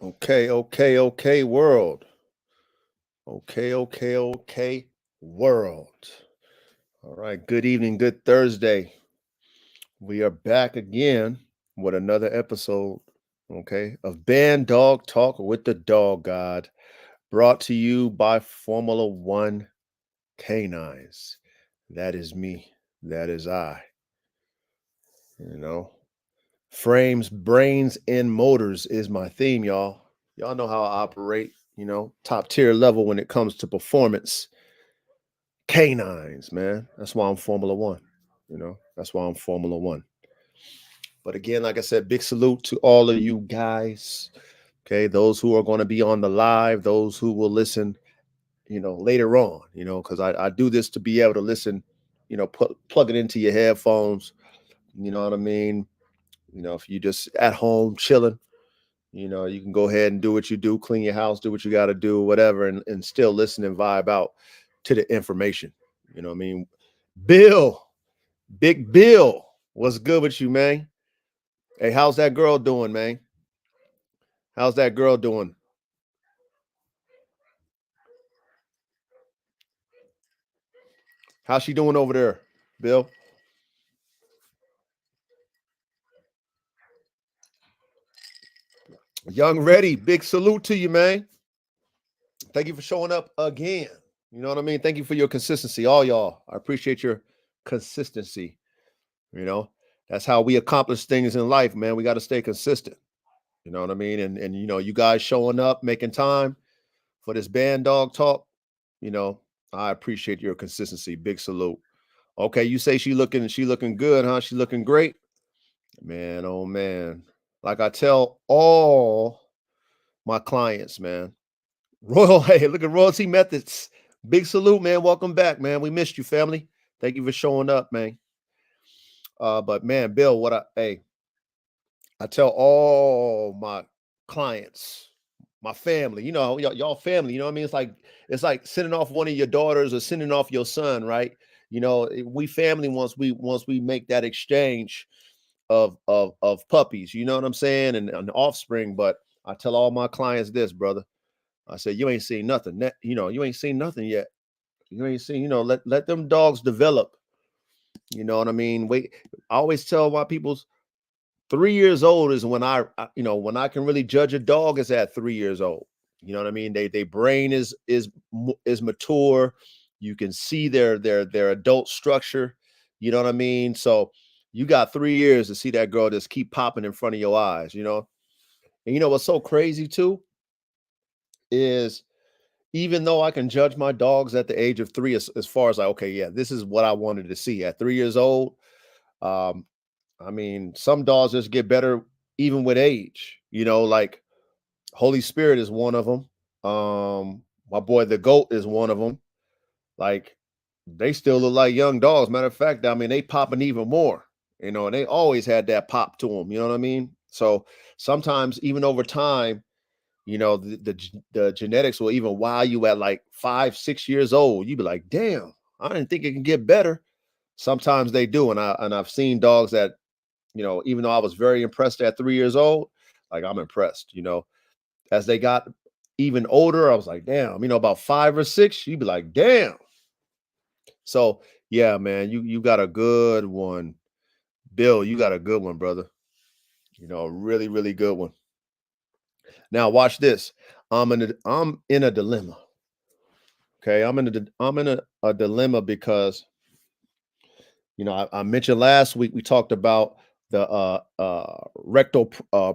Okay, world. Okay, world. All right, good evening, good Thursday. We are back again with another episode, of Bandog Talk with the Dog God, brought to you by Formula One Canines. That is me. That is I. You know, frames, brains, and motors is my theme, y'all. Y'all know how I operate, top tier level when it comes to performance. Canines, man. That's why I'm Formula One. That's why I'm Formula One. But again, like I said, big salute to all of you guys. Okay, those who are going to be on the live, those who will listen, later on, because I do this to be able to listen, plug it into your headphones. You know what I mean? If you just at home chilling, you can go ahead and do what you do, clean your house, do what you got to do, whatever, and still listen and vibe out to the information. You know what I mean? Bill, Big Bill, what's good with you, man? Hey, how's that girl doing, man? How's that girl doing? How's she doing over there, Bill? Young Ready, big salute to you, man. Thank you for showing up again. You know what I mean? Thank you for your consistency, all y'all. I appreciate your consistency. You know, that's how we accomplish things in life, man. We got to stay consistent. You know what I mean? And you guys showing up, making time for this band dog talk. You know, I appreciate your consistency. Big salute. Okay, you say she looking good, huh? She looking great. Man, oh man. Like I tell all my clients, man. Royal, hey, look at Royalty Methods. Big salute, man. Welcome back, man. We missed you, family. Thank you for showing up, man. But man, Bill, I tell all my clients, my family, y'all family, you know what I mean? It's like sending off one of your daughters or sending off your son, right? We family once we make that exchange of puppies, you know what I'm saying, and offspring. But I tell all my clients this, brother. I said, you ain't seen nothing. You ain't seen nothing yet. You ain't seen, let them dogs develop. You know what I mean? Wait, I always tell my people's 3 years old is when I can really judge a dog is at 3 years old. You know what I mean? They brain is mature. You can see their adult structure. You know what I mean? So you got 3 years to see that girl just keep popping in front of your eyes. And you know what's so crazy too is even though I can judge my dogs at the age of three, as far as like, okay, yeah, this is what I wanted to see at 3 years old. Um, I mean, some dogs just get better even with age. Like Holy Spirit is one of them. My boy the Goat is one of them. Like they still look like young dogs. Matter of fact, I mean, they popping even more. And they always had that pop to them. You know what I mean? So sometimes even over time, the genetics will even wow you at like 5, 6 years old. You be like, damn, I didn't think it can get better. Sometimes they do, and I've seen dogs that even though I was very impressed at 3 years old, like I'm impressed. As they got even older, I was like, damn. About 5 or 6, you'd be like, damn. So yeah, man, you got a good one, Bill. You got a good one, brother. A really really good one. Now watch this. I'm in a dilemma. Okay, I'm in a dilemma because I mentioned last week we talked about the rectal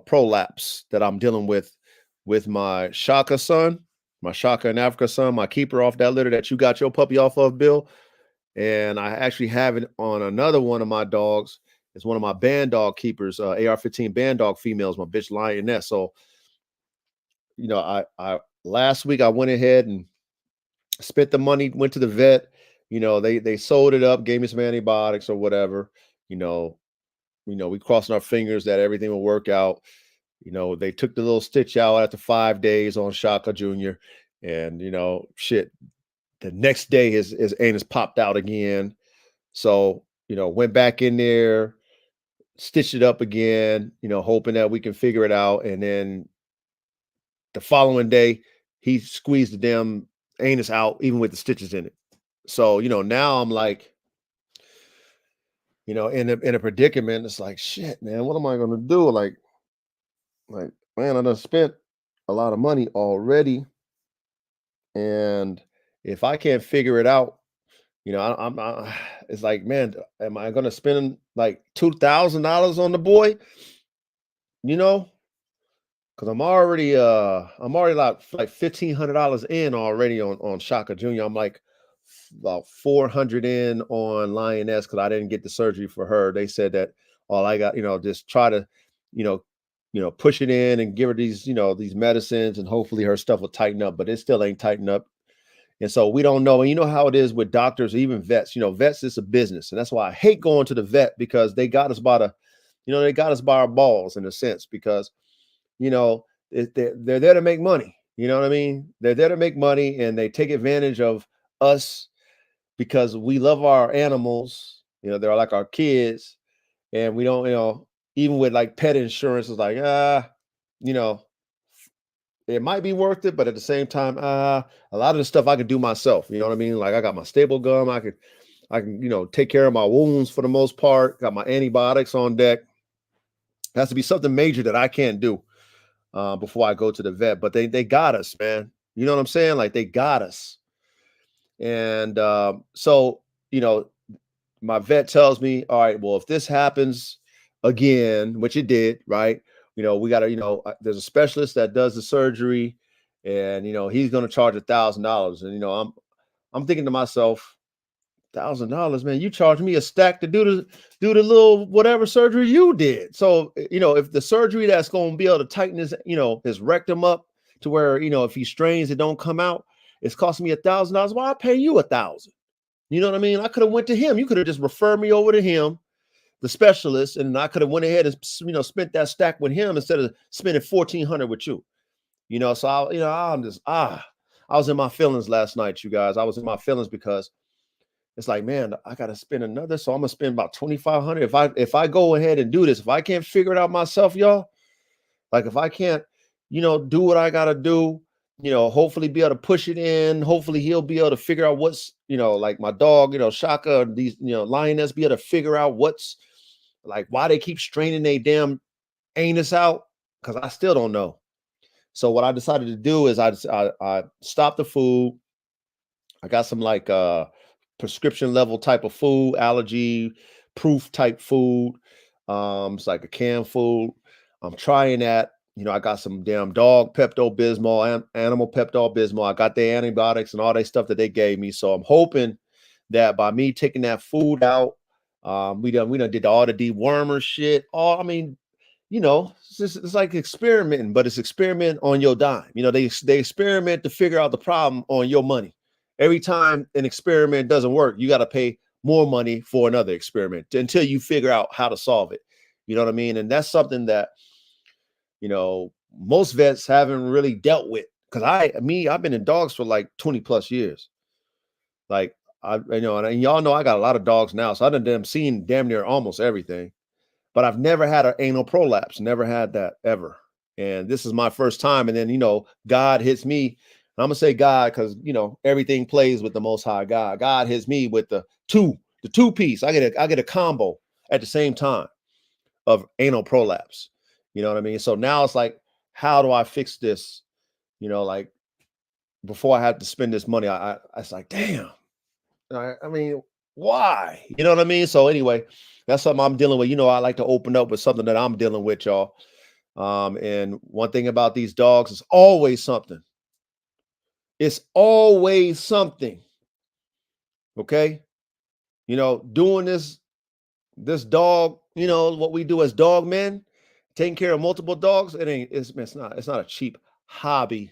prolapse that I'm dealing with my Shaka son, my Shaka in Africa son, my keeper off that litter that you got your puppy off of, Bill. And I actually have it on another one of my dogs. It's one of my Bandog keepers, AR-15 Bandog females, my bitch lioness. So I last week I went ahead and spent the money, went to the vet. They sold it up, gave me some antibiotics or whatever. You know, we crossing our fingers that everything will work out. They took the little stitch out after 5 days on Shaka Jr. And shit, the next day his anus popped out again. So, went back in there, stitched it up again, hoping that we can figure it out. And then the following day, he squeezed the damn anus out, even with the stitches in it. So, now I'm like, in a predicament. It's like, shit, man, what am I gonna do? Like, man, I done spent a lot of money already. And if I can't figure it out, it's like, man, am I gonna spend like $2,000 on the boy? You know, because I'm already like $1,500 in already on Shaka Jr. I'm like about 400 in on Lioness because I didn't get the surgery for her. They said that all I got, just try to, you know, push it in and give her these medicines and hopefully her stuff will tighten up, but it still ain't tighten up. And so we don't know. And you know how it is with doctors, even vets. Vets is a business. And that's why I hate going to the vet because they got us by our balls in a sense because, they're there to make money. You know what I mean? They're there to make money and they take advantage of us because we love our animals. They're like our kids. And we don't, even with like pet insurance, it's like, you know, it might be worth it, but at the same time, a lot of the stuff I can do myself. You know what I mean? Like I got my staple gum. I can, take care of my wounds for the most part. Got my antibiotics on deck. It has to be something major that I can't do before I go to the vet. But they got us, man. You know what I'm saying? Like they got us. And so, you know, my vet tells me, all right, well, if this happens again, which it did, right? We got to, there's a specialist that does the surgery, and he's going to charge $1,000. And I'm thinking to myself, $1,000, man, you charge me a stack to do the little whatever surgery you did. So if the surgery that's going to be able to tighten his rectum up to where if he strains it don't come out, it's costing me $1,000. Why I pay you 1,000? You know what I mean? I could have went to him. You could have just referred me over to him, the specialist, and I could have went ahead and spent that stack with him instead of spending 1,400 with you. So I was in my feelings last night, you guys. I was in my feelings because it's like, man, I gotta spend another, so I'm gonna spend about 2,500 if I go ahead and do this. If I can't figure it out myself, y'all, like if I can't, do what I gotta do, hopefully be able to push it in. Hopefully he'll be able to figure out what's, like my dog, Shaka, these, Lioness, be able to figure out what's like why they keep straining their damn anus out, because I still don't know. So what I decided to do is I stopped the food. I got some like prescription level type of food, allergy proof type food. It's like a canned food. I'm trying that. I got some damn dog Pepto Bismol, animal Pepto Bismol. I got the antibiotics and all that stuff that they gave me. So I'm hoping that by me taking that food out, we done did all the dewormer shit. I mean, it's like experimenting, but it's experiment on your dime. They experiment to figure out the problem on your money. Every time an experiment doesn't work, you got to pay more money for another experiment until you figure out how to solve it. You know what I mean? And that's something that, most vets haven't really dealt with. Cause I've been in dogs for like 20 plus years. Like and y'all know I got a lot of dogs now. So I done seen damn near almost everything, but I've never had an anal prolapse, never had that ever. And this is my first time. And then, God hits me. I'm gonna say God because everything plays with the Most High God. God hits me with the two piece. I get a combo at the same time of anal prolapse. You know what I mean? So now it's like, how do I fix this? Like before I have to spend this money, I was like, damn. I mean, why? You know what I mean? So anyway, that's something I'm dealing with. I like to open up with something that I'm dealing with, y'all. And one thing about these dogs is always something. It's always something. Okay. Doing this dog, what we do as dog men, taking care of multiple dogs, it's not a cheap hobby,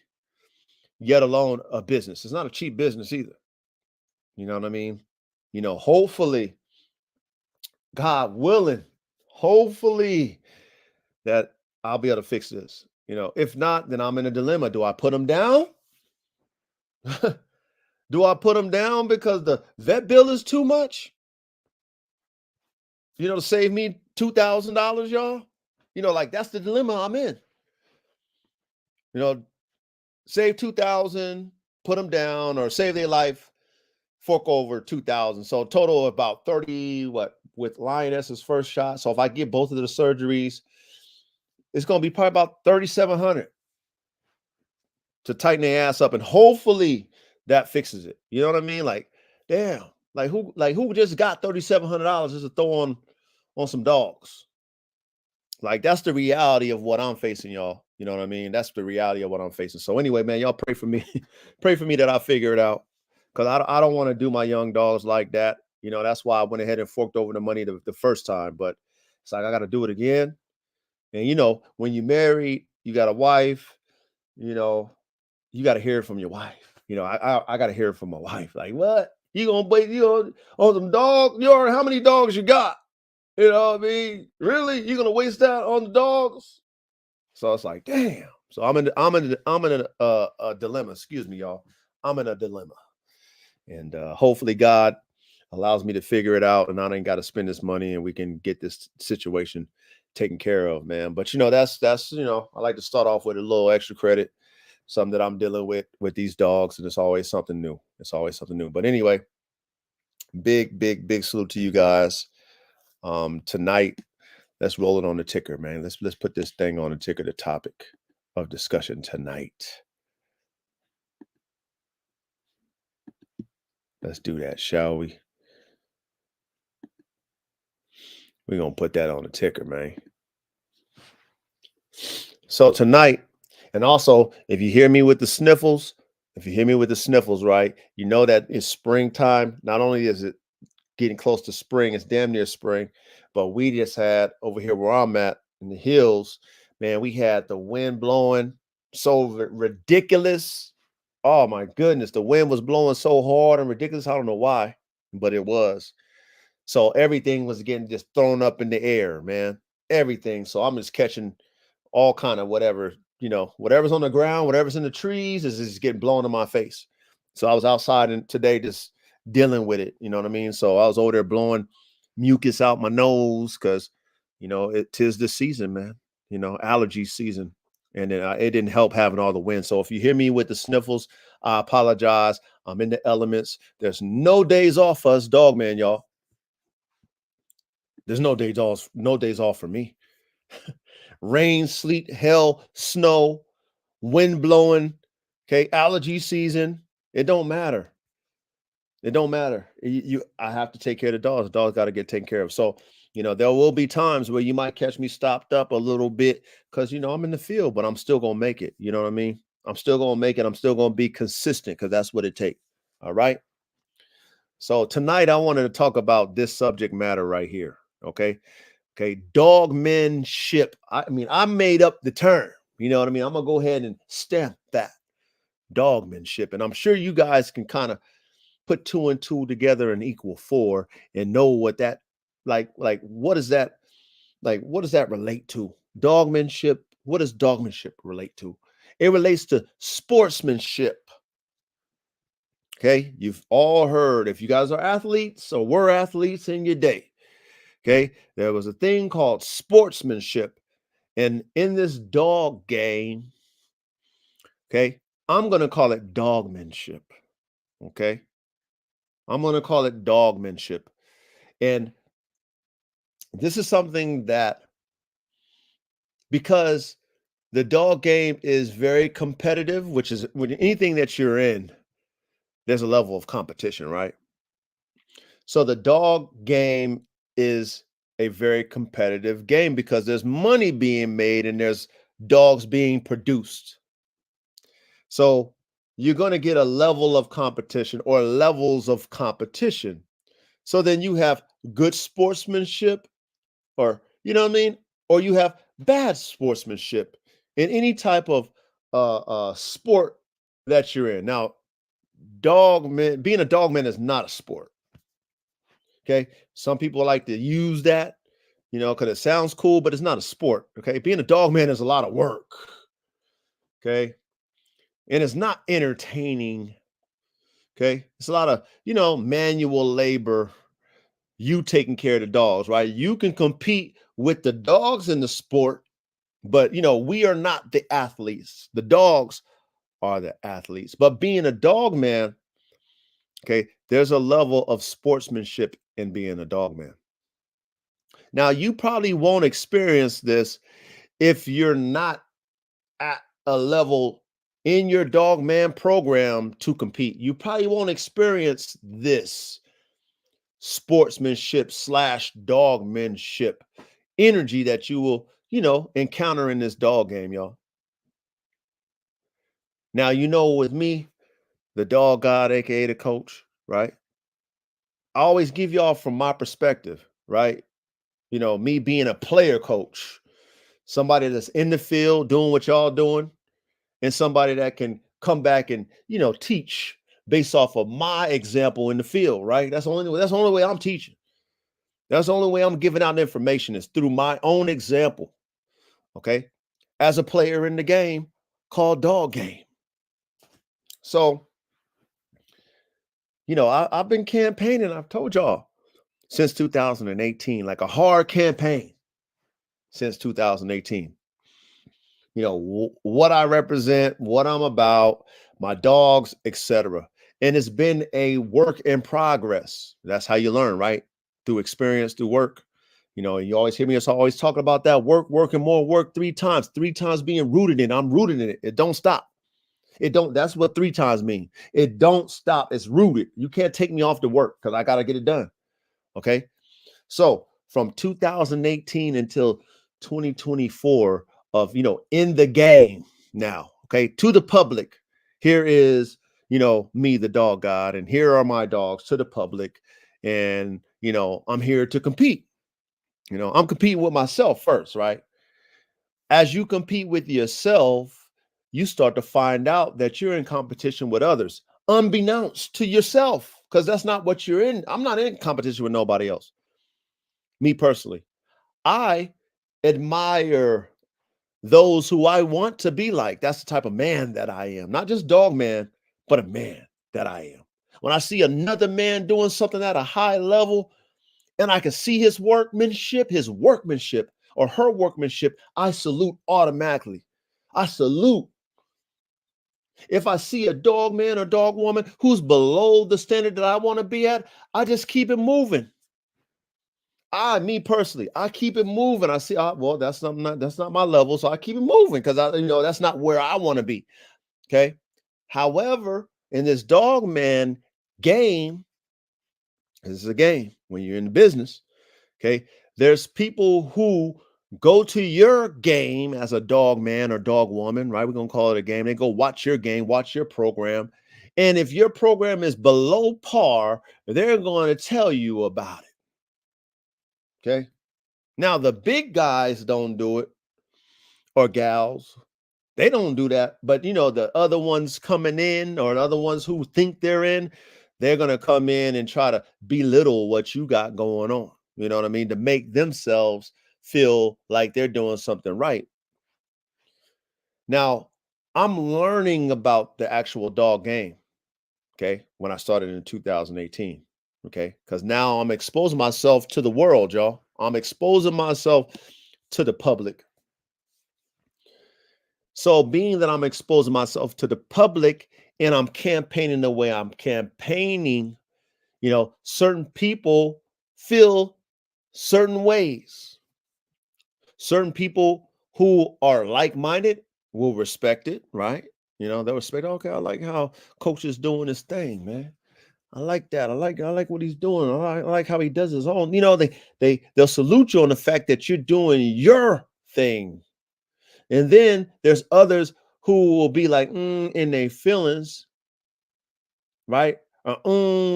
yet alone a business. It's not a cheap business either. You know what I mean? Hopefully, God willing, hopefully that I'll be able to fix this. If not, then I'm in a dilemma. Do I put them down? Do I put them down because the vet bill is too much? To save me $2,000, y'all. Like that's the dilemma I'm in. save 2,000, put them down, or save their life, fork over 2,000. So total about 30, what, with Lioness's first shot. So if I get both of the surgeries, it's going to be probably about 3,700 to tighten their ass up, and hopefully that fixes it. You know what I mean? Like, damn, who just got $3,700 just to throw on some dogs? Like, that's the reality of what I'm facing, y'all. You know what I mean? That's the reality of what I'm facing. So anyway, man, y'all pray for me. Pray for me that I figure it out, because I don't want to do my young dogs like that. You know, that's why I went ahead and forked over the money the first time. But it's like I got to do it again. And, you know, when you married, you got a wife, you know, you got to hear it from your wife. You know, I got to hear it from my wife. Like, what? You going to wait, on some dogs? How many dogs you got? You know what I mean? Really? You going to waste that on the dogs? So it's like, damn. So I'm in a dilemma. Excuse me, y'all. I'm in a dilemma. And hopefully God allows me to figure it out, and I ain't got to spend this money, and we can get this situation taken care of, man. But, you know, that's, I like to start off with a little extra credit, something that I'm dealing with these dogs. And it's always something new. It's always something new. But anyway, big salute to you guys. Tonight, let's roll it on the ticker, man. Let's put this thing on the ticker, the topic of discussion tonight. Let's do that, shall we? We're going to put that on the ticker, man. So tonight, and also, if you hear me with the sniffles, right, you know that it's springtime. Not only is it getting close to spring, it's damn near spring, but we just had over here where I'm at in the hills, man, we had the wind blowing so ridiculous. Oh my goodness, the wind was blowing so hard and ridiculous. I don't know why, but it was. So everything was getting just thrown up in the air, man. Everything. So I'm just catching all kind of whatever, whatever's on the ground, whatever's in the trees is just getting blown in my face. So I was outside and today just dealing with it. You know what I mean? So I was over there blowing mucus out my nose because, it tis the season, man. Allergy season. And then it didn't help having all the wind. So if you hear me with the sniffles, I apologize. I'm in the elements. There's no days off for us, Dogman, y'all. There's no days off for me. Rain, sleet, hail, snow, wind blowing, okay, allergy season. It don't matter. It don't matter. I have to take care of the dogs. The dogs got to get taken care of. So, there will be times where you might catch me stopped up a little bit because, I'm in the field, but I'm still going to make it. You know what I mean? I'm still going to make it. I'm still going to be consistent because that's what it takes. All right. So tonight I wanted to talk about this subject matter right here. Okay. Dogmanship. I made up the term. You know what I mean? I'm going to go ahead and stamp that, dogmanship. And I'm sure you guys can kind of put 2 and 2 together and equal 4 and know what that, what is that? What does that relate to? Dogmanship. What does dogmanship relate to? It relates to sportsmanship. Okay. You've all heard, if you guys are athletes or were athletes in your day, okay, there was a thing called sportsmanship. And in this dog game, okay, I'm going to call it dogmanship. Okay. I'm going to call it dogmanship. And this is something that, because the dog game is very competitive, which is when anything that you're in, there's a level of competition, right? So the dog game is a very competitive game because there's money being made and there's dogs being produced. So you're going to get a level of competition or levels of competition. So then you have good sportsmanship, or, you know what I mean? Or you have bad sportsmanship in any type of sport that you're in. Now, being a dogman is not a sport. Okay. Some people like to use that, because it sounds cool, but it's not a sport. Okay. Being a dogman is a lot of work. Okay. And it's not entertaining. Okay. It's a lot of, manual labor, you taking care of the dogs, right? You can compete with the dogs in the sport, but, we are not the athletes. The dogs are the athletes. But being a dog man, okay, there's a level of sportsmanship in being a dog man. Now, you probably won't experience this if you're not at a level in your dog man program to compete. You probably won't experience this sportsmanship slash dogmanship energy that you will, encounter in this dog game, y'all. Now, with me, the dog god, aka the coach, right? I always give y'all from my perspective, right? Me being a player coach, somebody that's in the field doing what y'all doing, and somebody that can come back and, teach based off of my example in the field, right? That's the only way I'm teaching. That's the only way I'm giving out information is through my own example. Okay. As a player in the game called dog game. So, I've been campaigning, I've told y'all, since 2018, like a hard campaign since 2018. What I represent, what I'm about, my dogs, etc. And it's been a work in progress. That's how you learn, right? Through experience, through work. And you always hear me always talking about that work and more work 3 times being rooted in. I'm rooted in it. It don't stop. That's what 3 times mean. It don't stop. It's rooted. You can't take me off the work because I got to get it done. Okay. So from 2018 until 2024 of, in the game now, okay, to the public, here is, me, the dog god, and here are my dogs to the public. And, I'm here to compete. I'm competing with myself first, right? As you compete with yourself, you start to find out that you're in competition with others, unbeknownst to yourself, because that's not what you're in. I'm not in competition with nobody else. Me personally, I admire those who I want to be like. That's the type of man that I am. Not just dog man, but a man that I am. When I see another man doing something at a high level and I can see his workmanship or her workmanship, I salute automatically. I salute. If I see a dog man or dog woman who's below the standard that I want to be at, I just keep it moving. Me personally, I keep it moving. I see, well, that's not my level, so I keep it moving because that's not where I want to be. Okay. However, in this dog man game, this is a game when you're in the business. Okay, there's people who go to your game as a dog man or dog woman, right? We're gonna call it a game. They go watch your game, watch your program, and if your program is below par, they're going to tell you about it. Okay. Now, the big guys don't do it, or gals. They don't do that. But, the other ones coming in or the other ones who think they're in, they're going to come in and try to belittle what you got going on. You know what I mean? To make themselves feel like they're doing something right. Now, I'm learning about the actual dog game. Okay. When I started in 2018. Okay. Because now I'm exposing myself to the world, y'all. I'm exposing myself to the public. So being that I'm exposing myself to the public and I'm campaigning the way I'm campaigning, certain people feel certain ways. Certain people who are like-minded will respect it, right? They'll respect, okay, I like how coach is doing his thing, man. I like that. I like what he's doing. I like how he does his own. They'll salute you on the fact that you're doing your thing. And then there's others who will be like in their feelings, right? Or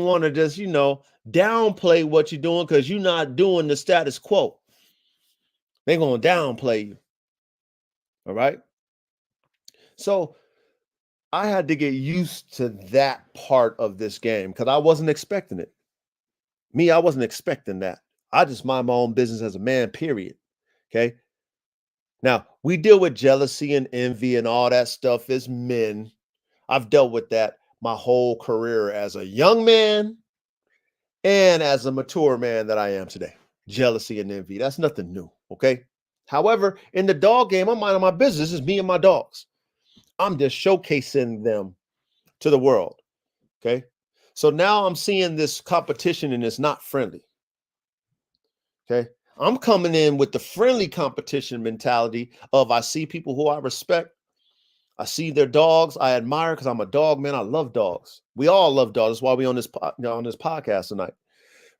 want to just, downplay what you're doing because you're not doing the status quo. They're going to downplay you. All right. So I had to get used to that part of this game because I wasn't expecting it. I wasn't expecting that. I just mind my own business as a man, period. Okay. Now, we deal with jealousy and envy and all that stuff as men. I've dealt with that my whole career as a young man and as a mature man that I am today. Jealousy and envy. That's nothing new. Okay. However, in the dog game, I'm minding my business. It's me and my dogs. I'm just showcasing them to the world. Okay. So now I'm seeing this competition and it's not friendly. Okay. I'm coming in with the friendly competition mentality of I see people who I respect. I see their dogs I admire because I'm a dog man. I love dogs. We all love dogs. That's why we on this on this podcast tonight,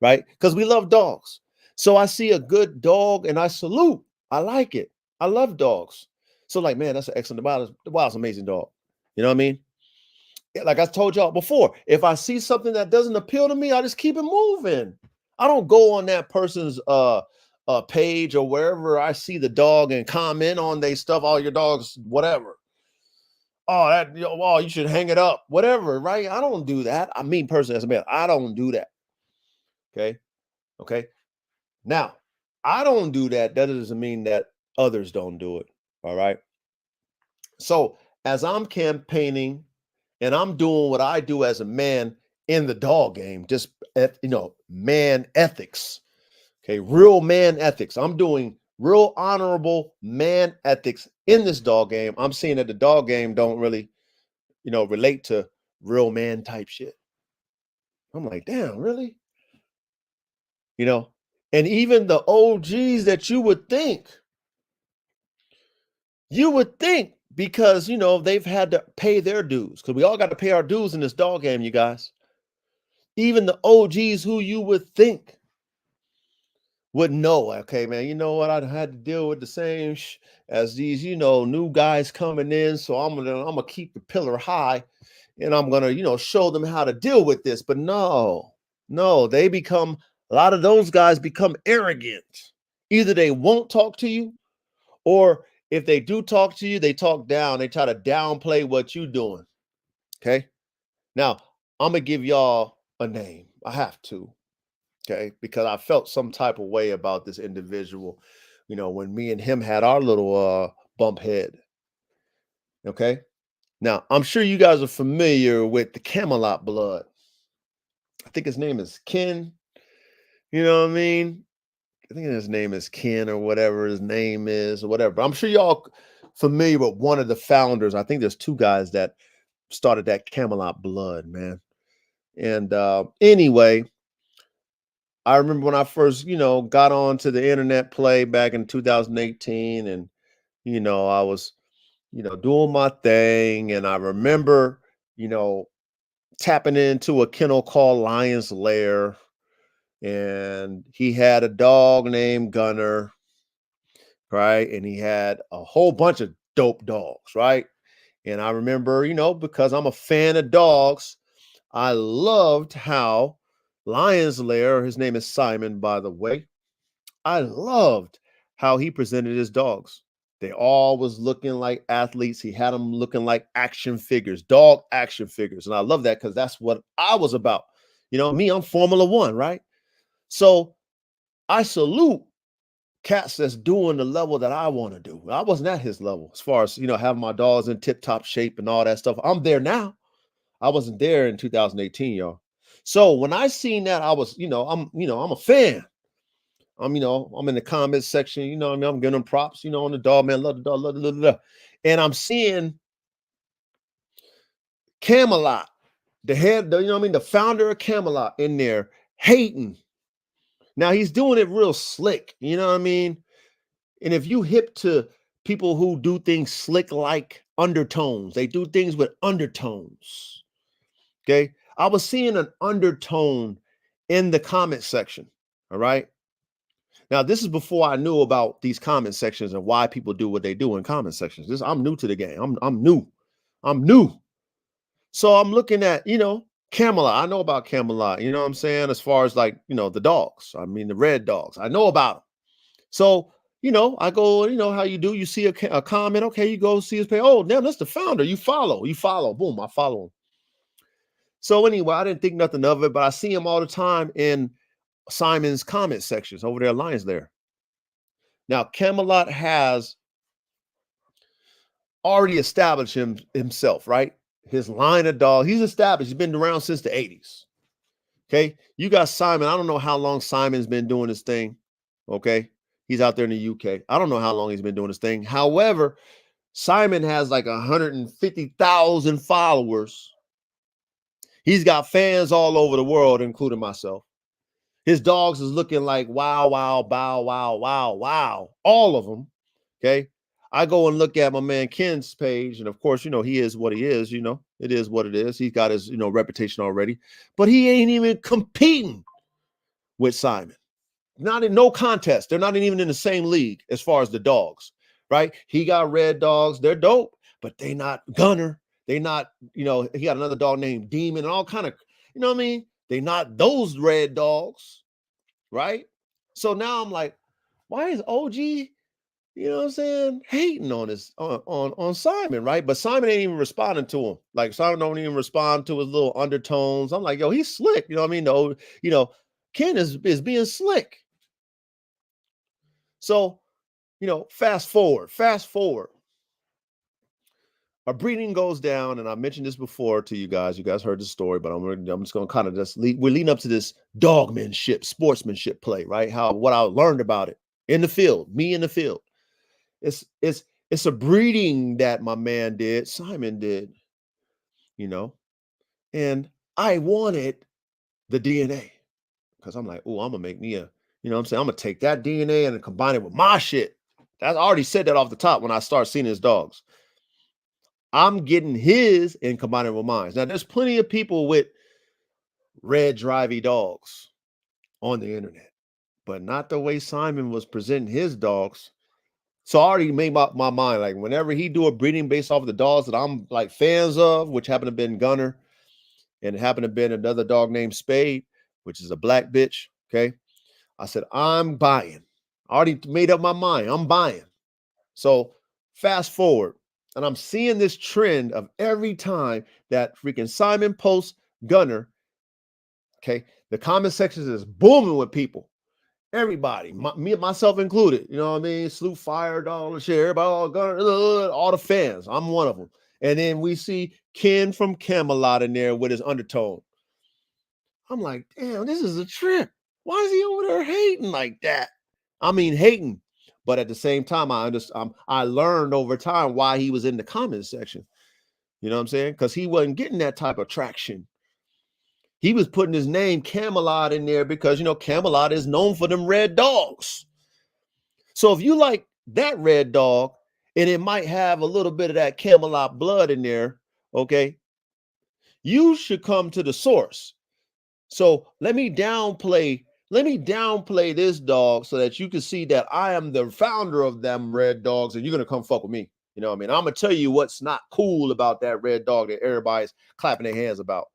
right? Because we love dogs. So I see a good dog and I salute. I like it. I love dogs. So like, man, that's an excellent. Wow, it's an amazing dog. You know what I mean? Like I told y'all before, if I see something that doesn't appeal to me, I just keep it moving. I don't go on that person's page or wherever I see the dog and comment on they stuff. Oh, your dog's whatever. Oh, that oh, you should hang it up, whatever, right? I don't do that. I mean, personally, as a man, I don't do that. Okay. Okay. Now, I don't do that. That doesn't mean that others don't do it. All right. So as I'm campaigning and I'm doing what I do as a man in the dog game, just man ethics. Okay, real man ethics. I'm doing real honorable man ethics in this dog game. I'm seeing that the dog game don't really, relate to real man type shit. I'm like, damn, really? And even the OGs that you would think because they've had to pay their dues because we all got to pay our dues in this dog game, you guys. Even the OGs who you would think would know, okay, man, you know what? I had to deal with the same as these, new guys coming in. So I'm gonna keep the pillar high and I'm gonna, show them how to deal with this. But no, they become a lot of those guys become arrogant. Either they won't talk to you, or if they do talk to you, they talk down. They try to downplay what you're doing. Okay. Now, I'm going to give y'all a name. I have to. Okay. Because I felt some type of way about this individual, when me and him had our little bump head. Okay. Now, I'm sure you guys are familiar with the Camelot blood. I think his name is Ken. You know what I mean? I think his name is Ken or whatever his name is or whatever. But I'm sure y'all familiar with one of the founders. I think there's two guys that started that Camelot blood, man. And anyway, I remember when I first, got onto the internet play back in 2018 and, I was, doing my thing. And I remember, tapping into a kennel called Lion's Lair. And he had a dog named Gunner, right? And he had a whole bunch of dope dogs, right? And I remember, because I'm a fan of dogs, I loved how Lion's Lair, his name is Simon, by the way. I loved how he presented his dogs. They all was looking like athletes. He had them looking like action figures, dog action figures. And I love that because that's what I was about. Me, I'm Formula One, right? So I salute cats that's doing the level that I want to do. I wasn't at his level as far as, having my dogs in tip-top shape and all that stuff. I'm there now. I wasn't there in 2018, y'all. So when I seen that, I was, I'm a fan. I'm in the comments section, I'm giving them props, on the dog, man, love the dog, love the. And I'm seeing Camelot, the founder of Camelot in there hating. Now he's doing it real slick, you know what I mean? And if you hip to people who do things slick like undertones, they do things with undertones. Okay. I was seeing an undertone in the comment section. All right. Now, this is before I knew about these comment sections and why people do what they do in comment sections. I'm new to the game. I'm new. I'm new. So I'm looking at, Camelot. I know about Camelot, you know what I'm saying? As far as like, the dogs. I mean, the red dogs. I know about them. So, I go, how you do, you see a comment. Okay, you go see his page. Oh, damn, that's the founder. You follow. Boom, I follow him. So anyway, I didn't think nothing of it, but I see him all the time in Simon's comment sections over there, Lions there. Now, Camelot has already established himself, right? His line of dogs. He's established. He's been around since the 80s. Okay. You got Simon. I don't know how long Simon's been doing this thing. Okay. He's out there in the UK. I don't know how long he's been doing this thing. However, Simon has like 150,000 followers. He's got fans all over the world, including myself. His dogs is looking like wow, wow, bow, wow, wow, wow. All of them. Okay. I go and look at my man Ken's page, and of course, he is what he is. It is what it is. He's got his, reputation already, but he ain't even competing with Simon. Not in no contest. They're not even in the same league as far as the dogs, right? He got red dogs. They're dope, but they not Gunner. They not, he got another dog named Demon and all kind of, you know what I mean? They not those red dogs, right? So now I'm like, why is OG, hating on this on Simon, right? But Simon ain't even responding to him. Like Simon don't even respond to his little undertones. I'm like, yo, he's slick. You know what I mean? No, Ken is being slick. So, fast forward. Our breeding goes down, and I mentioned this before to you guys. You guys heard the story, but I'm just going to kind of we're leading up to this dogmanship, sportsmanship play, right? What I learned about it in the field, me in the field. It's a breeding that my man did, Simon did, and I wanted the DNA because I'm like, oh, I'm gonna make me a, I'm gonna take that DNA and combine it with my shit. I already said that off the top when I start seeing his dogs. I'm getting his and combining with mine. Now, there's plenty of people with red drivey dogs on the internet, but not the way Simon was presenting his dogs. So I already made my mind, like whenever he do a breeding based off of the dogs that I'm like fans of, which happened to have been Gunner, and it happened to have been another dog named Spade, which is a black bitch. Okay. I said, I'm buying. I already made up my mind. I'm buying. So fast forward, and I'm seeing this trend of every time that freaking Simon posts Gunner, okay, the comment sections is booming with people. Everybody, myself included, you know what I mean? Salute Fire, Dog, shit, everybody, all Gunner, all the fans. I'm one of them. And then we see Ken from Camelot in there with his undertone. I'm like, damn, this is a trip. Why is he over there hating like that? I mean, hating. But at the same time, I learned over time why he was in the comments section. You know what I'm saying? Because he wasn't getting that type of traction. He was putting his name Camelot in there because, Camelot is known for them red dogs. So if you like that red dog, and it might have a little bit of that Camelot blood in there, okay, you should come to the source. So let me downplay this dog so that you can see that I am the founder of them red dogs, and you're gonna come fuck with me. You know what I mean? I'm gonna tell you what's not cool about that red dog that everybody's clapping their hands about.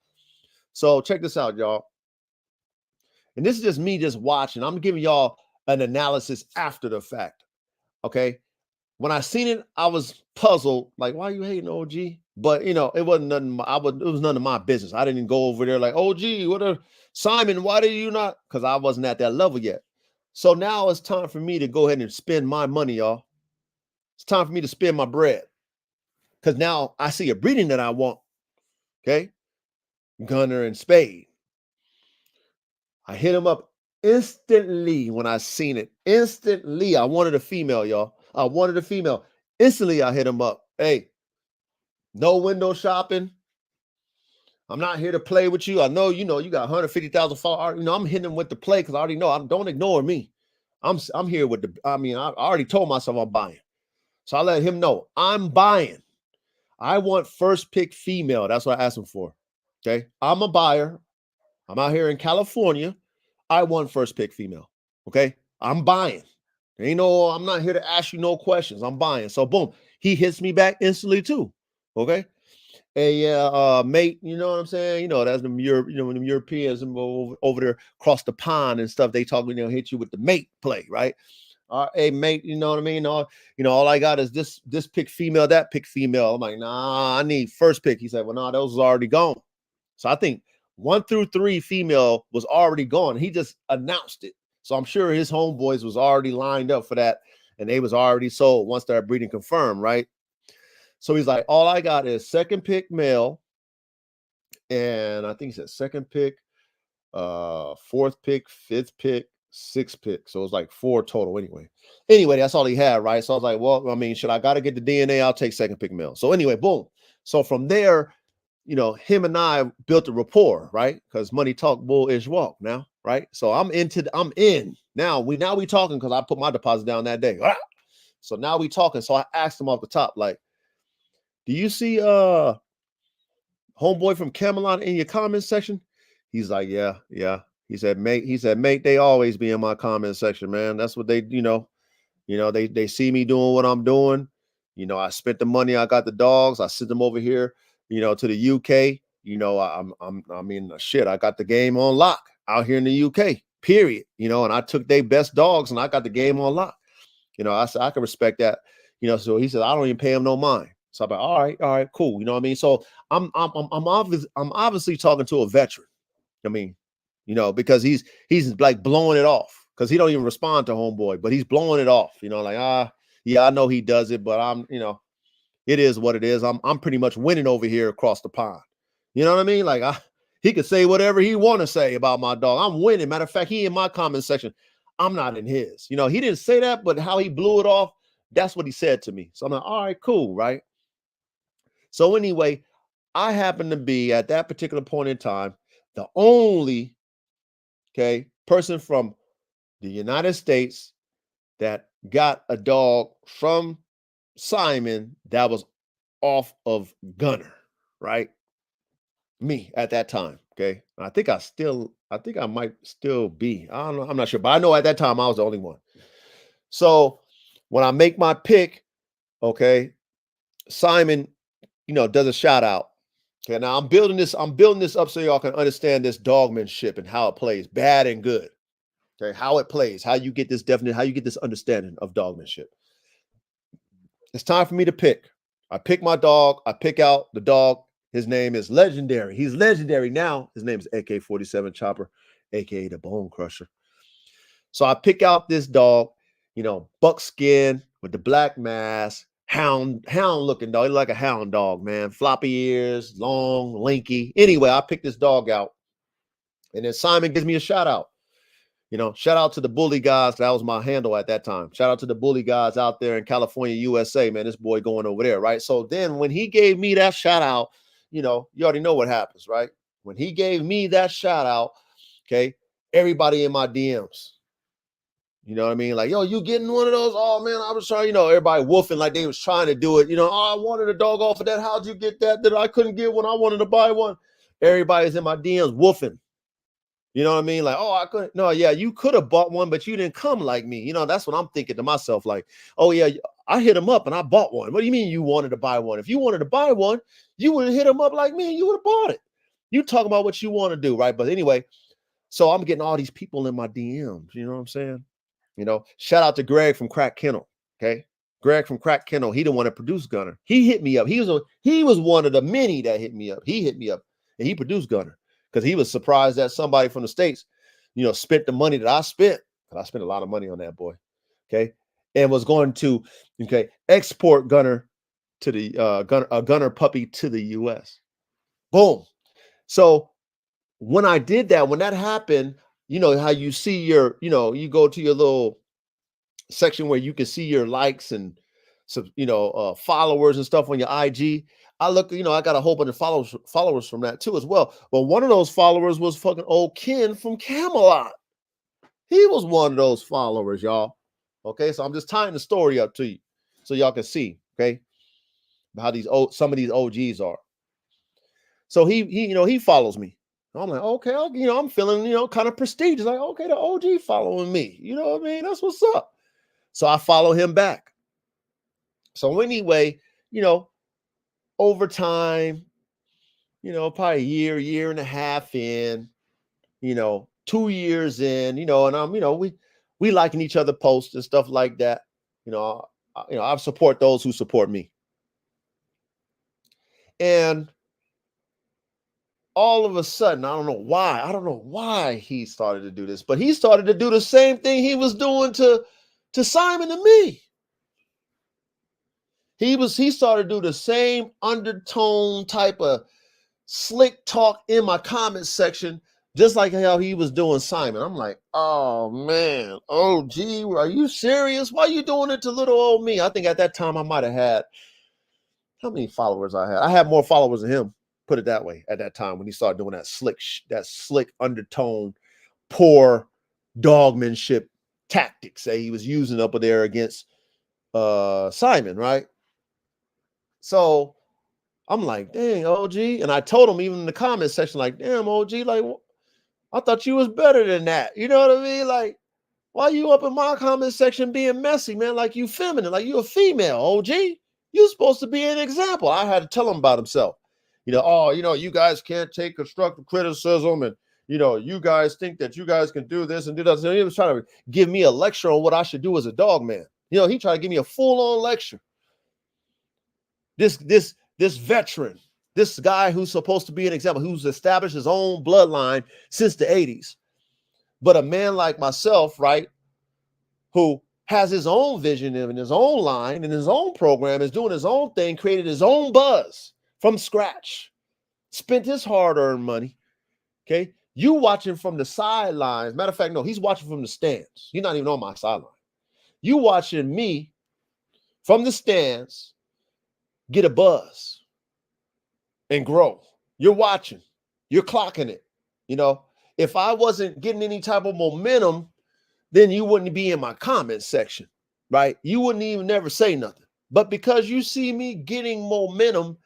So check this out, y'all. And this is just me just watching. I'm giving y'all an analysis after the fact. Okay. When I seen it, I was puzzled. Like, why are you hating OG? But it wasn't nothing. It was none of my business. I didn't go over there like, OG, Simon? Why did you not? Because I wasn't at that level yet. So now it's time for me to go ahead and spend my money, y'all. It's time for me to spend my bread. Because now I see a breeding that I want. Okay, Gunner and Spade. I hit him up instantly when I seen it. Instantly, I wanted a female, y'all. I wanted a female. Instantly, I hit him up. Hey, no window shopping. I'm not here to play with you. I know, you got 150,000 followers. I'm hitting him with the play because I already know. Don't ignore me. I'm here with I already told myself I'm buying. So I let him know I'm buying. I want first pick female. That's what I asked him for. Okay. I'm a buyer. I'm out here in California. I want first pick female. Okay. I'm buying. I'm not here to ask you no questions. I'm buying. So boom, he hits me back instantly too. Okay. Hey, yeah, mate, you know what I'm saying? That's them them Europeans over there across the pond and stuff. They talk, hit you with the mate play, right? Hey, mate, you know what I mean? All I got is this pick female, that pick female. I'm like, nah, I need first pick. He said, well, nah, those was already gone. So I think 1 through 3 female was already gone. He just announced it. So I'm sure his homeboys was already lined up for that, and they was already sold once that breeding confirmed, right? So he's like, all I got is second pick male, and I think he said second pick, fourth pick, fifth pick, 6 picks. So it was like 4 total anyway. That's all he had, right? So I was like, well, I mean, should I got to get the DNA? I'll take second pick male. So anyway, boom. So from there, him and I built a rapport, right? Because money talk, bullish walk now, right? So I'm in. Now we talking because I put my deposit down that day. So now we talking. So I asked him off the top, like, do you see homeboy from Camelot in your comment section? He's like, yeah. He said, mate, they always be in my comment section, man. That's what they, they see me doing what I'm doing. I spent the money. I got the dogs. I sent them over here, to the UK. I mean, shit, I got the game on lock out here in the UK, period. And I took their best dogs and I got the game on lock. I said, I can respect that. So he said, I don't even pay him no mind. So I'm like, all right, cool. You know what I mean? So I'm obviously talking to a veteran. I mean, because he's like blowing it off because he don't even respond to homeboy, but he's blowing it off, like, yeah, I know he does it, but I'm, it is what it is. I'm pretty much winning over here across the pond. You know what I mean? Like he could say whatever he want to say about my dog. I'm winning. Matter of fact, he in my comment section. I'm not in his. He didn't say that, but how he blew it off, that's what he said to me. So I'm like, all right, cool, right? So anyway, I happen to be at that particular point in time the only person from the United States that got a dog from Simon that was off of Gunner, right? Me at that time. Okay. I think I might still be. I don't know. I'm not sure, but I know at that time I was the only one. So when I make my pick, okay, Simon, does a shout out. Okay. Now I'm building this up so y'all can understand this dogmanship and how it plays, bad and good. Okay, how it plays, how you get this understanding of dogmanship. It's time for me to pick. I pick my dog. I pick out the dog. His name is legendary. He's legendary now. His name is AK-47 Chopper, aka the Bone Crusher. So I pick out this dog, buckskin with the black mask, hound looking dog. He's like a hound dog, man. Floppy ears, long, lanky. Anyway, I pick this dog out, and then Simon gives me a shout out. Shout out to the bully guys. That was my handle at that time. Shout out to the bully guys out there in California, USA, man. This boy going over there, right? So then when he gave me that shout out, you already know what happens, right? When he gave me that shout out, okay, everybody in my DMs, you know what I mean? Like, yo, you getting one of those? Oh, man, I was trying, everybody woofing like they was trying to do it. Oh, I wanted a dog off of that. How'd you get that? That I couldn't get one. I wanted to buy one. Everybody's in my DMs woofing. You know what I mean? Like, oh, I couldn't. No, yeah, you could have bought one, but you didn't come like me. That's what I'm thinking to myself. Like, oh, yeah, I hit him up and I bought one. What do you mean you wanted to buy one? If you wanted to buy one, you would have hit him up like me and you would have bought it. You talk about what you want to do, right? But anyway, so I'm getting all these people in my DMs. You know what I'm saying? Shout out to Greg from Crack Kennel. Okay. Greg from Crack Kennel. He didn't want to produce Gunner. He hit me up. He was one of the many that hit me up. He hit me up and he produced Gunner. Because he was surprised that somebody from the States, spent the money that I spent. Because I spent a lot of money on that boy. Okay. And was going to, export Gunner to the Gunner puppy to the US. Boom. So when I did that, when that happened, how you see your, you go to your little section where you can see your likes and some, followers and stuff on your IG. I look, I got a whole bunch of followers from that too as well. But one of those followers was fucking old Ken from Camelot. He was one of those followers, y'all. Okay, so I'm just tying the story up to you so y'all can see, okay, how some of these OGs are. So he follows me. I'm like, okay, I'm feeling, kind of prestigious. Like, okay, the OG following me. You know what I mean? That's what's up. So I follow him back. So anyway, over time, probably a year and a half in, 2 years in, and I'm, we liking each other posts and stuff like that. I support those who support me. And all of a sudden, I don't know why he started to do this, but he started to do the same thing he was doing to Simon and me. He started to do the same undertone type of slick talk in my comment section Just like how he was doing Simon. I'm like, oh man, oh gee, are you serious? Why are you doing it to little old me? I think at that time I might have had, how many followers I had? I had more followers than him. Put it that way. At that time when he started doing that slick undertone, poor dogmanship tactics that he was using up there against Simon, right? So I'm like, dang, OG. And I told him even in the comment section, like, damn, OG, like, I thought you was better than that. You know what I mean? Like, why you up in my comment section being messy, man? Like you feminine, like you a female, OG. You supposed to be an example. I had to tell him about himself. Oh, you guys can't take constructive criticism, and you guys think that you guys can do this and do that. So he was trying to give me a lecture on what I should do as a dog man. He tried to give me a full-on lecture. This veteran, this guy who's supposed to be an example, who's established his own bloodline since the 80s. But a man like myself, right, who has his own vision and his own line and his own program, is doing his own thing, created his own buzz from scratch, spent his hard-earned money, okay? You watching from the sidelines. Matter of fact, no, he's watching from the stands. He's not even on my sideline. You watching me from the stands get a buzz and grow. You're watching. You're clocking it. If I wasn't getting any type of momentum, then you wouldn't be in my comment section, right? You wouldn't even never say nothing. But because you see me getting momentum,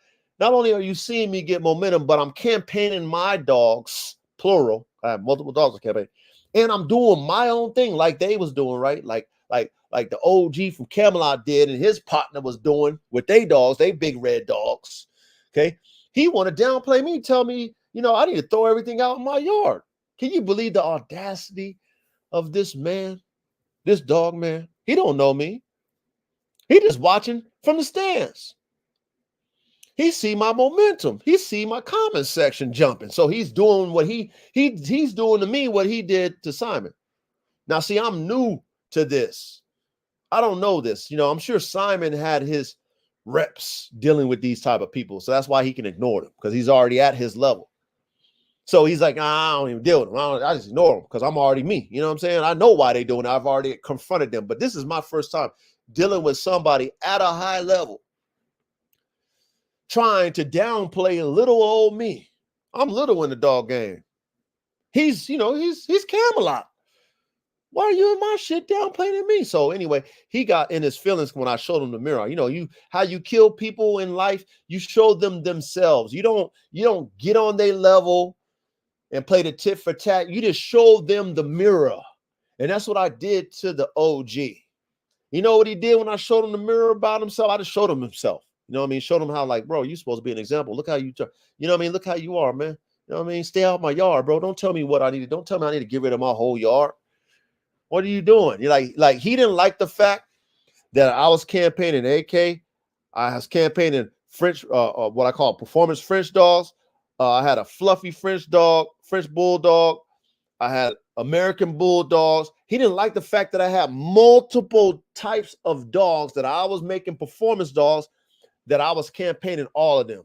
not only are you seeing me get momentum, but I'm campaigning my dogs, plural. I have multiple dogs on campaign, and I'm doing my own thing like they was doing, right? Like the OG from Camelot did, and his partner was doing with they dogs, they big red dogs. Okay. He want to downplay me, tell me, I need to throw everything out in my yard. Can you believe the audacity of this man, this dog man? He don't know me. He just watching from the stands. He see my momentum. He see my comment section jumping. So he's doing what he's doing to me what he did to Simon. Now, see, I'm new to this. I don't know this. I'm sure Simon had his reps dealing with these type of people. So that's why he can ignore them, because he's already at his level. So he's like, I don't even deal with them. I just ignore them because I'm already me. You know what I'm saying? I know why they're doing it. I've already confronted them. But this is my first time dealing with somebody at a high level trying to downplay little old me. I'm little in the dog game. He's Camelot. Why are you in my shit downplaying me? So anyway, he got in his feelings when I showed him the mirror. How you kill people in life, you show them themselves. You don't get on their level and play the tit for tat. You just show them the mirror. And that's what I did to the OG. You know what he did when I showed him the mirror about himself? I just showed him himself. You know what I mean? Showed him how, like, bro, you're supposed to be an example. Look how you know what I mean? Look how you are, man. You know what I mean? Stay out my yard, bro. Don't tell me what I need to. Don't tell me I need to get rid of my whole yard. What are you doing? You're like he didn't like the fact that I was campaigning AK. I was campaigning French, what I call performance French dogs. I had a fluffy French dog, French bulldog. I had American bulldogs. He didn't like the fact that I had multiple types of dogs, that I was making performance dogs, that I was campaigning all of them.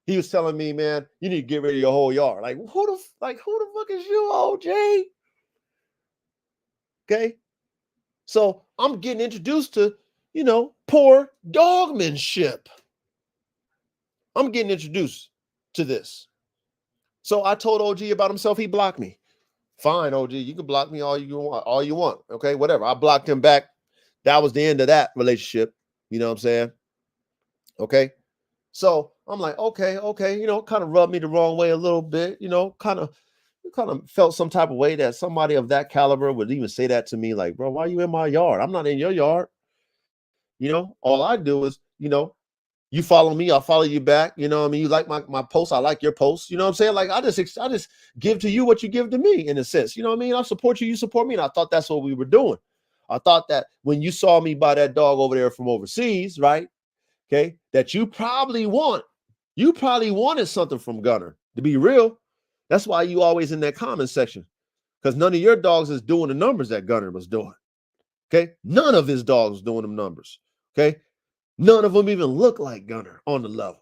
He was telling me, man, you need to get rid of your whole yard. Like, who the fuck is you, OJ? Okay. So I'm getting introduced to, poor dogmanship. I'm getting introduced to this. So I told OG about himself. He blocked me. Fine, OG, you can block me all you want. Okay, whatever. I blocked him back. That was the end of that relationship. You know what I'm saying? Okay. So I'm like, okay, kind of rubbed me the wrong way a little bit, kind of felt some type of way that somebody of that caliber would even say that to me. Like, bro, why are you in my yard? I'm not in your yard. All I do is, you follow me, I'll follow you back. You know what I mean? You like my posts, I like your posts. You know what I'm saying? Like, I just give to you what you give to me, in a sense. You know what I mean? I support you, you support me. And I thought that's what we were doing. I thought that when you saw me buy that dog over there from overseas, right? Okay, that you probably wanted something from Gunner, to be real. That's why you always in that comment section, because none of your dogs is doing the numbers that Gunner was doing. Okay, none of his dogs was doing them numbers. Okay, none of them even look like Gunner on the level.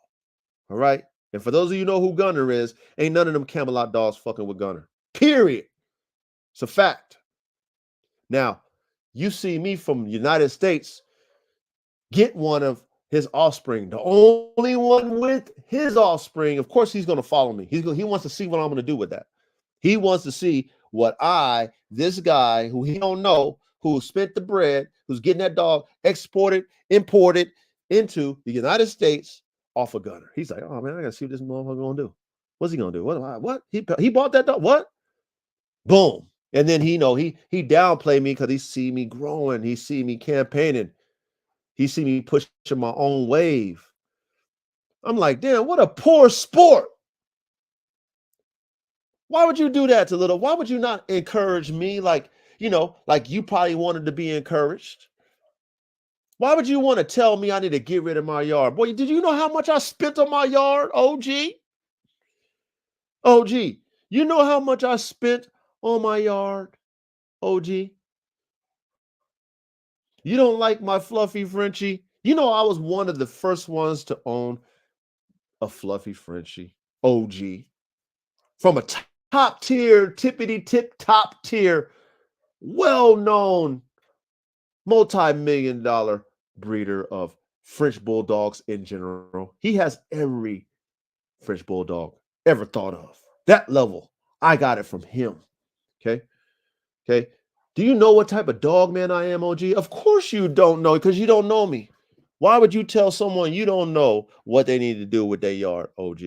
All right. And for those of you who know who Gunner is, ain't none of them Camelot dogs fucking with Gunner. Period. It's a fact. Now, you see me from the United States get one of his offspring, the only one with his offspring. Of course, he's going to follow me. He wants to see what I'm going to do with that. He wants to see what this guy who he don't know, who spent the bread, who's getting that dog exported, imported into the United States off a Gunner. He's like, oh man, I got to see what this motherfucker going to do. What's he going to do? What? He bought that dog? What? Boom. And then he downplayed me because he see me growing. He see me campaigning. He see me pushing my own wave. I'm like, damn, what a poor sport. Why would you do that to little? Why would you not encourage me like you probably wanted to be encouraged? Why would you want to tell me I need to get rid of my yard? Boy, did you know how much I spent on my yard, OG? OG, you know how much I spent on my yard, OG? You don't like my fluffy Frenchie? You know I was one of the first ones to own a fluffy Frenchie, OG. From a top tier, tippity tip top tier, well-known, multi-million-dollar breeder of French bulldogs in general. He has every French bulldog ever thought of. That level, I got it from him. Okay. Do you know what type of dog man I am, OG? Of course you don't know, because you don't know me. Why would you tell someone you don't know what they need to do with their yard, OG?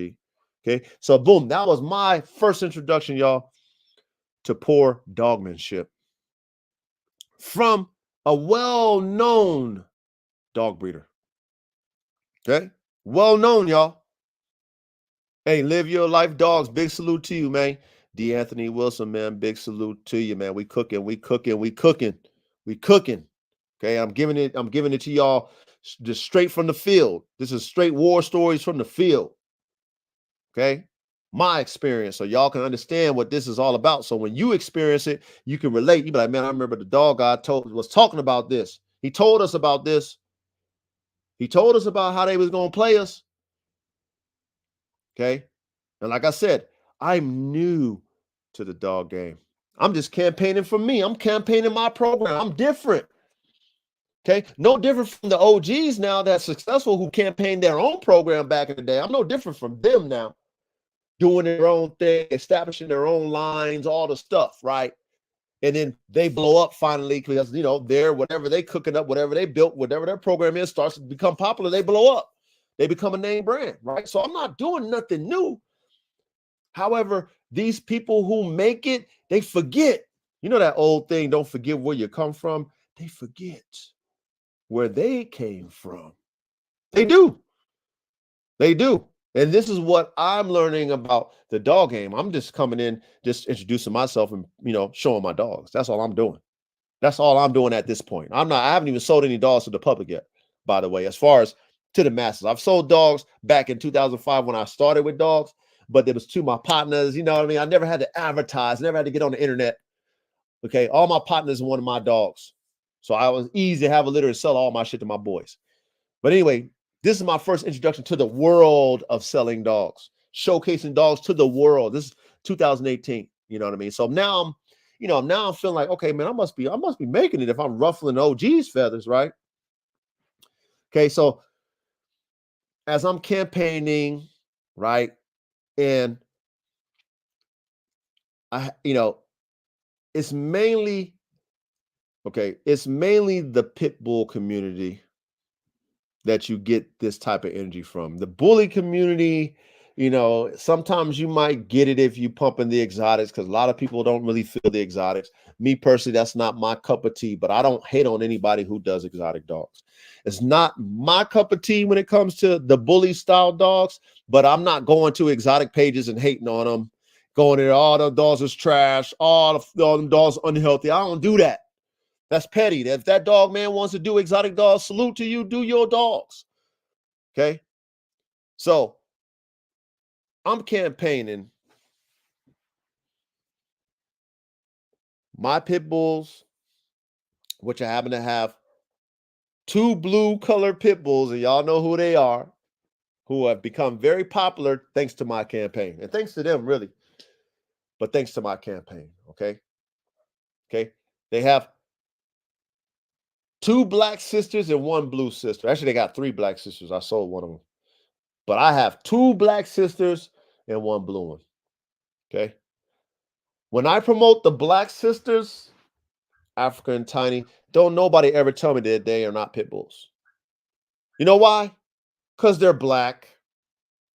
Okay, so boom, that was my first introduction, y'all, to poor dogmanship from a well-known dog breeder. Okay, well-known, y'all. Hey, live your life, dogs. Big salute to you, man. D. Anthony Wilson, man. Big salute to you, man. We cooking. Okay, I'm giving it to y'all just straight from the field. This is straight war stories from the field. Okay, my experience, so y'all can understand what this is all about. So when you experience it, you can relate. You be like, man, I remember the dog guy was talking about this. He told us about this. He told us about how they was gonna play us. Okay. And like I said, I'm new to the dog game. I'm just campaigning for me. I'm campaigning my program. I'm different. Okay. No different from the OGs now that's successful who campaigned their own program back in the day. I'm no different from them now. Doing their own thing, establishing their own lines, all the stuff, right? And then they blow up finally because, they're whatever they cooking up, whatever they built, whatever their program is starts to become popular, they blow up. They become a name brand, right? So I'm not doing nothing new. However, these people who make it, they forget. You know that old thing, don't forget where you come from. They forget where they came from. They do. They do. And this is what I'm learning about the dog game. I'm just coming in, just introducing myself and, showing my dogs. That's all I'm doing. That's all I'm doing at this point. I haven't even sold any dogs to the public yet, by the way, as far as to the masses. I've sold dogs back in 2005 when I started with dogs, but it was to my partners. You know what I mean? I never had to advertise, never had to get on the internet. Okay. All my partners wanted my dogs. So I was easy to have a litter and sell all my shit to my boys. But anyway, this is my first introduction to the world of selling dogs, showcasing dogs to the world. This is 2018. You know what I mean? So now I'm feeling like, okay, man, I must be making it if I'm ruffling OG's feathers, right? Okay, so as I'm campaigning, right, and it's mainly the pit bull community that you get this type of energy from. The bully community, sometimes you might get it if you pumping the exotics, because a lot of people don't really feel the exotics. Me personally, that's not my cup of tea, but I don't hate on anybody who does exotic dogs. It's not my cup of tea when it comes to the bully style dogs, but I'm not going to exotic pages and hating on them, going there, all the dogs is trash, all them dogs unhealthy. I don't do that. That's petty. If that dog man wants to do exotic dogs, salute to you, do your dogs. Okay. So I'm campaigning my pit bulls, which I happen to have 2 blue colored pit bulls, and y'all know who they are. who have become very popular thanks to my campaign. And thanks to them, really. But thanks to my campaign, okay? Okay? They have 2 black sisters and 1 blue sister. Actually, they got 3 black sisters. I sold one of them. But I have 2 black sisters and 1 blue one. Okay? When I promote the black sisters, Africa and Tiny, don't nobody ever tell me that they are not pit bulls. You know why? Because they're black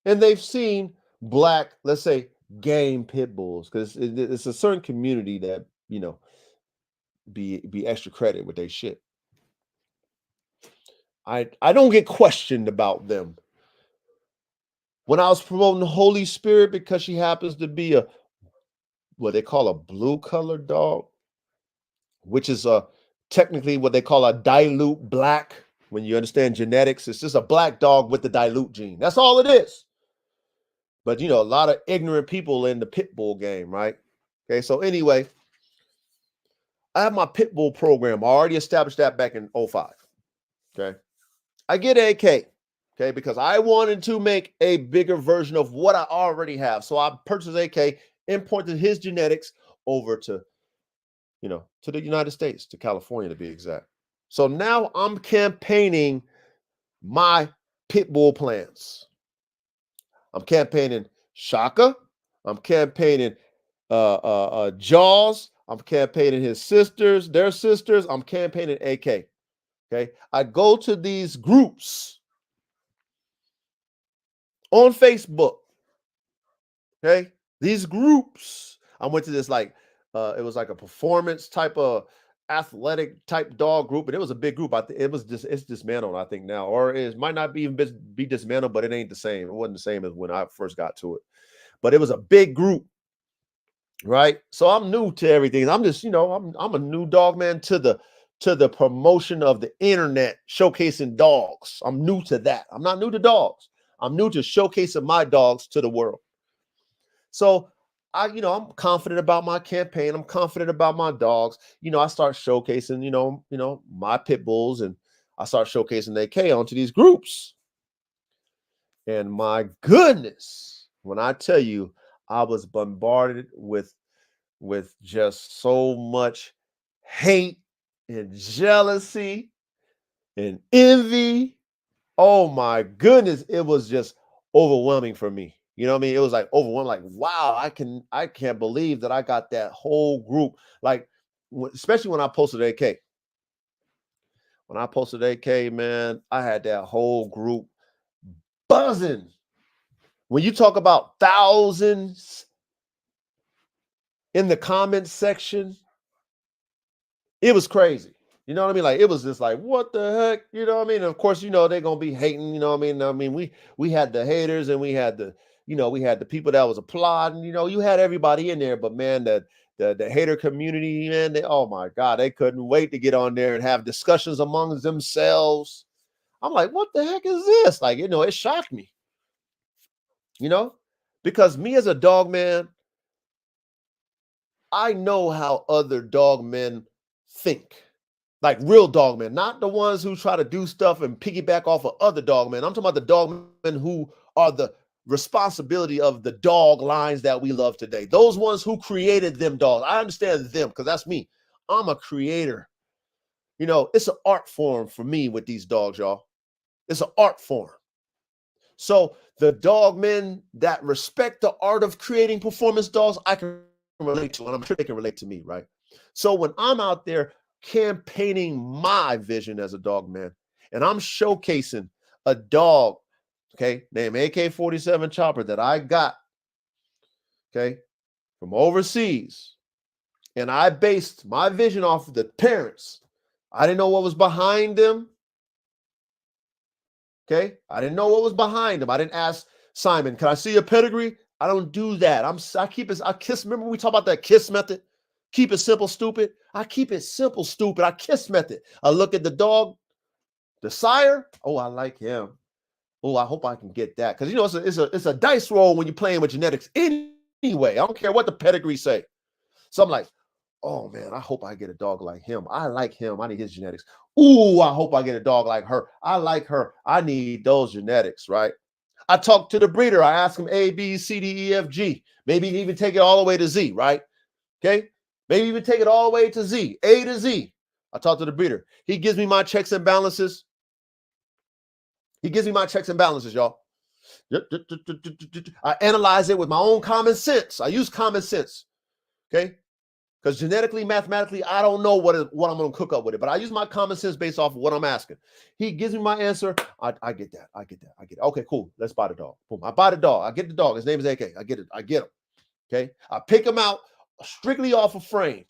and they've seen black, let's say, game pit bulls. Because it's a certain community that, be extra credit with their shit. I don't get questioned about them. When I was promoting the Holy Spirit, because she happens to be what they call a blue colored dog, which is technically what they call a dilute black. When you understand genetics, it's just a black dog with the dilute gene. That's all it is. But a lot of ignorant people in the pit bull game, right? Okay, so anyway, I have my pit bull program. I already established that back in 05. Okay. I get AK, okay, because I wanted to make a bigger version of what I already have. So I purchased AK, imported his genetics over to, to the United States, to California to be exact. So now I'm campaigning my pit bull plans. I'm campaigning Shaka. I'm campaigning Jaws. I'm campaigning his sisters, their sisters. I'm campaigning AK. Okay. I go to these groups on Facebook. Okay. These groups. I went to this it was like a performance type of athletic type dog group, and it was a big group. I think it's dismantled, I think now, or it might not be even be dismantled, but it ain't the same. It wasn't the same as when I first got to it. But it was a big group. Right. So I'm new to everything. I'm just, I'm a new dog man to the promotion of the internet, showcasing dogs. I'm new to that. I'm not new to dogs. I'm new to showcasing my dogs to the world. So I'm confident about my campaign. I'm confident about my dogs. I start showcasing, my pit bulls, and I start showcasing AK onto these groups. And my goodness, when I tell you, I was bombarded with just so much hate and jealousy and envy. Oh my goodness, it was just overwhelming for me. You know what I mean? It was like overwhelming, like, wow, I can't believe that I got that whole group. Like, especially when I posted AK. When I posted AK, man, I had that whole group buzzing. When you talk about thousands in the comments section, it was crazy. You know what I mean? Like, it was just like, what the heck? You know what I mean? And of course, they're gonna be hating, you know what I mean? I mean, we had the haters, and we had the people that was applauding, you had everybody in there, but man, the hater community, man, oh my God, they couldn't wait to get on there and have discussions among themselves. I'm like, what the heck is this? Like, it shocked me. Because me as a dog man, I know how other dog men think. Like real dog men, not the ones who try to do stuff and piggyback off of other dog men. I'm talking about the dog men who are the responsibility of the dog lines that we love today. Those ones who created them dogs. I understand them because that's me. I'm a creator. It's an art form for me with these dogs, y'all. It's an art form. So the dog men that respect the art of creating performance dogs, I can relate to, and I'm sure they can relate to me, right? So when I'm out there campaigning my vision as a dog man, and I'm showcasing a dog, okay, named AK-47 Chopper that I got, okay, from overseas, and I based my vision off of the parents. I didn't know what was behind them. Okay, I didn't know what was behind them. I didn't ask Simon, can I see a pedigree? I don't do that. I keep it. I kiss. Remember we talk about that kiss method? Keep it simple, stupid. I keep it simple, stupid. I kiss method. I look at the dog, the sire. Oh, I like him. Oh, I hope I can get that, because it's a dice roll when you're playing with genetics. Anyway, I don't care what the pedigree say. So I'm like, oh man, I hope I get a dog like him. I like him. I need his genetics. Ooh, I hope I get a dog like her. I like her. I need those genetics, right? I talk to the breeder. I ask him A, B, C, D, E, F, G. Maybe even take it all the way to Z, right? Okay. Maybe even take it all the way to Z, A to Z. I talk to the breeder. He gives me my checks and balances. He gives me my checks and balances, y'all. I analyze it with my own common sense. I use common sense. Okay. Because genetically, mathematically, I don't know what I'm going to cook up with it, but I use my common sense based off of what I'm asking. He gives me my answer. I get that. I get that. I get it. Okay, cool. Let's buy the dog. Boom. I buy the dog. I get the dog. His name is AK. I get it. I get him. Okay. I pick him out strictly off of frame.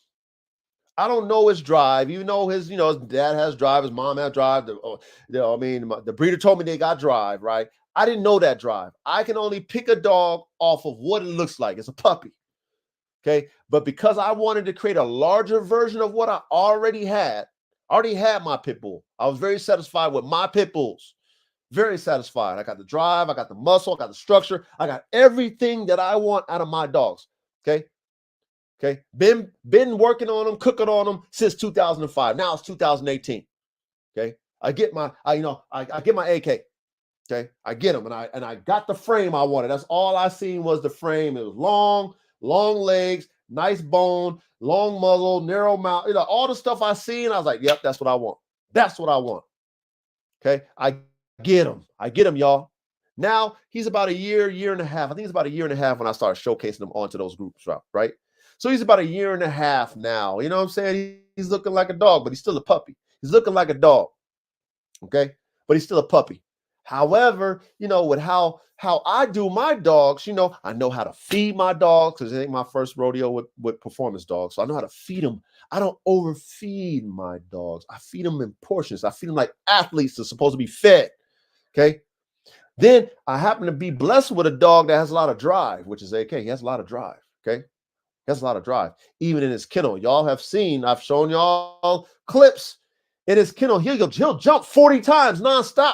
I don't know his drive, even though his dad has drive, his mom has drive. The breeder told me they got drive, right? I didn't know that drive. I can only pick a dog off of what it looks like. It's a puppy. Okay. But because I wanted to create a larger version of what I already had my pit bull. I was very satisfied with my pit bulls. Very satisfied. I got the drive, I got the muscle, I got the structure, I got everything that I want out of my dogs. Okay. Okay. Been working on them, cooking on them since 2005. Now it's 2018. Okay. I get my AK. Okay. I get them and I got the frame I wanted. That's all I seen was the frame. It was long legs, nice bone, long muzzle, narrow mouth, all the stuff I seen. I was like, yep, that's what I want. That's what I want. Okay. I get him, y'all. Now he's about a year and a half. I think it's about a year and a half when I started showcasing him onto those groups, right? So he's about a year and a half now. You know what I'm saying? He's looking like a dog, but he's still a puppy. He's looking like a dog. Okay. But he's still a puppy. However, with how I do my dogs, I know how to feed my dogs because it ain't my first rodeo with performance dogs. So I know how to feed them. I don't overfeed my dogs. I feed them in portions. I feed them like athletes are supposed to be fed. Okay. Then I happen to be blessed with a dog that has a lot of drive, which is AK. He has a lot of drive. Okay. He has a lot of drive. Even in his kennel, y'all have seen, I've shown y'all clips in his kennel. He'll jump 40 times nonstop.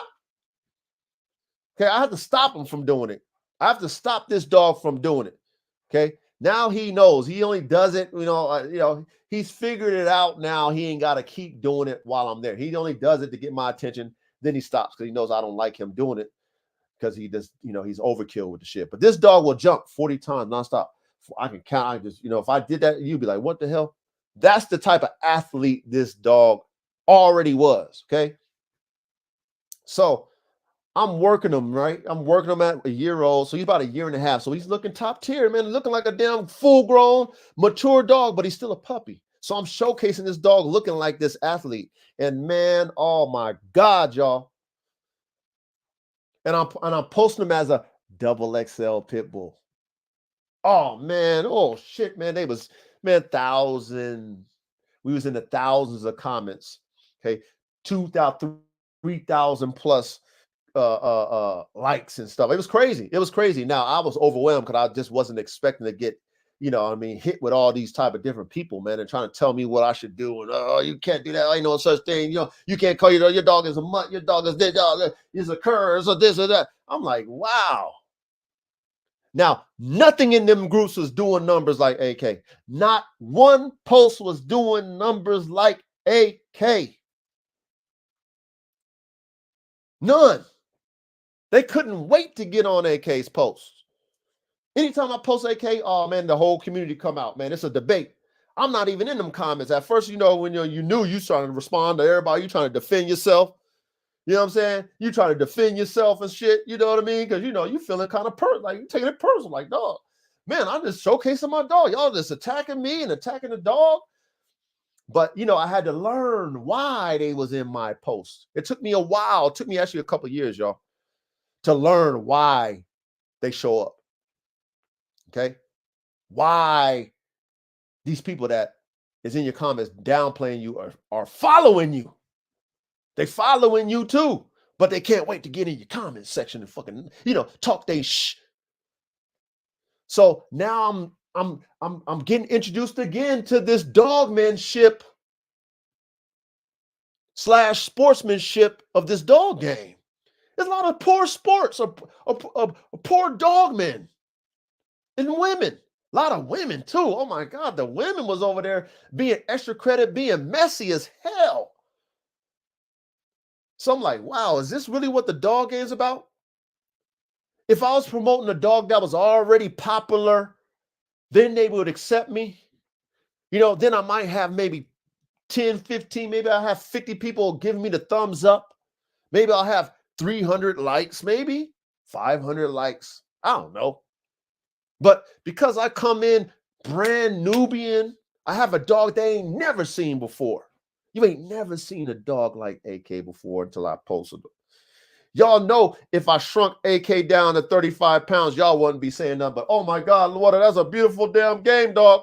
Okay, I have to stop him from doing it. I have to stop this dog from doing it. Okay, now he knows. He only does it, he's figured it out now. He ain't got to keep doing it while I'm there. He only does it to get my attention. Then he stops because he knows I don't like him doing it because he just, he's overkill with the shit. But this dog will jump 40 times nonstop. I can count. I just, if I did that, you'd be like, what the hell? That's the type of athlete this dog already was. Okay, so I'm working him, right? I'm working him at a year old. So he's about a year and a half. So he's looking top tier, man, looking like a damn full-grown, mature dog, but he's still a puppy. So I'm showcasing this dog looking like this athlete. And man, oh my God, y'all. And I'm posting him as a double XL pit bull. Oh man, oh shit, man. They was, man, we was in the thousands of comments. Okay, 2,000, 3,000 plus likes and stuff. It was crazy. It was crazy. Now I was overwhelmed because I just wasn't expecting to get, hit with all these type of different people, man, and trying to tell me what I should do. And oh, you can't do that. Ain't no such thing. You can't call your dog is a mutt. Your dog is this. Dog is a curse or this or that. I'm like, wow. Now, nothing in them groups was doing numbers like AK. Not one post was doing numbers like AK. None. They couldn't wait to get on AK's posts. Anytime I post AK, oh man, the whole community come out, man. It's a debate. I'm not even in them comments. At first, when you knew you trying to respond to everybody, you trying to defend yourself. You know what I'm saying? You trying to defend yourself and shit. You know what I mean? Because you feeling kind of like you taking it personal, like, dog, man, I'm just showcasing my dog. Y'all just attacking me and attacking the dog. But I had to learn why they was in my post. It took me a while. It took me actually a couple of years, y'all, to learn why they show up. Okay. Why these people that is in your comments downplaying you are following you. They following you too, but they can't wait to get in your comment section and fucking, talk they shh. So now I'm getting introduced again to this dogmanship / sportsmanship of this dog game. There's a lot of poor sports or poor dogmen and women. A lot of women too. Oh my God, the women was over there being extra credit, being messy as hell. So I'm like, wow, is this really what the dog game is about? If I was promoting a dog that was already popular, then they would accept me. Then I might have maybe 10, 15, maybe I'll have 50 people giving me the thumbs up. Maybe I'll have 300 likes, maybe 500 likes. I don't know. But because I come in brand Nubian, I have a dog they ain't never seen before. You ain't never seen a dog like AK before until I posted them. Y'all know if I shrunk AK down to 35 pounds, y'all wouldn't be saying nothing but, oh my God, Lord, that's a beautiful damn game dog.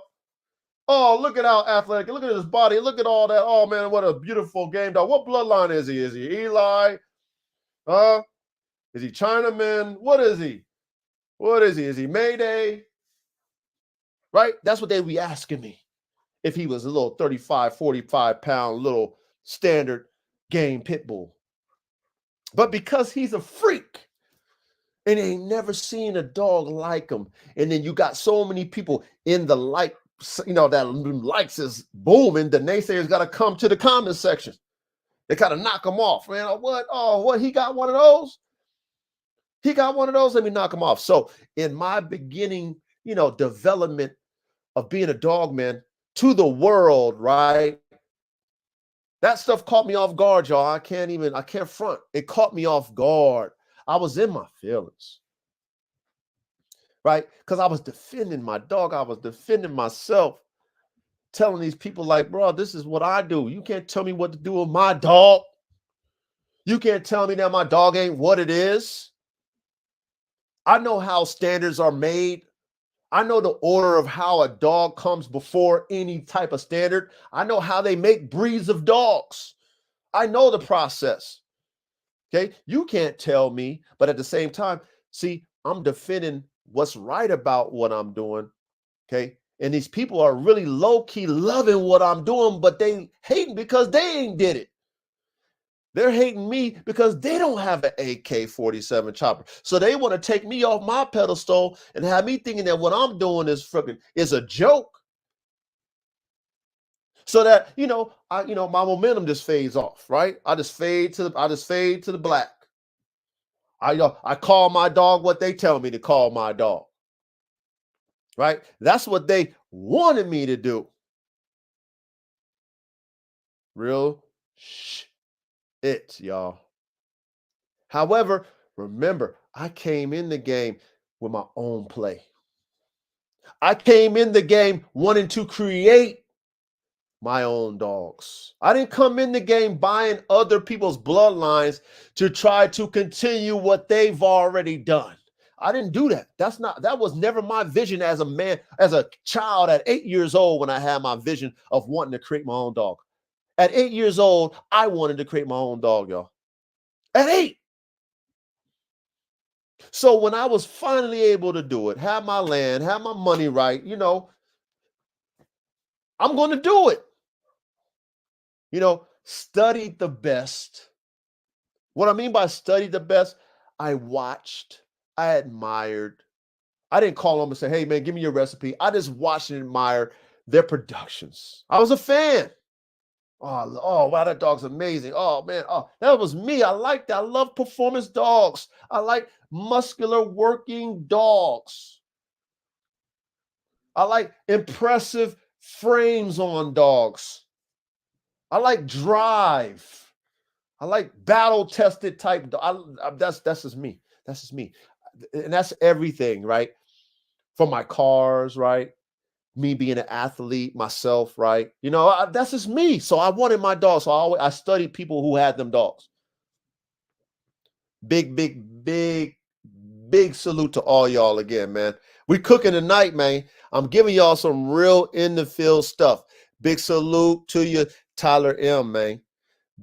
Oh, look at how athletic. Look at his body. Look at all that. Oh, man, what a beautiful game dog. What bloodline is he? Is he Eli? Is he Chinaman? What is he? What is he? Is he Mayday? Right? That's what they be asking me. If he was a little 35, 45-pound little standard game pit bull. But because he's a freak and they ain't never seen a dog like him, and then you got so many people in the like, that likes is booming, the naysayers got to come to the comment section. They kind of knock him off, man. What? Oh, what? He got one of those? He got one of those? Let me knock him off. So in my beginning, development of being a dog man to the world, right? That stuff caught me off guard, y'all. I can't front. It caught me off guard. I was in my feelings, right? Because I was defending my dog. I was defending myself, telling these people like, bro, this is what I do. You can't tell me what to do with my dog. You can't tell me that my dog ain't what it is. I know how standards are made. I know the order of how a dog comes before any type of standard. I know how they make breeds of dogs. I know the process. Okay. You can't tell me, but at the same time, see, I'm defending what's right about what I'm doing. Okay. And these people are really low key loving what I'm doing, but they hating because they ain't did it. They're hating me because they don't have an AK-47 chopper. So they want to take me off my pedestal and have me thinking that what I'm doing is a joke. So that, my momentum just fades off, right? I just fade to the black. I call my dog what they tell me to call my dog. Right? That's what they wanted me to do. Real shit, y'all. However, remember, I came in the game with my own play. I came in the game wanting to create my own dogs. I didn't come in the game buying other people's bloodlines to try to continue what they've already done. I didn't do that. That was never my vision as a man, as a child at 8 years old when I had my vision of wanting to create my own dog. At 8 years old, I wanted to create my own dog, y'all. At 8. So when I was finally able to do it, have my land, have my money right, I'm going to do it. Studied the best. What I mean by study the best, I watched, I admired. I didn't call them and say, hey, man, give me your recipe. I just watched and admired their productions. I was a fan. Oh, wow, that dog's amazing. Oh, man, that was me. I liked that. I love performance dogs. I like muscular working dogs. I like impressive frames on dogs. I like drive. I like battle-tested type. That's just me. That's just me. And that's everything, right? From my cars, right? Me being an athlete myself, right? That's just me. So I wanted my dog. So I studied people who had them dogs. Big, big, big, big salute to all y'all again, man. We cooking tonight, man. I'm giving y'all some real in the field stuff. Big salute to you, Tyler M, man.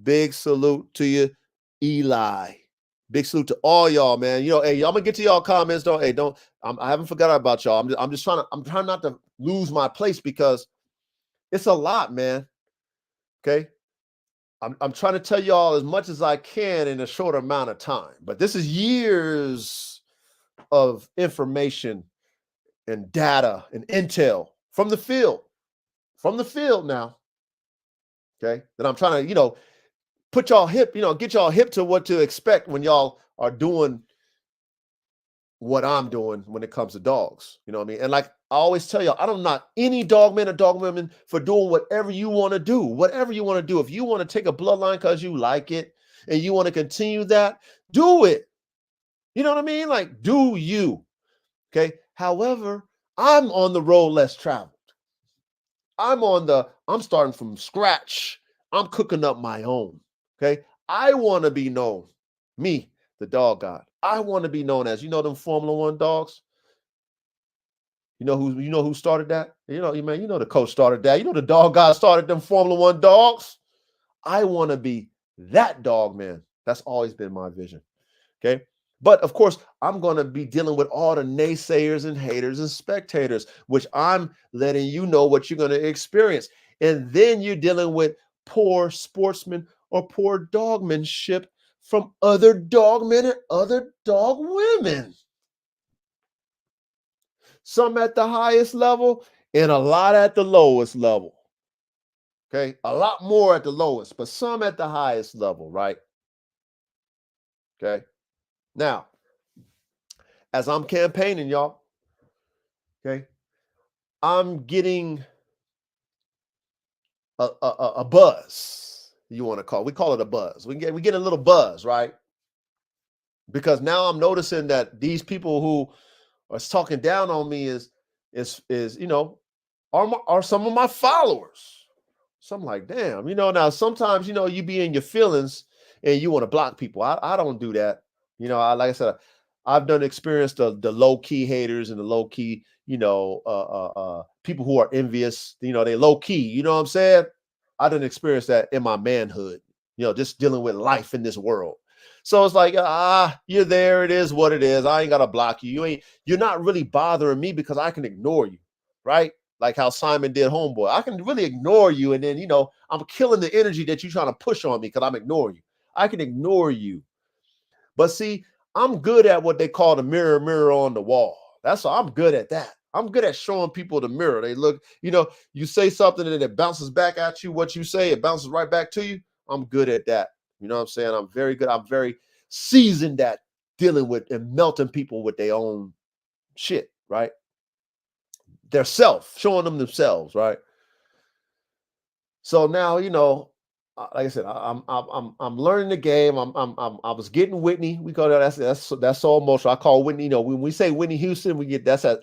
Big salute to you, Eli. Big salute to all y'all, man. Hey, I'm gonna get to y'all comments. I haven't forgot about y'all. I'm trying not to lose my place because it's a lot, man. Okay. I'm trying to tell y'all as much as I can in a short amount of time, but this is years of information and data and intel from the field now. Okay. That I'm trying to, put y'all hip, get y'all hip to what to expect when y'all are doing what I'm doing when it comes to dogs. You know what I mean? And like I always tell y'all, I don't knock any dog man or dog women for doing whatever you want to do. Whatever you want to do. If you want to take a bloodline because you like it and you want to continue that, do it. You know what I mean? Like, do you? Okay. However, I'm on the road less traveled. I'm starting from scratch. I'm cooking up my own. Okay. I want to be known, me, the dog god. I want to be known as, them Formula One dogs. You know who started that? Man, the coach started that. The dog god started them Formula One dogs. I want to be that dog, man. That's always been my vision. Okay. But of course, I'm going to be dealing with all the naysayers and haters and spectators, which I'm letting you know what you're going to experience. And then you're dealing with poor sportsmen or poor dogmanship from other dogmen and other dog women. Some at the highest level and a lot at the lowest level. Okay. A lot more at the lowest, but some at the highest level, right? Okay. Now, as I'm campaigning, y'all, okay, I'm getting a buzz, you want to call. We call it a buzz. We get a little buzz, right? Because now I'm noticing that these people who are talking down on me is are some of my followers. So I'm like, damn, now sometimes you be in your feelings and you want to block people. I don't do that. Like I said, I've done experience the low key haters and the low key, people who are envious. They low key. You know what I'm saying? I didn't experience that in my manhood. Just dealing with life in this world. So it's like, you're there. It is what it is. I ain't gotta block you. You're not really bothering me because I can ignore you, right? Like how Simon did Homeboy. I can really ignore you, and then I'm killing the energy that you're trying to push on me because I'm ignoring you. I can ignore you. But see, I'm good at what they call the mirror on the wall. I'm good at that. I'm good at showing people the mirror. They look, you say something and it bounces back at you. What you say, it bounces right back to you. I'm good at that. You know what I'm saying? I'm very good. I'm very seasoned at dealing with and melting people with their own shit, right? Their self, showing them themselves, right? So now, like I said, I'm learning the game. I was getting Whitney. We call that that's so emotional. I call Whitney. When we say Whitney Houston,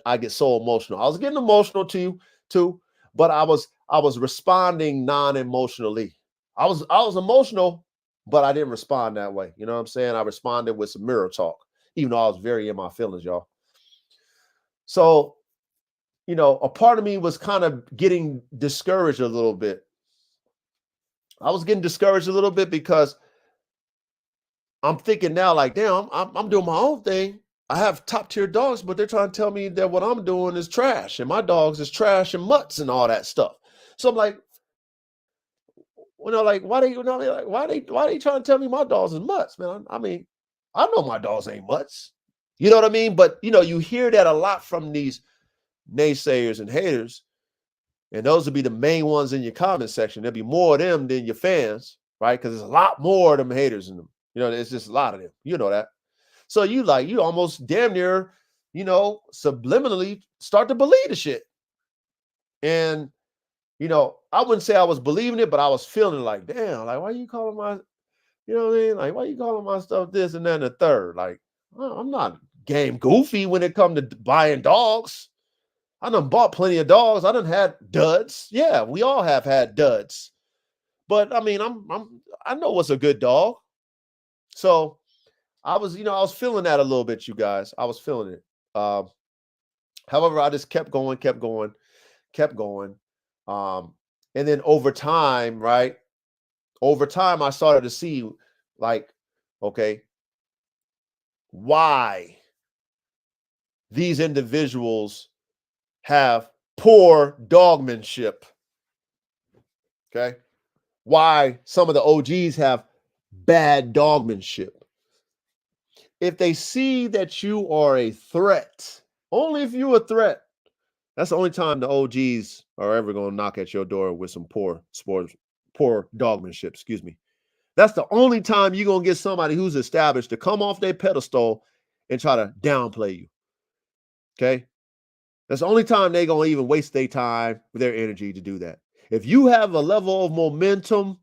I get so emotional. I was getting emotional too, but I was responding non-emotionally. I was emotional, but I didn't respond that way. You know what I'm saying? I responded with some mirror talk, even though I was very in my feelings, y'all. So, a part of me was kind of getting discouraged a little bit. I was getting discouraged a little bit because I'm thinking now, like, damn, I'm doing my own thing. I have top tier dogs, but they're trying to tell me that what I'm doing is trash, and my dogs is trash and mutts and all that stuff. So I'm like, like, why they trying to tell me my dogs is mutts, man? I mean, I know my dogs ain't mutts. You know what I mean? But you hear that a lot from these naysayers and haters. And those would be the main ones in your comment section. There'll be more of them than your fans, right? Because there's a lot more of them haters in them. There's just a lot of them. You know that. So you almost damn near, subliminally start to believe the shit. And, I wouldn't say I was believing it, but I was feeling like, damn, like, why you calling my, you know what I mean? Like, why you calling my stuff this and then the third? Like, I'm not game goofy when it comes to buying dogs. I done bought plenty of dogs. I done had duds. Yeah, we all have had duds. But I mean, I know what's a good dog. So I was feeling that a little bit, you guys. I was feeling it. However, I just kept going. And then over time, right? Over time, I started to see, like, okay, why these individuals have poor dogmanship. Okay. Why some of the OGs have bad dogmanship. If they see that you are a threat, only if you're a threat, that's the only time the OGs are ever going to knock at your door with some poor dogmanship. Excuse me. That's the only time you're going to get somebody who's established to come off their pedestal and try to downplay you. Okay. That's the only time they're going to even waste their time, their energy to do that. If you have a level of momentum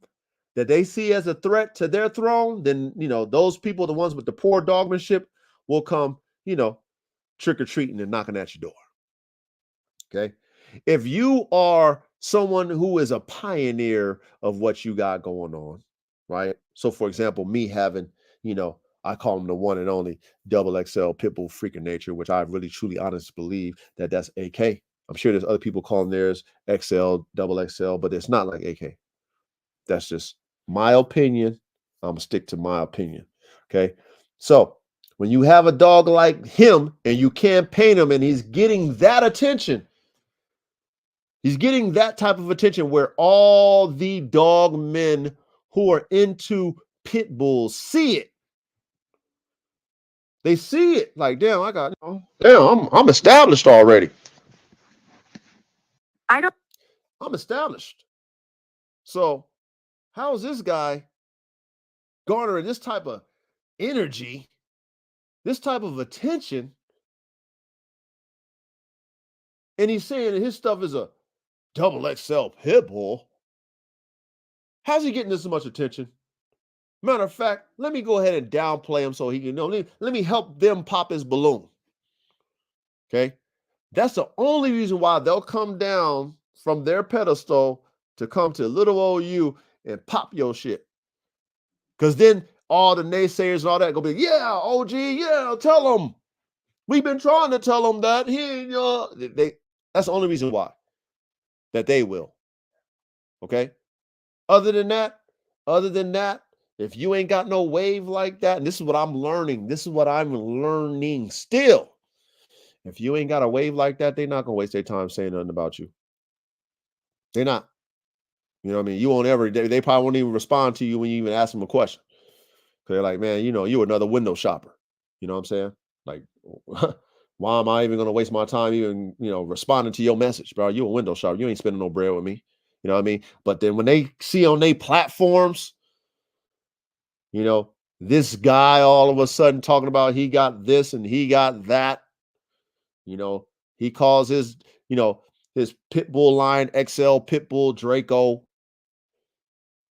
that they see as a threat to their throne, then, those people, the ones with the poor dogmanship, will come, trick-or-treating and knocking at your door. Okay. If you are someone who is a pioneer of what you got going on, right? So, for example, me having, I call them the one and only double XL Pitbull Freak of Nature, which I really, truly, honestly believe that that's AK. I'm sure there's other people calling theirs XL, double XL, but it's not like AK. That's just my opinion. I'm going to stick to my opinion. Okay. So, when you have a dog like him and you campaign him and he's getting that attention, he's getting that type of attention where all the dog men who are into pit bulls see it. They see it like, damn, I'm established already. I'm established. So how is this guy garnering this type of energy, this type of attention? And he's saying that his stuff is a double XL pit bull. How's he getting this much attention? Matter of fact, let me go ahead and downplay him so he can know. Let me help them pop his balloon. Okay. That's the only reason why they'll come down from their pedestal to come to little old you and pop your shit. Because then all the naysayers and all that gonna be, yeah, OG, yeah, tell them. We've been trying to tell them that. That's the only reason why. That they will. Okay. Other than that, if you ain't got no wave like that, and this is what I'm learning. This is what I'm learning still. If you ain't got a wave like that, they're not gonna waste their time saying nothing about you. They're not. You know what I mean? You won't ever. They probably won't even respond to you when you even ask them a question. Because they're like, man, you're another window shopper. You know what I'm saying? Like, why am I even gonna waste my time even responding to your message, bro? You a window shopper. You ain't spending no bread with me. You know what I mean? But then when they see on their platforms, this guy all of a sudden talking about he got this and he got that. He calls his pit bull line XL pit bull Draco.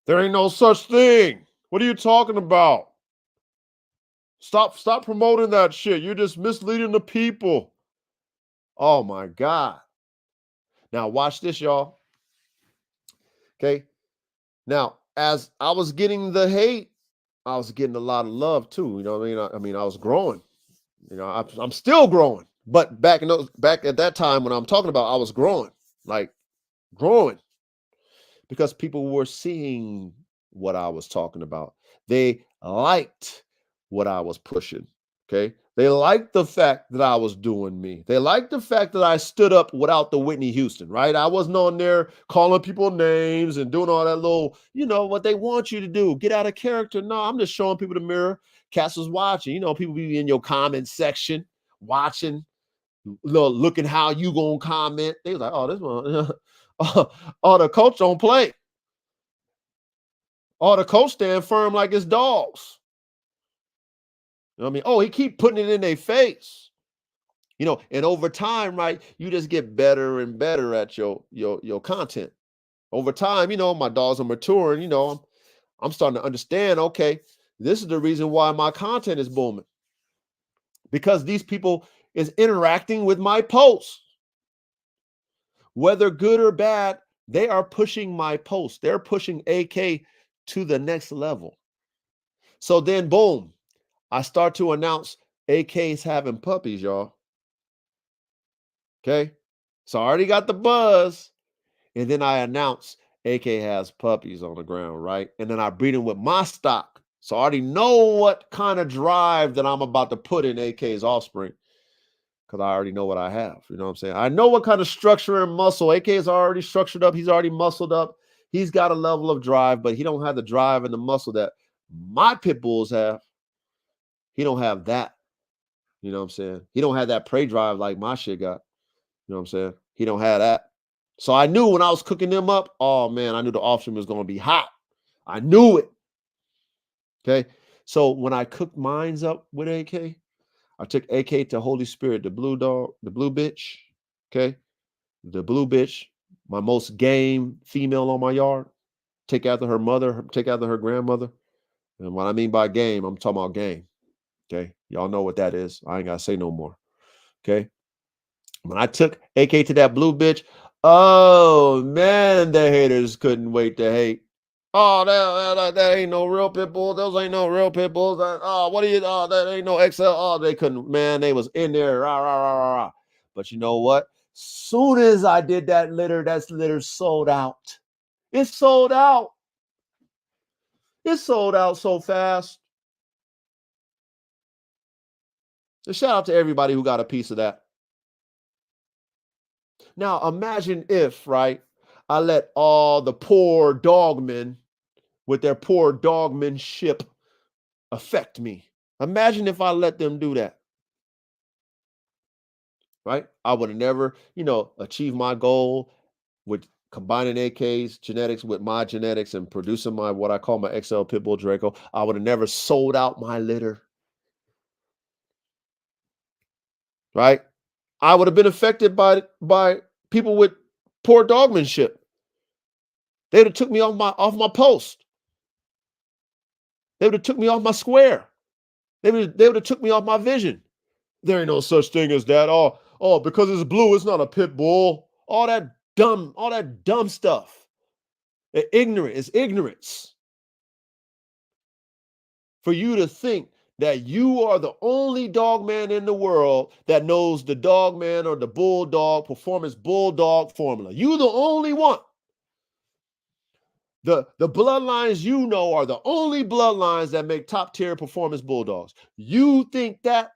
There ain't no such thing. What are you talking about? Stop promoting that shit. You're just misleading the people. Oh my God. Now watch this, y'all. Okay. Now, as I was getting the hate, I was getting a lot of love too. You know what I mean? I was growing. I'm still growing. But back at that time when I'm talking about, I was growing, because people were seeing what I was talking about. They liked what I was pushing. Okay. They liked the fact that I was doing me. They liked the fact that I stood up without the Whitney Houston, right? I wasn't on there calling people names and doing all that little, what they want you to do. Get out of character. No, I'm just showing people the mirror. Cats was watching. People be in your comment section watching, looking how you gonna comment. They was like, oh, this one, oh, the coach don't play. Oh, the coach stand firm like his dogs. You know what I mean? Oh, he keep putting it in their face. And over time, right, you just get better and better at your content. Over time, my dogs are maturing, I'm starting to understand, okay, this is the reason why my content is booming. Because these people is interacting with my posts. Whether good or bad, they are pushing my post. They're pushing AK to the next level. So then, boom, I start to announce AK's having puppies, y'all. Okay. So I already got the buzz. And then I announce AK has puppies on the ground, right? And then I breed them with my stock. So I already know what kind of drive that I'm about to put in AK's offspring. Because I already know what I have. You know what I'm saying? I know what kind of structure and muscle. AK is already structured up. He's already muscled up. He's got a level of drive, but he don't have the drive and the muscle that my pit bulls have. He don't have that. You know what I'm saying? He don't have that prey drive like my shit got. You know what I'm saying? He don't have that. So I knew when I was cooking them up, oh man, I knew the offspring was going to be hot. I knew it. Okay. So when I cooked mines up with AK, I took AK to Holy Spirit, the blue dog, the blue bitch. Okay. The blue bitch, my most game female on my yard. Take after her mother, take after her grandmother. And what I mean by game, I'm talking about game. Okay. Y'all know what that is. I ain't got to say no more. Okay. When I took AK to that blue bitch, oh man, the haters couldn't wait to hate. Oh, that ain't no real pit bull. Those ain't no real pit bulls. Oh, what are you? Oh, that ain't no XL. Oh, they couldn't. Man, they was in there. Rah, rah, rah, rah, rah. But you know what? Soon as I did that litter sold out. It sold out. It sold out so fast. So shout out to everybody who got a piece of that. Now imagine if, right, I let all the poor dogmen with their poor dogmanship affect me. Imagine if I let them do that, right? I would have never, achieved my goal with combining AK's genetics with my genetics and producing my what I call my XL Pitbull Draco. I would have never sold out my litter, right? I would have been affected by people with poor dogmanship. They would have took me off my post. They would have took me off my square. They would have took me off my vision. There ain't no such thing as that. Oh, because it's blue, it's not a pit bull. All that dumb stuff. It's ignorance. For you to think that you are the only dog man in the world that knows the dog man or the bulldog performance bulldog formula. You the only one. The bloodlines you know are the only bloodlines that make top tier performance bulldogs. You think that?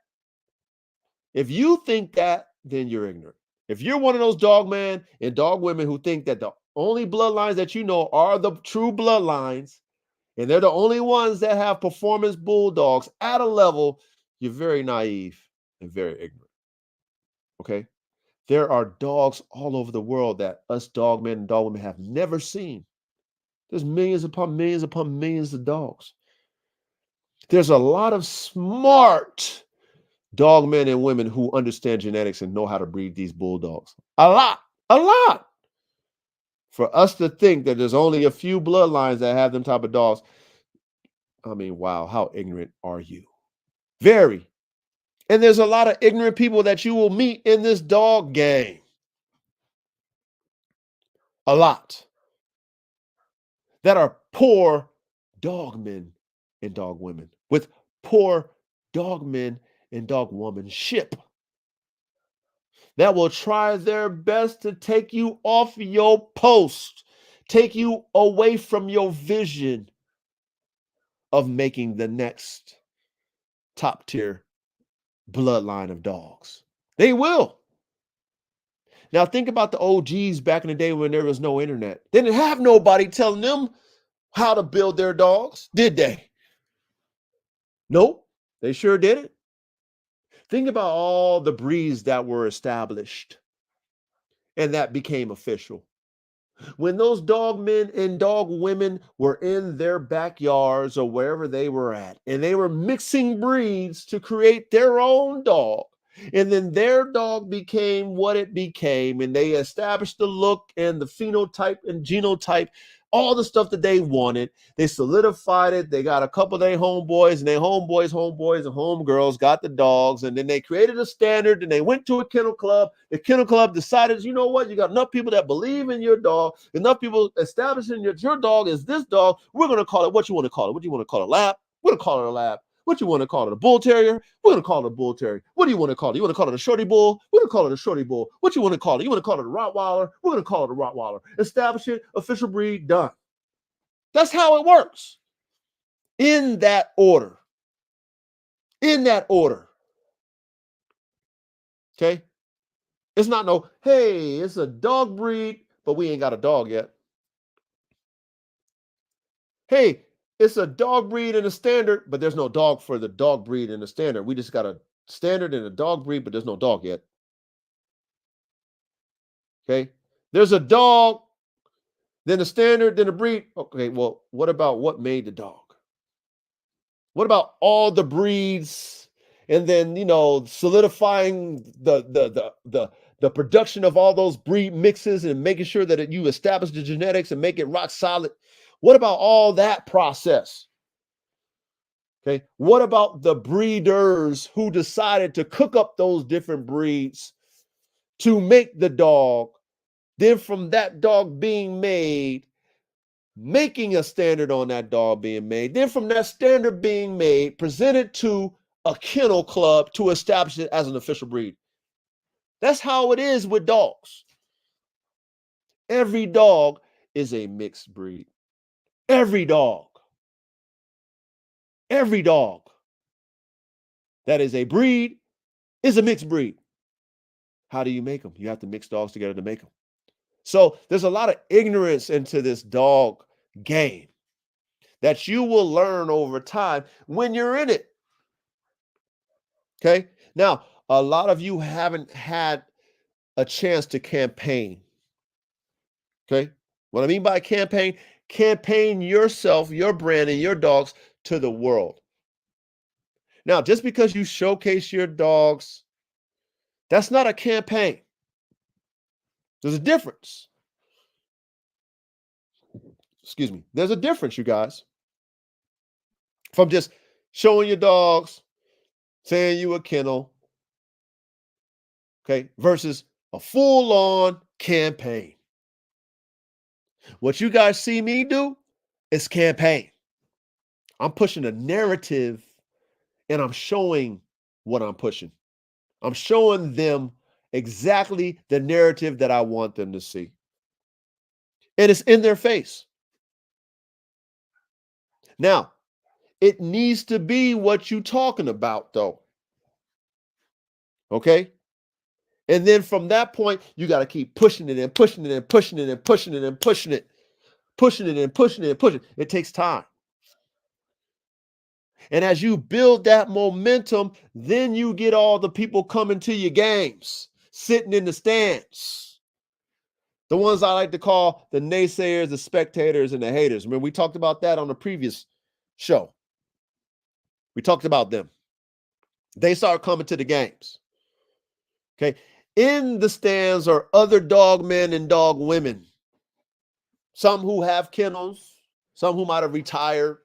If you think that, then you're ignorant. If you're one of those dog men and dog women who think that the only bloodlines that you know are the true bloodlines, and they're the only ones that have performance bulldogs at a level, you're very naive and very ignorant. Okay? There are dogs all over the world that us dog men and dog women have never seen. There's millions upon millions of dogs. There's a lot of smart dog men and women who understand genetics and know how to breed these bulldogs. A lot. For us to think that there's only a few bloodlines that have them type of dogs, I mean, wow, how ignorant are you? Very. And there's a lot of ignorant people that you will meet in this dog game. A lot. That are poor dog men and dog women with poor dog men and dog womanship that will try their best to take you off your post, take you away from your vision of making the next top tier bloodline of dogs. They will. Now think about the OGs back in the day when there was no internet. They didn't have nobody telling them how to build their dogs, did they? Nope, they sure didn't. Think about all the breeds that were established and that became official. When those dog men and dog women were in their backyards or wherever they were at, and they were mixing breeds to create their own dog, and then their dog became what it became, and they established the look and the phenotype and genotype, all the stuff that they wanted. They solidified it. They got a couple of their homeboys, and their homeboys, and homegirls got the dogs, and then they created a standard, and they went to a kennel club. The kennel club decided, you know what? You got enough people that believe in your dog, enough people establishing your dog is this dog. We're going to call it what you want to call it. What do you want to call it? Lab? We're going to call it a lab. What you want to call it? A bull terrier? We're going to call it a bull terrier. What do you want to call it? You want to call it a shorty bull? We're going to call it a shorty bull. What you want to call it? You want to call it a Rottweiler? We're going to call it a Rottweiler. Establish it, official breed, done. That's how it works. In that order. In that order. Okay? It's not no, hey, it's a dog breed, but we ain't got a dog yet. Hey, it's a dog breed and a standard, but there's no dog for the dog breed and the standard. We just got a standard and a dog breed, but there's no dog yet. Okay? There's a dog, then a standard, then a breed. Okay, well, what about what made the dog? What about all the breeds and then, you know, solidifying the production of all those breed mixes and making sure that you establish the genetics and make it rock solid. What about all that process? Okay. What about the breeders who decided to cook up those different breeds to make the dog? Then from that dog being made, making a standard on that dog being made. Then from that standard being made, presented to a kennel club to establish it as an official breed. That's how it is with dogs. Every dog is a mixed breed. Every dog. Every dog that is a breed is a mixed breed. How do you make them? You have to mix dogs together to make them. So there's a lot of ignorance into this dog game that you will learn over time when you're in it. Okay. Now, a lot of you haven't had a chance to campaign. Okay. What I mean by campaign yourself, your brand, and your dogs to the world. Now, just because you showcase your dogs, that's not a campaign. There's a difference. Excuse me. There's a difference, you guys, from just showing your dogs, saying you a kennel, okay, versus a full-on campaign. What you guys see me do is campaign. I'm pushing a narrative and I'm showing what I'm pushing. I'm showing them exactly the narrative that I want them to see. And it's in their face. Now, it needs to be what you're talking about, though. Okay? And then from that point, you got to keep pushing it and pushing it and pushing it and pushing it and pushing it, pushing it and pushing it and pushing it. It takes time. And as you build that momentum, then you get all the people coming to your games, sitting in the stands. The ones I like to call the naysayers, the spectators, and the haters. Remember, we talked about that on the previous show. We talked about them. They start coming to the games. Okay. In the stands are other dog men and dog women. Some who have kennels, some who might have retired,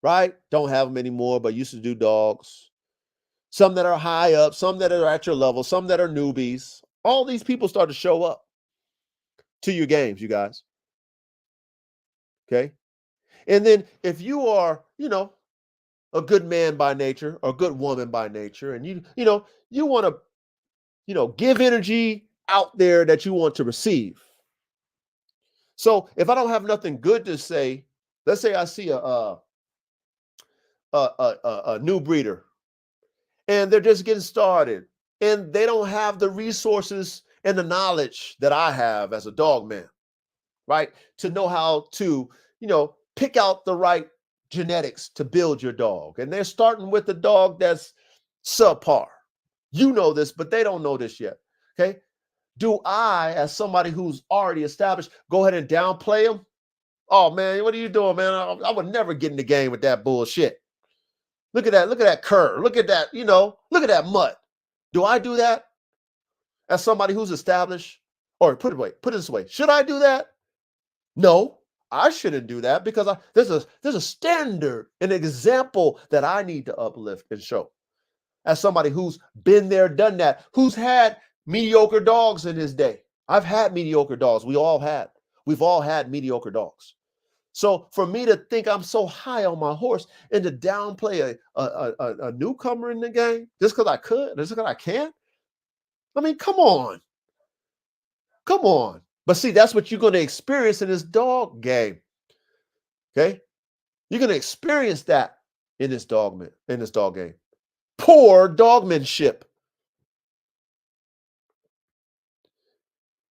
right? Don't have them anymore, but used to do dogs. Some that are high up, some that are at your level, some that are newbies. All these people start to show up to your games, you guys. Okay. And then if you are, you know, a good man by nature or a good woman by nature, and you want to, give energy out there that you want to receive. So if I don't have nothing good to say, let's say I see a new breeder and they're just getting started and they don't have the resources and the knowledge that I have as a dog man, right? To know how to, pick out the right genetics to build your dog. And they're starting with a dog that's subpar. You know this, but they don't know this yet. Okay. Do I, as somebody who's already established, go ahead and downplay them? Oh man, what are you doing, man? I would never get in the game with that bullshit. Look at that cur. Look at that, look at that mutt. Do I do that as somebody who's established? Or put it this way. Should I do that? No, I shouldn't do that because there's a standard, an example that I need to uplift and show. As somebody who's been there, done that, who's had mediocre dogs in his day. I've had mediocre dogs. We've all had mediocre dogs. So for me to think I'm so high on my horse and to downplay a newcomer in the game just because I could, just because I can, I mean, come on. But see, that's what you're going to experience in this dog game. Okay, you're going to experience that in this dog game. Poor dogmanship.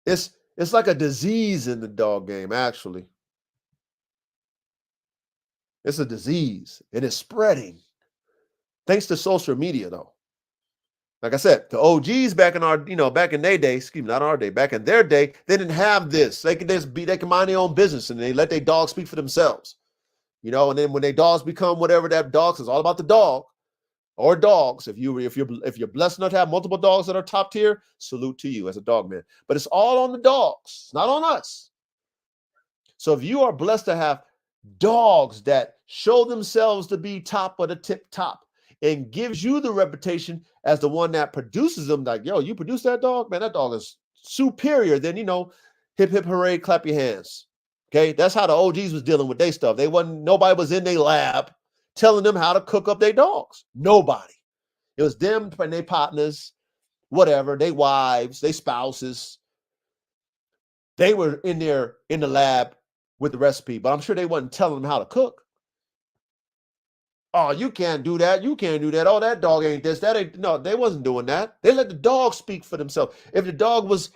It's like a disease in the dog game, actually. It's a disease and it's spreading. Thanks to social media, though. Like I said, the OGs back in their day, excuse me, not our day, back in their day, they didn't have this. They can mind their own business and they let their dogs speak for themselves. And then when their dogs become whatever that dog is, all about the dog. or dogs. If you're blessed enough to have multiple dogs that are top tier, salute to you as a dog man. But it's all on the dogs, not on us. So if you are blessed to have dogs that show themselves to be top of the tip top and gives you the reputation as the one that produces them, like, yo, you produce that dog, man, that dog is superior. Then, hip, hip, hooray, clap your hands. Okay, that's how the OGs was dealing with their stuff. Nobody was in their lab telling them how to cook up their dogs. Nobody. It was them and their partners, whatever, their wives, their spouses. They were in the lab with the recipe, but I'm sure they wasn't telling them how to cook. Oh, you can't do that. You can't do that. Oh, that dog ain't this. That ain't. No, they wasn't doing that. They let the dog speak for themselves. If the dog was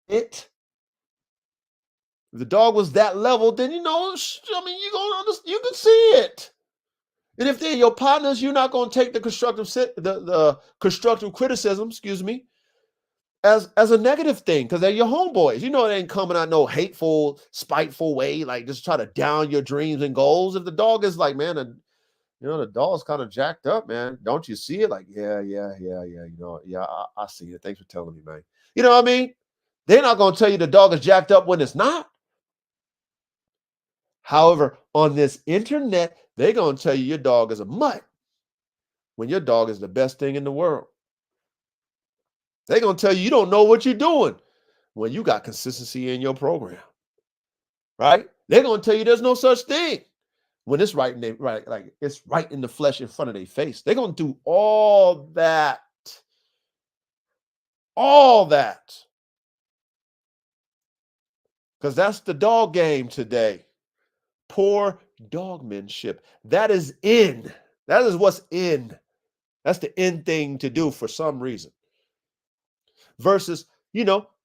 if the dog was that level, then you can see it. And if they're your partners, you're not going to take the constructive criticism, as a negative thing, because they're your homeboys. They ain't coming out no hateful, spiteful way, like just try to down your dreams and goals. If the dog is like, man, the dog's kind of jacked up, man. Don't you see it? Like, yeah. I see it. Thanks for telling me, man. You know what I mean? They're not going to tell you the dog is jacked up when it's not. However, on this internet, they're going to tell you your dog is a mutt when your dog is the best thing in the world. They're going to tell you don't know what you're doing when you got consistency in your program, right? They're going to tell you there's no such thing when it's it's right in the flesh in front of their face. They're going to do all that. Because that's the dog game today. Poor dogmanship. That is in. That is what's in. That's the in thing to do for some reason. Versus,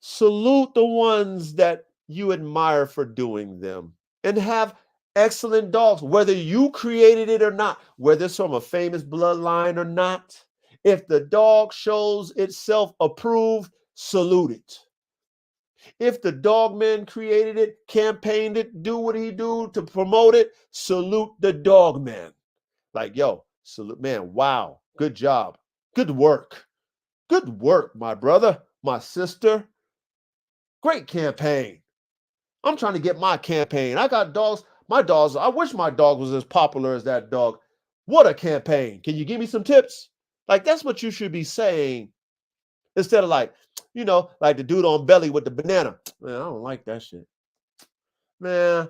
salute the ones that you admire for doing them and have excellent dogs, whether you created it or not, whether it's from a famous bloodline or not. If the dog shows itself approved, salute it. If the dog man created it, campaigned it, do what he do to promote it, salute the dog man. Like, yo, salute, man, wow, good job. Good work. Good work, my brother, my sister. Great campaign. I'm trying to get my campaign. I got dogs. My dogs, I wish my dog was as popular as that dog. What a campaign. Can you give me some tips? Like, that's what you should be saying. Instead of like the dude on Belly with the banana. Man, I don't like that shit. Man,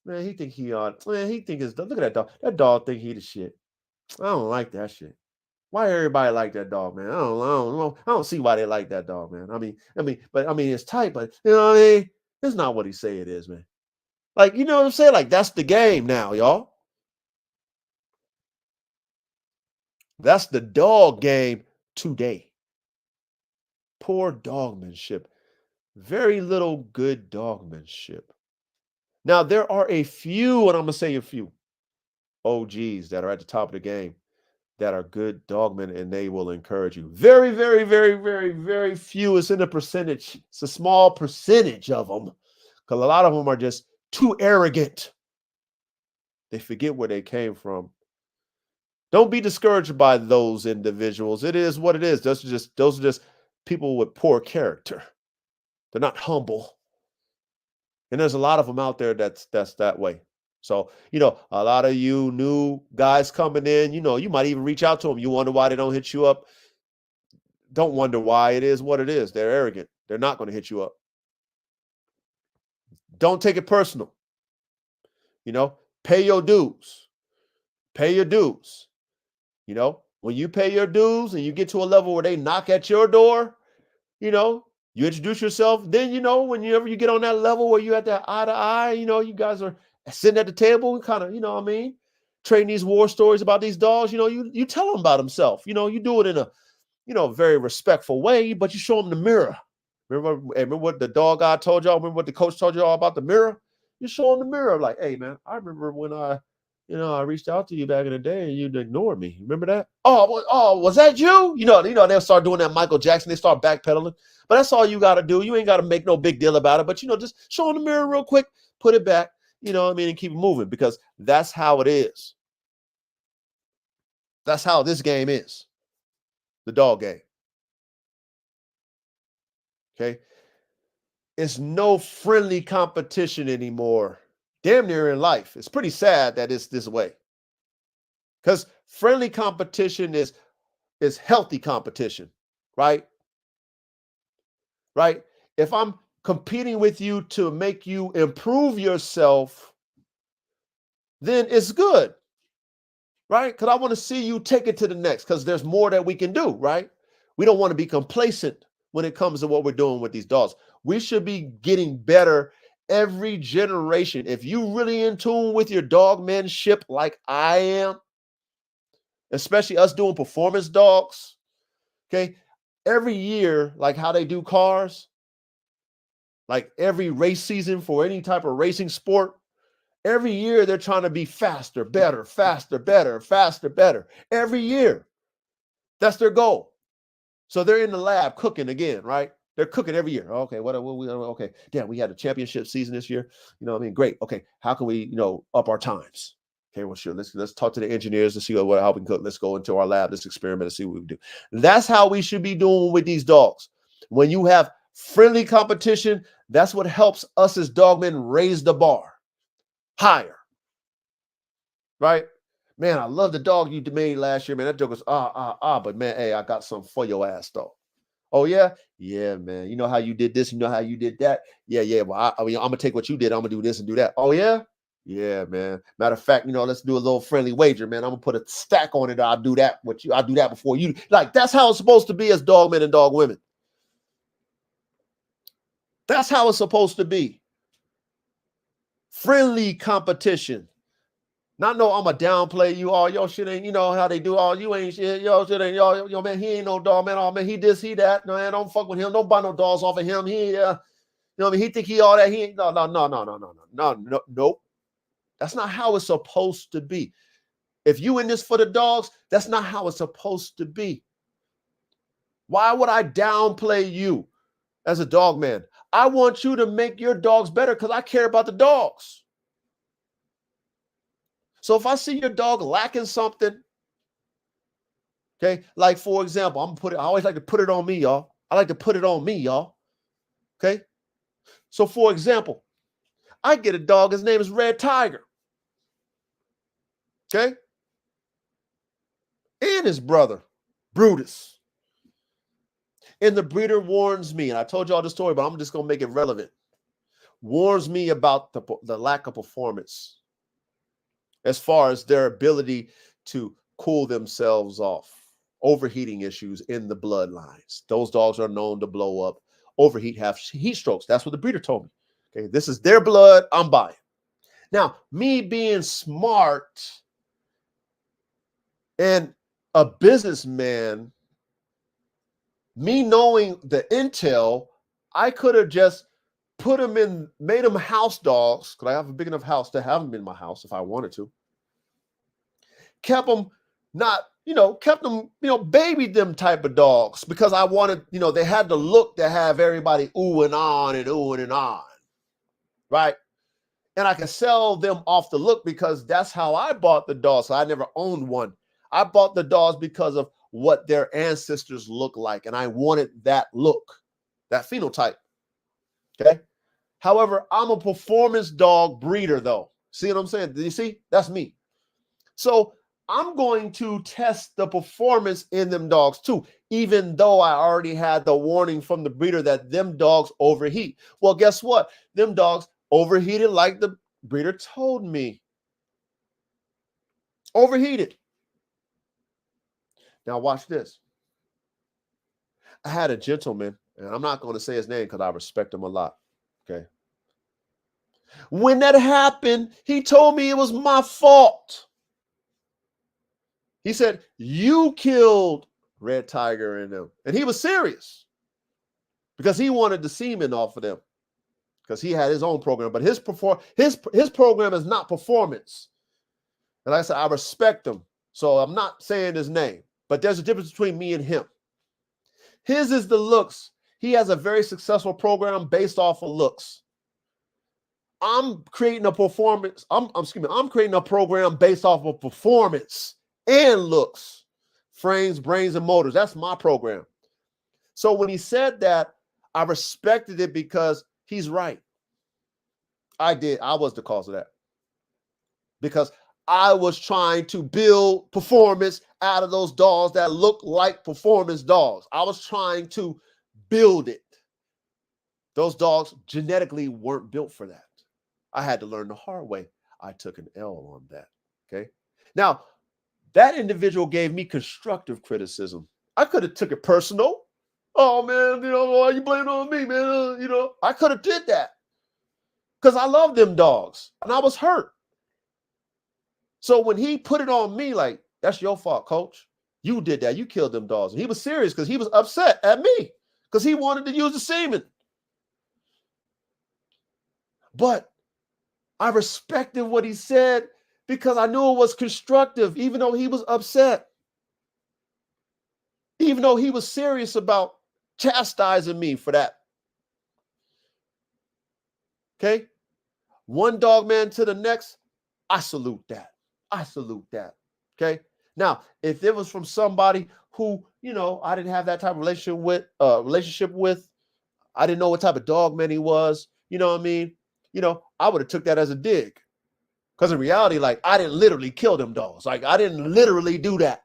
he think he ought. Man, he think look at that dog. That dog think he the shit. I don't like that shit. Why everybody like that dog, man? I don't see why they like that dog, man. I mean, it's tight, but you know what I mean? It's not what he say it is, man. Like, you know what I'm saying? Like, that's the game now, y'all. That's the dog game today. Poor dogmanship. Very little good dogmanship. Now, there are a few, and I'm going to say a few OGs that are at the top of the game that are good dogmen, and they will encourage you. Very, very, very, very, very few. It's in a percentage. It's a small percentage of them, because a lot of them are just too arrogant. They forget where they came from. Don't be discouraged by those individuals. It is what it is. Those are just people with poor character. They're not humble. And there's a lot of them out there that's that way. So, a lot of you new guys coming in, you might even reach out to them. You wonder why they don't hit you up. Don't wonder why. It is what it is. They're arrogant. They're not going to hit you up. Don't take it personal. Pay your dues. Pay your dues. When you pay your dues and you get to a level where they knock at your door, you introduce yourself. Then, whenever you get on that level where you at that eye to eye, you guys are sitting at the table and kind of, trading these war stories about these dogs. You tell them about themselves. You do it in a, very respectful way, but you show them the mirror. Remember what the dog guy told y'all? Remember what the coach told y'all about the mirror? You show them the mirror. Like, hey, man, I remember when I reached out to you back in the day and you'd ignore me. Remember that? Oh, was that you? They'll start doing that Michael Jackson. They start backpedaling. But that's all you got to do. You ain't got to make no big deal about it. But, just show them the mirror real quick, put it back, and keep it moving, because that's how it is. That's how this game is, the dog game. Okay. It's no friendly competition anymore. Damn near in life. It's pretty sad that it's this way. Because friendly competition is healthy competition, right? Right? If I'm competing with you to make you improve yourself, then it's good, right? Because I want to see you take it to the next, because there's more that we can do, right? We don't want to be complacent when it comes to what we're doing with these dogs. We should be getting better every generation. If you really in tune with your dogmanship like I am, especially us doing performance dogs, okay? Every year, like how they do cars, like every race season for any type of racing sport, every year they're trying to be faster, better, faster, better, faster, better. Every year. That's their goal. So they're in the lab cooking again, right? They're cooking every year. Okay, okay. Damn, we had a championship season this year. You know what I mean? Great. Okay, how can we, up our times? Okay, well, sure. Let's talk to the engineers to see how we can cook. Let's go into our lab, let's experiment and see what we do. That's how we should be doing with these dogs. When you have friendly competition, that's what helps us as dogmen raise the bar higher. Right? Man, I love the dog you made last year, man. That dog was but man, hey, I got something for your ass though. Oh yeah, yeah, man. You know how you did this, you know how you did that. Yeah. Well, I'm gonna take what you did. I'm gonna do this and do that. Oh yeah, yeah, man. Matter of fact, let's do a little friendly wager, man. I'm gonna put a stack on it. I'll do that. I'll do that before you. Like that's how it's supposed to be as dog men and dog women. That's how it's supposed to be. Friendly competition. Not no, I'm going to downplay you. All your shit ain't, how they do. All you ain't shit. Yo, shit ain't, yo, man, he ain't no dog, man. Oh, man, he this, he that. No, man, don't fuck with him. Don't buy no dogs off of him. He, he think he all that. He ain't, no. Nope. That's not how it's supposed to be. If you in this for the dogs, that's not how it's supposed to be. Why would I downplay you as a dog man? I want you to make your dogs better because I care about the dogs. So if I see your dog lacking something, okay, like for example, I always like to put it on me, y'all. I like to put it on me, y'all. Okay. So for example, I get a dog, his name is Red Tiger. Okay. And his brother, Brutus. And the breeder warns me, and I told y'all the story, but I'm just going to make it relevant. Warns me about the lack of performance as far as their ability to cool themselves off. Overheating issues in the bloodlines. Those dogs are known to blow up, overheat, have heat strokes. That's what the breeder told me. Okay, this is their blood. I'm buying. Now, me being smart and a businessman, me knowing the intel, I could have just put them in, made them house dogs, because I have a big enough house to have them in my house if I wanted to. Kept them babied them type of dogs because I wanted, they had the look to have everybody oohing and on, right? And I could sell them off the look because that's how I bought the dogs. So I never owned one. I bought the dogs because of what their ancestors look like. And I wanted that look, that phenotype, okay? However, I'm a performance dog breeder though. See what I'm saying? Do you see? That's me. So I'm going to test the performance in them dogs too, even though I already had the warning from the breeder that them dogs overheat. Well, guess what? Them dogs overheated like the breeder told me. Overheated. Now watch this. I had a gentleman, and I'm not going to say his name because I respect him a lot, okay? When that happened, he told me it was my fault. He said, you killed Red Tiger in them. And he was serious because he wanted the semen off of them because he had his own program. But his program is not performance. And like I said, I respect him. So I'm not saying his name. But there's a difference between me and him. His is the looks. He has a very successful program based off of looks. I'm creating a performance. I'm creating a program based off of performance and looks, frames, brains, and motors. That's my program. So when he said that, I respected it because he's right. I was the cause of that. Because I was trying to build performance out of those dogs that look like performance dogs. I was trying to build it. Those dogs genetically weren't built for that. I had to learn the hard way. I took an L on that. Okay. Now, that individual gave me constructive criticism. I could have took it personal. Oh man, why you blaming on me, man? I could have did that because I love them dogs and I was hurt. So when he put it on me, like, that's your fault, coach. You did that. You killed them dogs. And he was serious because he was upset at me because he wanted to use the semen. But I respected what he said because I knew it was constructive, even though he was upset. Even though he was serious about chastising me for that. Okay? One dog man to the next, I salute that. I salute that. Okay? Now, if it was from somebody who, I didn't have that type of relationship with, I didn't know what type of dog man he was, you know what I mean? I would have took that as a dig. Because in reality, like, I didn't literally kill them dogs. Like, I didn't literally do that.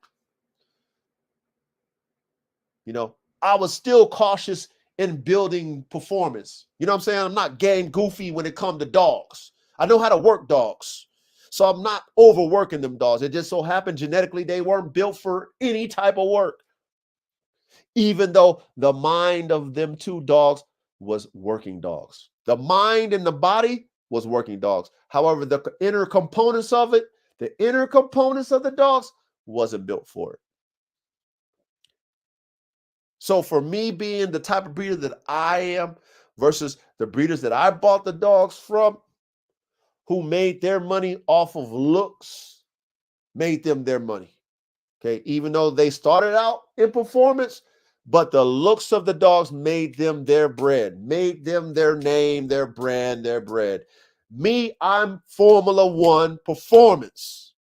I was still cautious in building performance. You know what I'm saying? I'm not game goofy when it comes to dogs. I know how to work dogs. So I'm not overworking them dogs. It just so happened genetically they weren't built for any type of work. Even though the mind of them two dogs was working dogs. The mind and the body was working dogs. However, the inner components of it, the inner components of the dogs wasn't built for it. So for me being the type of breeder that I am versus the breeders that I bought the dogs from, who made their money off of looks, made them their money. Okay, even though they started out in performance, but the looks of the dogs made them their bread, made them their name, their brand, their bread. Me, I'm Formula One performance.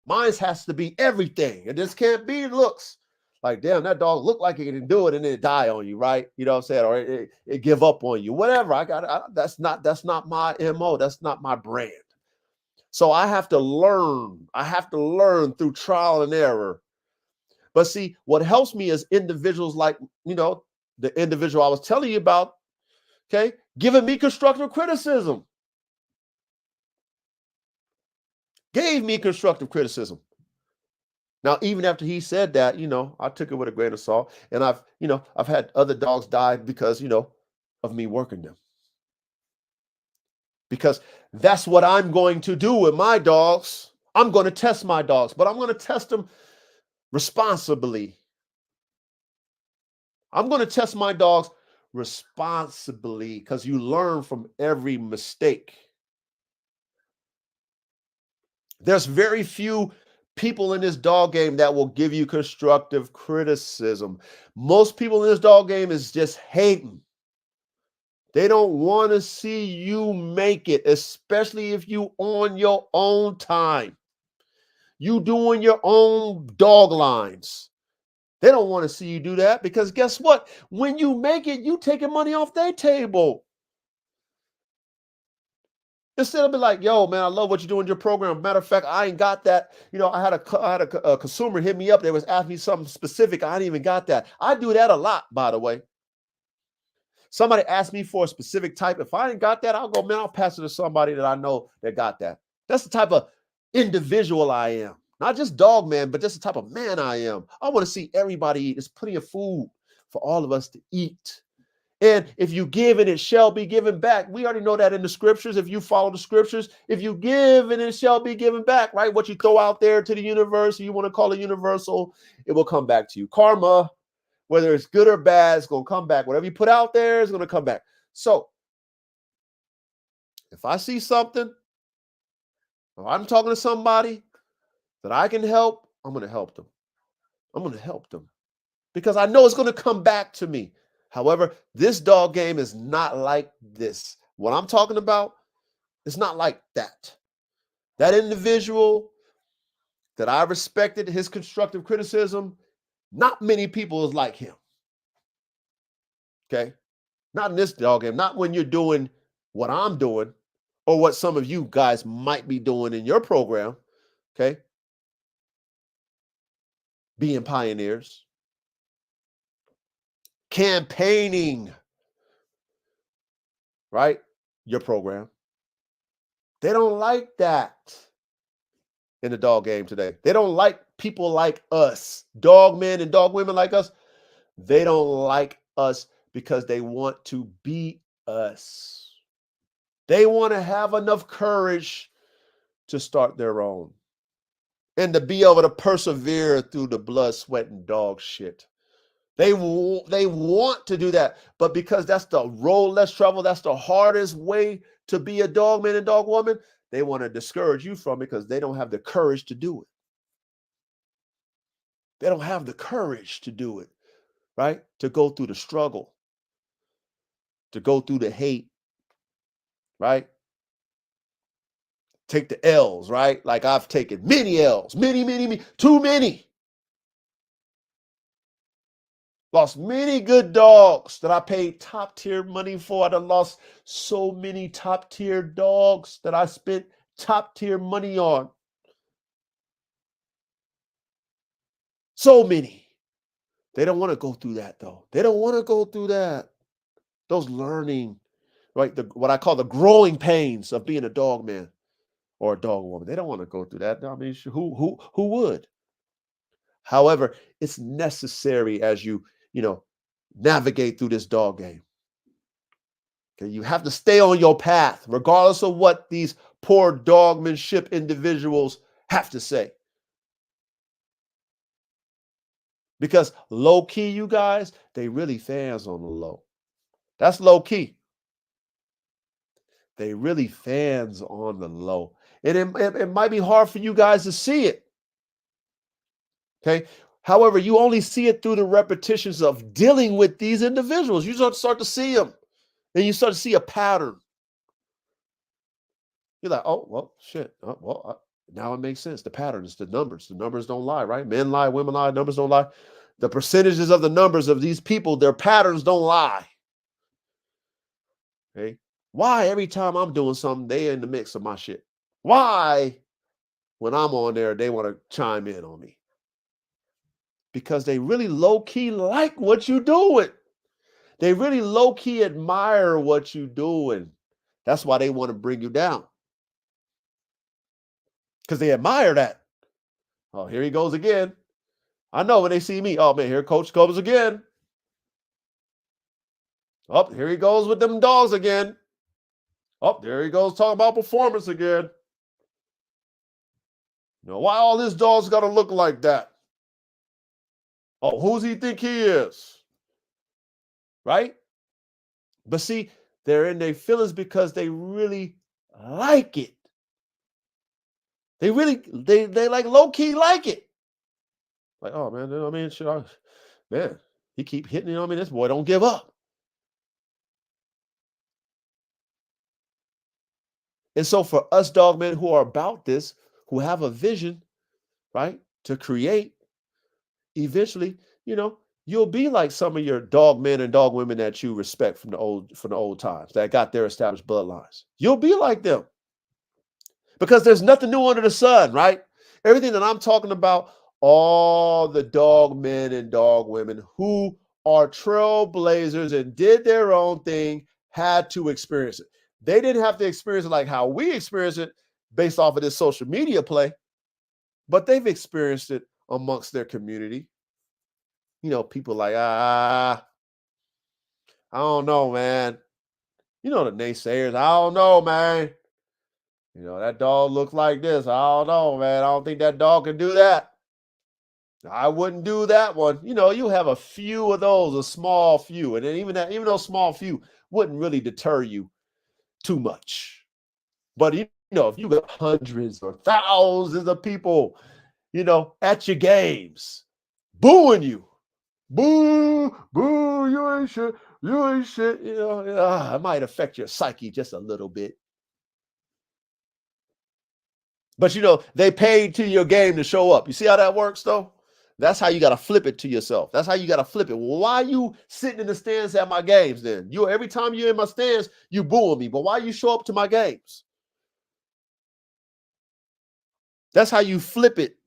Mine has to be everything. It just can't be looks. Like, damn, that dog looked like it can do it and then it die on you, right? You know what I'm saying? Or it give up on you. Whatever. That's not my MO. That's not my brand. So I have to learn. I have to learn through trial and error. But see, what helps me is individuals like, the individual I was telling you about, okay, giving me constructive criticism. Gave me constructive criticism. Now, even after he said that, I took it with a grain of salt. And I've had other dogs die because, of me working them. Because that's what I'm going to do with my dogs. I'm going to test my dogs, but I'm going to test them responsibly. I'm going to test my dogs responsibly because you learn from every mistake. There's very few people in this dog game that will give you constructive criticism. Most people in this dog game is just hating. They don't want to see you make it, especially if you on your own time. You doing your own dog lines. They don't want to see you do that because guess what? When you make it, you taking money off their table. Instead of being like, yo, man, I love what you do in your program. Matter of fact, I ain't got that. I had a consumer hit me up. They was asking me something specific. I ain't even got that. I do that a lot, by the way. Somebody asked me for a specific type. If I ain't got that, I'll go, man, I'll pass it to somebody that I know that got that. That's the type of individual I am. Not just dog man, but just the type of man I am. I want to see everybody eat. There's plenty of food for all of us to eat. And if you give and it shall be given back. We already know that in the scriptures. If you follow the scriptures, if you give and it shall be given back, right? What you throw out there to the universe, you want to call it universal, it will come back to you. Karma, whether it's good or bad, it's going to come back. Whatever you put out there is going to come back. So if I see something, or I'm talking to somebody that I can help, I'm going to help them. I'm going to help them because I know it's going to come back to me. However, this dog game is not like this. What I'm talking about is not like that. That individual that I respected his constructive criticism, not many people is like him. Okay. Not in this dog game, not when you're doing what I'm doing or what some of you guys might be doing in your program. Okay. Being pioneers, campaigning, right? Your program. They don't like that in the dog game today. They don't like people like us, dog men and dog women like us. They don't like us because they want to be us. They want to have enough courage to start their own and to be able to persevere through the blood, sweat, and dog shit. They want to do that, but because that's the road less traveled, that's the hardest way to be a dog man and dog woman, they want to discourage you from it because they don't have the courage to do it. They don't have the courage to do it, right? To go through the struggle, to go through the hate, right? Take the L's, right? Like I've taken many L's, many, too many. Lost many good dogs that I paid top tier money for. I done lost so many top tier dogs that I spent top tier money on. So many. They don't want to go through that though. They don't want to go through that. Those learning, right? What I call the growing pains of being a dog man or a dog woman. They don't want to go through that. I mean, who would? However, it's necessary as you navigate through this dog game. Okay, you have to stay on your path, regardless of what these poor dogmanship individuals have to say. Because low key, you guys, they really fans on the low. That's low key. They really fans on the low. And it might be hard for you guys to see it. Okay. However, you only see it through the repetitions of dealing with these individuals. You start to see them. And you start to see a pattern. You're like, oh, well, shit. Now it makes sense. The patterns, the numbers don't lie, right? Men lie, women lie, numbers don't lie. The percentages of the numbers of these people, their patterns don't lie. Okay. Why every time I'm doing something, they in the mix of my shit? Why when I'm on there, they want to chime in on me? Because they really low-key like what you're doing. They really low-key admire what you're doing. That's why they want to bring you down. Because they admire that. Oh, here he goes again. I know when they see me, oh man, here Coach comes again. Oh, here he goes with them dogs again. Oh, there he goes talking about performance again. Why all these dogs got to look like that? Oh, who's he think he is? Right? But see, they're in their feelings because they really like it. They like low-key like it. Like, oh man, I mean, man, he keep hitting, I mean, this boy don't give up. And so for us dogmen who are about this, who have a vision, right, to create, eventually, you'll be like some of your dog men and dog women that you respect from the old times that got their established bloodlines. You'll be like them. Because there's nothing new under the sun, right? Everything that I'm talking about, all the dog men and dog women who are trailblazers and did their own thing had to experience it. They didn't have to experience it like how we experience it based off of this social media play, but they've experienced it amongst their community. People like, I don't know, man. The naysayers, I don't know, man. That dog looks like this. I don't know, man. I don't think that dog can do that. I wouldn't do that one. You have a few of those, a small few. And then even those small few wouldn't really deter you too much. But, if you got hundreds or thousands of people, at your games, booing you. Boo, boo, you ain't shit. You ain't shit. It might affect your psyche just a little bit. But they paid to your game to show up. You see how that works, though? That's how you got to flip it to yourself. That's how you got to flip it. Well, why are you sitting in the stands at my games then? Every time you're in my stands, you booing me. But why you show up to my games? That's how you flip it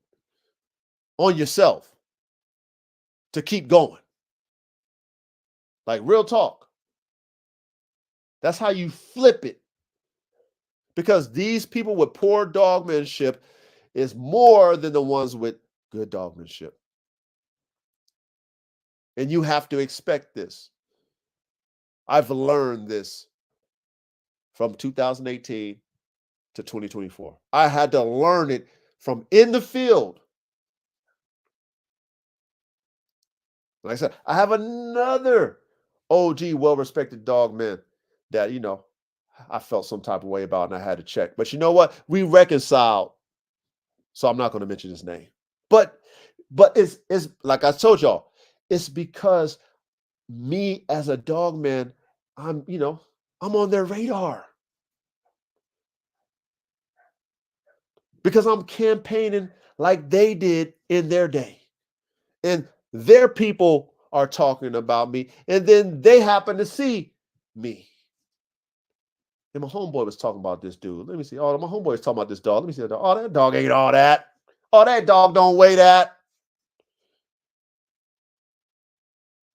on yourself to keep going. Like real talk. That's how you flip it. Because these people with poor dogmanship is more than the ones with good dogmanship. And you have to expect this. I've learned this from 2018 to 2024. I had to learn it from in the field. Like I said, I have another OG, well-respected dog man that, I felt some type of way about and I had to check. But you know what? We reconciled. So I'm not going to mention his name. But it's like I told y'all, it's because me as a dog man, I'm on their radar. Because I'm campaigning like they did in their day. And their people are talking about me. And then they happen to see me. And my homeboy was talking about this dude. Let me see. Oh, my homeboy was talking about this dog. Let me see. Oh, that dog ain't all that. Oh, that dog don't weigh that.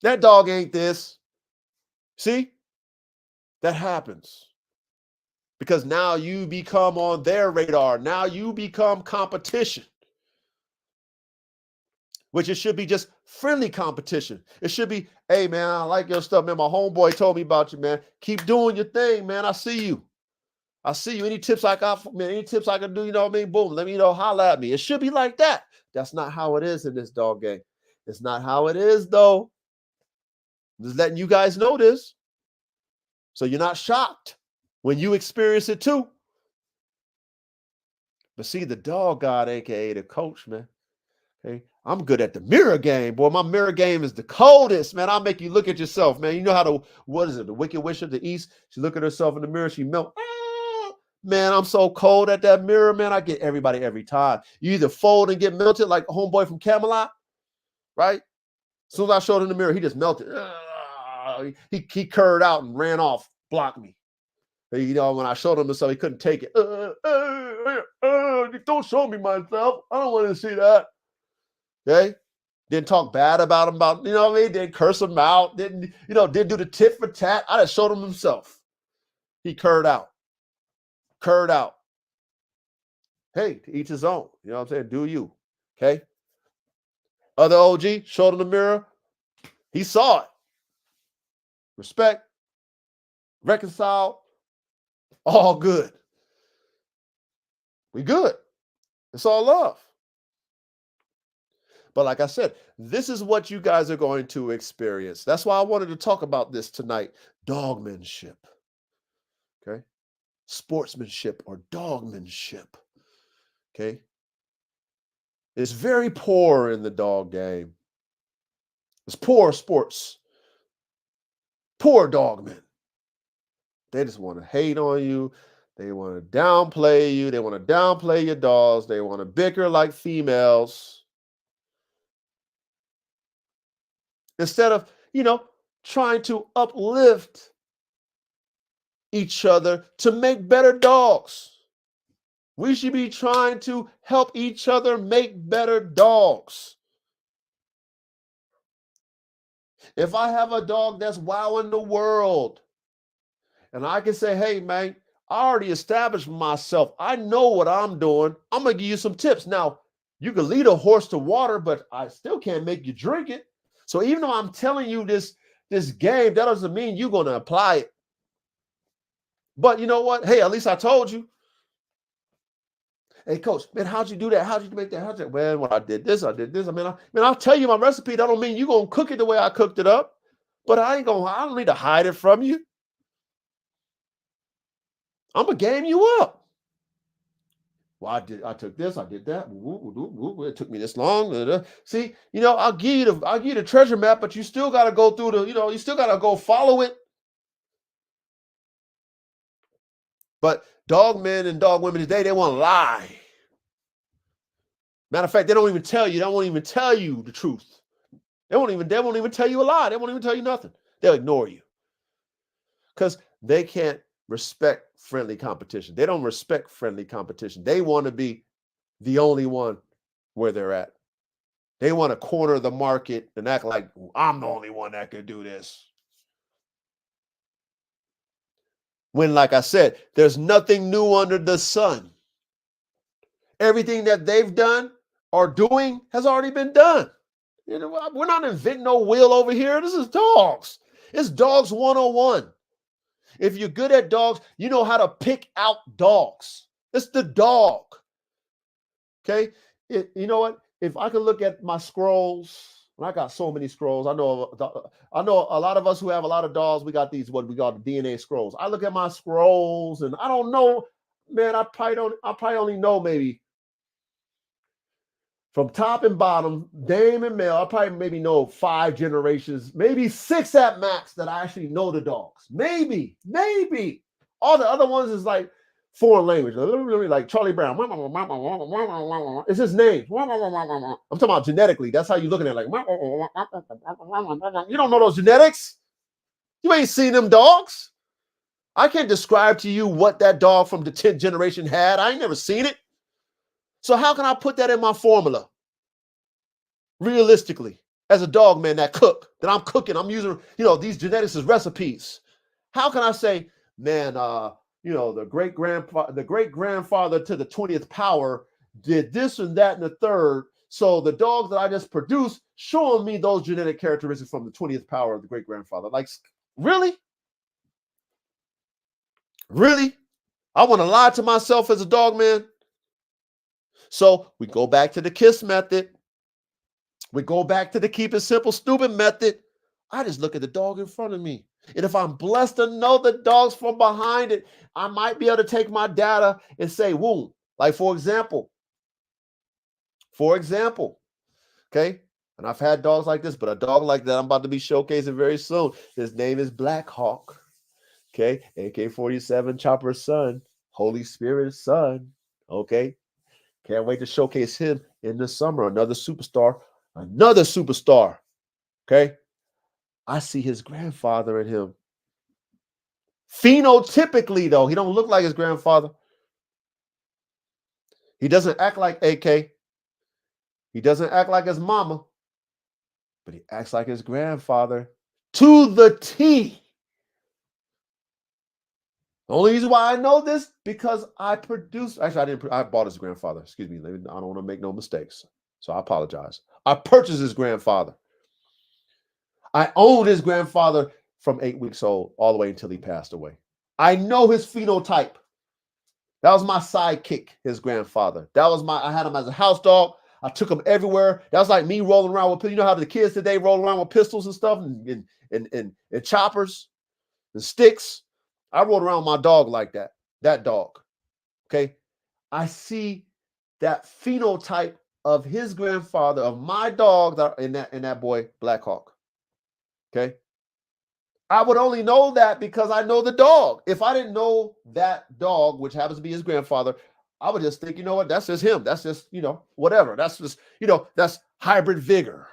That dog ain't this. See? That happens. Because now you become on their radar. Now you become competition. Which it should be just friendly competition. It should be, hey, man, I like your stuff, man. My homeboy told me about you, man. Keep doing your thing, man. I see you. I see you. Any tips I got, man, any tips I can do, boom, let me holla at me. It should be like that. That's not how it is in this dog game. It's not how it is, though. I'm just letting you guys know this. So you're not shocked when you experience it too. But see, the dog god, aka the coach, man. Okay, I'm good at the mirror game, boy. My mirror game is the coldest, man. I'll make you look at yourself, man. You know how what is it? The Wicked Witch of the East. She look at herself in the mirror, she melt. Man, I'm so cold at that mirror, man. I get everybody every time. You either fold and get melted like a homeboy from Camelot, right? As soon as I showed him the mirror, he just melted. He curved out and ran off, blocked me. When I showed him himself, he couldn't take it. Don't show me myself. I don't want to see that. Okay? Didn't talk bad about him, didn't curse him out, didn't do the tit for tat. I just showed him himself. He curved out. Hey, to each his own. You know what I'm saying? Do you. Okay? Other OG showed him the mirror. He saw it. Respect. Reconcile. All good. We good. It's all love. But like I said, this is what you guys are going to experience. That's why I wanted to talk about this tonight. Dogmanship. Okay? Sportsmanship or dogmanship. Okay? It's very poor in the dog game. It's poor sports. Poor dogmen. They just want to hate on you. They want to downplay you. They want to downplay your dogs. They want to bicker like females. Instead of, trying to uplift each other to make better dogs. We should be trying to help each other make better dogs. If I have a dog that's wowing the world, and I can say, hey, man, I already established myself. I know what I'm doing. I'm going to give you some tips. Now, you can lead a horse to water, but I still can't make you drink it. So even though I'm telling you this game, that doesn't mean you're going to apply it. But you know what? Hey, at least I told you. Hey, coach, man, how'd you do that? How'd you make that? How'd you? Well, when I did this. I mean, I'll tell you my recipe. That don't mean you're going to cook it the way I cooked it up. But I don't need to hide it from you. I'm going to game you up. Well, I took this, I did that. It took me this long. See, I'll give you the treasure map, but you still got to go through you still got to go follow it. But dog men and dog women today, they want to lie. Matter of fact, they don't even tell you. They won't even tell you the truth. They won't even tell you a lie. They won't even tell you nothing. They'll ignore you because they can't respect friendly competition. They don't respect friendly competition. They want to be the only one where they're at. They want to corner the market and act like I'm the only one that can do this. When, like I said, there's nothing new under the sun. Everything that they've done or doing has already been done. You know, we're not inventing no wheel over here. This is dogs. It's dogs 101. If you're good at dogs, you know how to pick out dogs. It's the dog. Okay? You know what? If I could look at my scrolls, and I got so many scrolls. I know a lot of us who have a lot of dogs, we got these, what we call the DNA scrolls. I look at my scrolls and I don't know, man, I probably only know maybe from top and bottom, dame and male, I probably maybe know 5 generations, maybe 6 at max that I actually know the dogs. Maybe. All the other ones is like foreign language, like Charlie Brown. It's his name. I'm talking about genetically. That's how you're looking at it. Like, you don't know those genetics. You ain't seen them dogs. I can't describe to you what that dog from the 10th generation had. I ain't never seen it. So how can I put that in my formula? Realistically, as a dog man that I'm cooking, I'm using, these genetics as recipes. How can I say, man, the great grandfather to the 20th power did this and that and the third. So the dogs that I just produced showing me those genetic characteristics from the 20th power of the great grandfather. Like, really? Really? I want to lie to myself as a dog man. So we go back to the KISS method. We go back to the keep it simple, stupid method. I just look at the dog in front of me. And if I'm blessed to know the dogs from behind it, I might be able to take my data and say, woo, like for example, okay? And I've had dogs like this, but a dog like that I'm about to be showcasing very soon. His name is Black Hawk, okay? AK-47 Chopper's son, Holy Spirit's son, okay? Can't wait to showcase him in the summer. Another superstar, okay? I see his grandfather in him. Phenotypically, though, he don't look like his grandfather. He doesn't act like AK. He doesn't act like his mama, but he acts like his grandfather to the T. The only reason why I know this, because I bought his grandfather. Excuse me. I don't want to make no mistakes. So I apologize. I purchased his grandfather. I owned his grandfather from 8 weeks old all the way until he passed away. I know his phenotype. That was my sidekick, his grandfather. I had him as a house dog. I took him everywhere. That was like me rolling around with, how the kids today roll around with pistols and stuff and choppers and sticks. I rolled around with my dog like that dog. Okay. I see that phenotype of his grandfather, of my dog in that boy, Black Hawk. Okay. I would only know that because I know the dog. If I didn't know that dog, which happens to be his grandfather, I would just think, you know what, that's just him. That's just, whatever. That's just, that's hybrid vigor.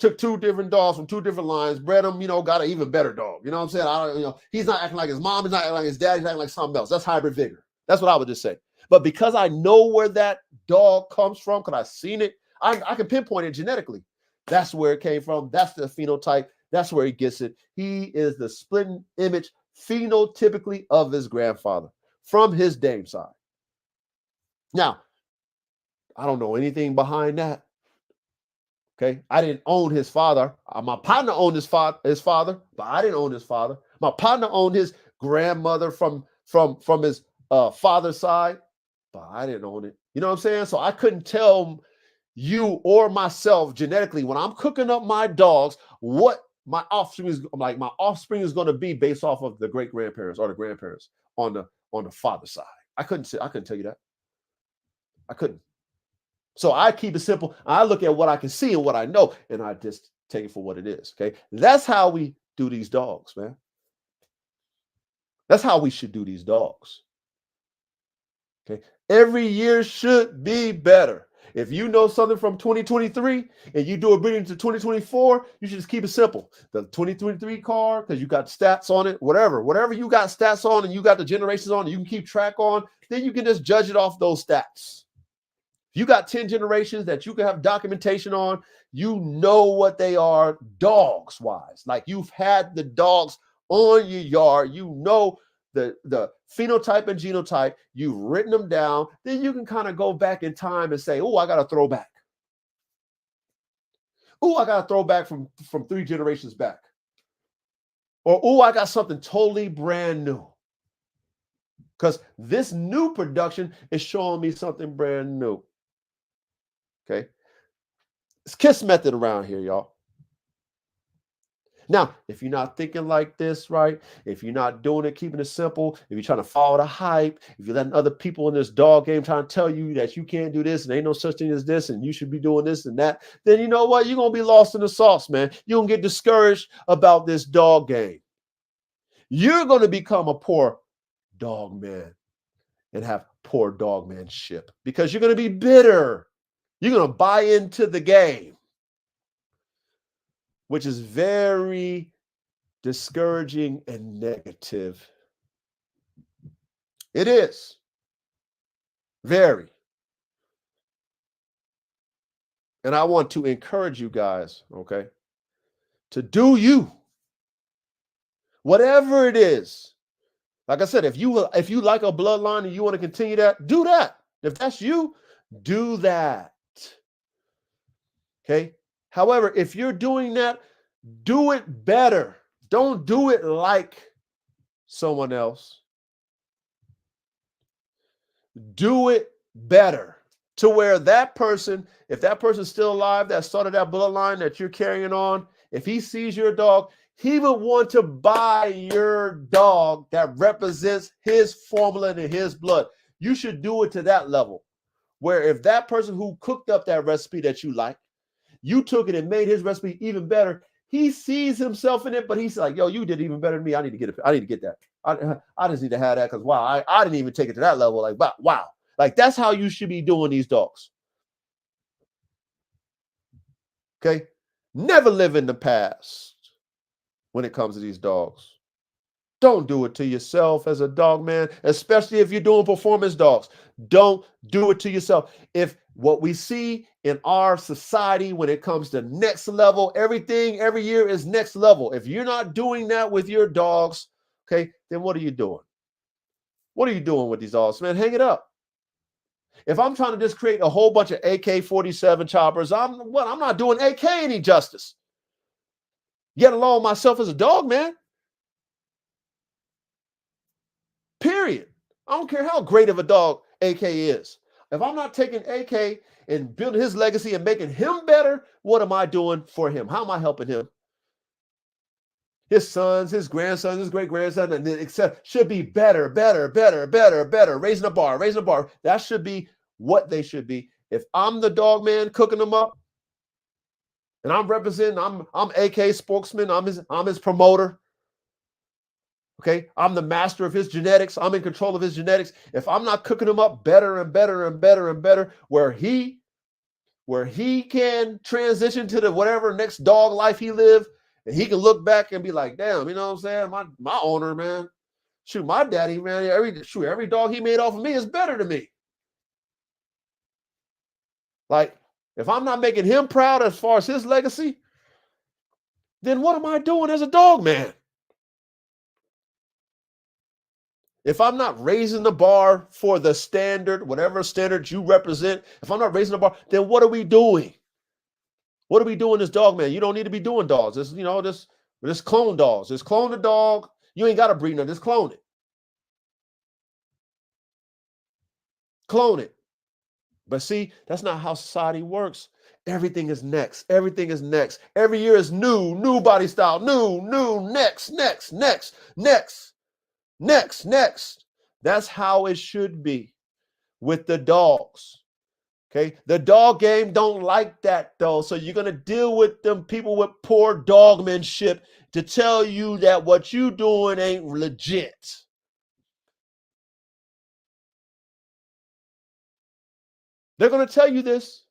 Took 2 different dogs from 2 different lines, bred them, got an even better dog. You know what I'm saying? He's not acting like his mom, he's not acting like his dad, he's acting like something else. That's hybrid vigor. That's what I would just say. But because I know where that dog comes from, because I've seen it, I can pinpoint it genetically. That's where it came from. That's the phenotype. That's where he gets it. He is the splitting image phenotypically of his grandfather from his dame side. Now, I don't know anything behind that. Okay, I didn't own his father. My partner owned his father, but I didn't own his father. My partner owned his grandmother from his father's side, but I didn't own it. You know what I'm saying? So I couldn't tell you or myself genetically when I'm cooking up my dogs what my offspring is like. My offspring is going to be based off of the great grandparents or the grandparents on the father's side. I couldn't tell you that. I couldn't. So I keep it simple. I look at what I can see and what I know, and I just take it for what it is. Okay. That's how we do these dogs, man. That's how we should do these dogs. Okay. Every year should be better. if you know something from 2023 and you do a breeding to 2024, you should just keep it simple. The 2023 card, because you got stats on it, whatever you got stats on and you got the generations on, and you can keep track on, then you can just judge it off those stats. If you got 10 generations that you can have documentation on, you know what they are dogs wise. Like you've had the dogs on your yard, you know the phenotype and genotype, you've written them down, then you can kind of go back in time and say, oh, I got to throw back. Oh, I got to throw back from 3 generations back. Or, oh, I got something totally brand new. Because this new production is showing me something brand new. Okay. It's KISS method around here, y'all. Now, if you're not thinking like this, right? If you're not doing it, keeping it simple, if you're trying to follow the hype, if you're letting other people in this dog game trying to tell you that you can't do this and ain't no such thing as this and you should be doing this and that, then you know what? You're going to be lost in the sauce, man. You're going to get discouraged about this dog game. You're going to become a poor dog man and have poor dogmanship because you're going to be bitter. You're going to buy into the game, which is very discouraging and negative. It is. Very. And I want to encourage you guys, okay, to do you. Whatever it is. Like I said, if you like a bloodline and you want to continue that, do that. If that's you, do that. Okay? However, if you're doing that, do it better. Don't do it like someone else. Do it better to where that person, if that person's still alive that started that bloodline that you're carrying on, if he sees your dog, he would want to buy your dog that represents his formula and his blood. You should do it to that level where if that person who cooked up that recipe that you like, you took it and made his recipe even better, he sees himself in it, but he's like, yo, you did even better than me. I need to get it. I need to get that. I just need to have that because, wow, I didn't even take it to that level. Like, wow. Like, that's how you should be doing these dogs. Okay? Never live in the past when it comes to these dogs. Don't do it to yourself as a dog man, especially if you're doing performance dogs. Don't do it to yourself. If what we see in our society when it comes to next level, everything every year is next level. If you're not doing that with your dogs, okay, then what are you doing? What are you doing with these dogs, man? Hang it up. If I'm trying to just create a whole bunch of AK-47 choppers, I'm not doing AK any justice. Yet alone myself as a dog man. Period. I don't care how great of a dog AK is. If I'm not taking AK and building his legacy and making him better, what am I doing for him? How am I helping him? His sons, his grandsons, his great-grandson, and etc. should be better. Raising the bar. That should be what they should be. If I'm the dog man cooking them up, and I'm representing, I'm AK spokesman, I'm his promoter. Okay, I'm the master of his genetics. I'm in control of his genetics. If I'm not cooking him up better and better, where he can transition to the whatever next dog life he live, and he can look back and be like, damn, you know what I'm saying? My owner, man, shoot, my daddy, man, every dog he made off of me is better than me. Like, if I'm not making him proud as far as his legacy, then what am I doing as a dog man? If I'm not raising the bar for the standard, whatever standard you represent, if I'm not raising the bar, then what are we doing? What are we doing as dog man? You don't need to be doing dogs. Just clone dogs. Just clone the dog. You ain't got to breed them. Just clone it. Clone it. But see, that's not how society works. Everything is next. Everything is next. Every year is new body style. New, next. That's how it should be with the dogs. Okay, the dog game don't like that though. So you're gonna deal with them people with poor dogmanship to tell you that what you doing ain't legit. They're gonna tell you this.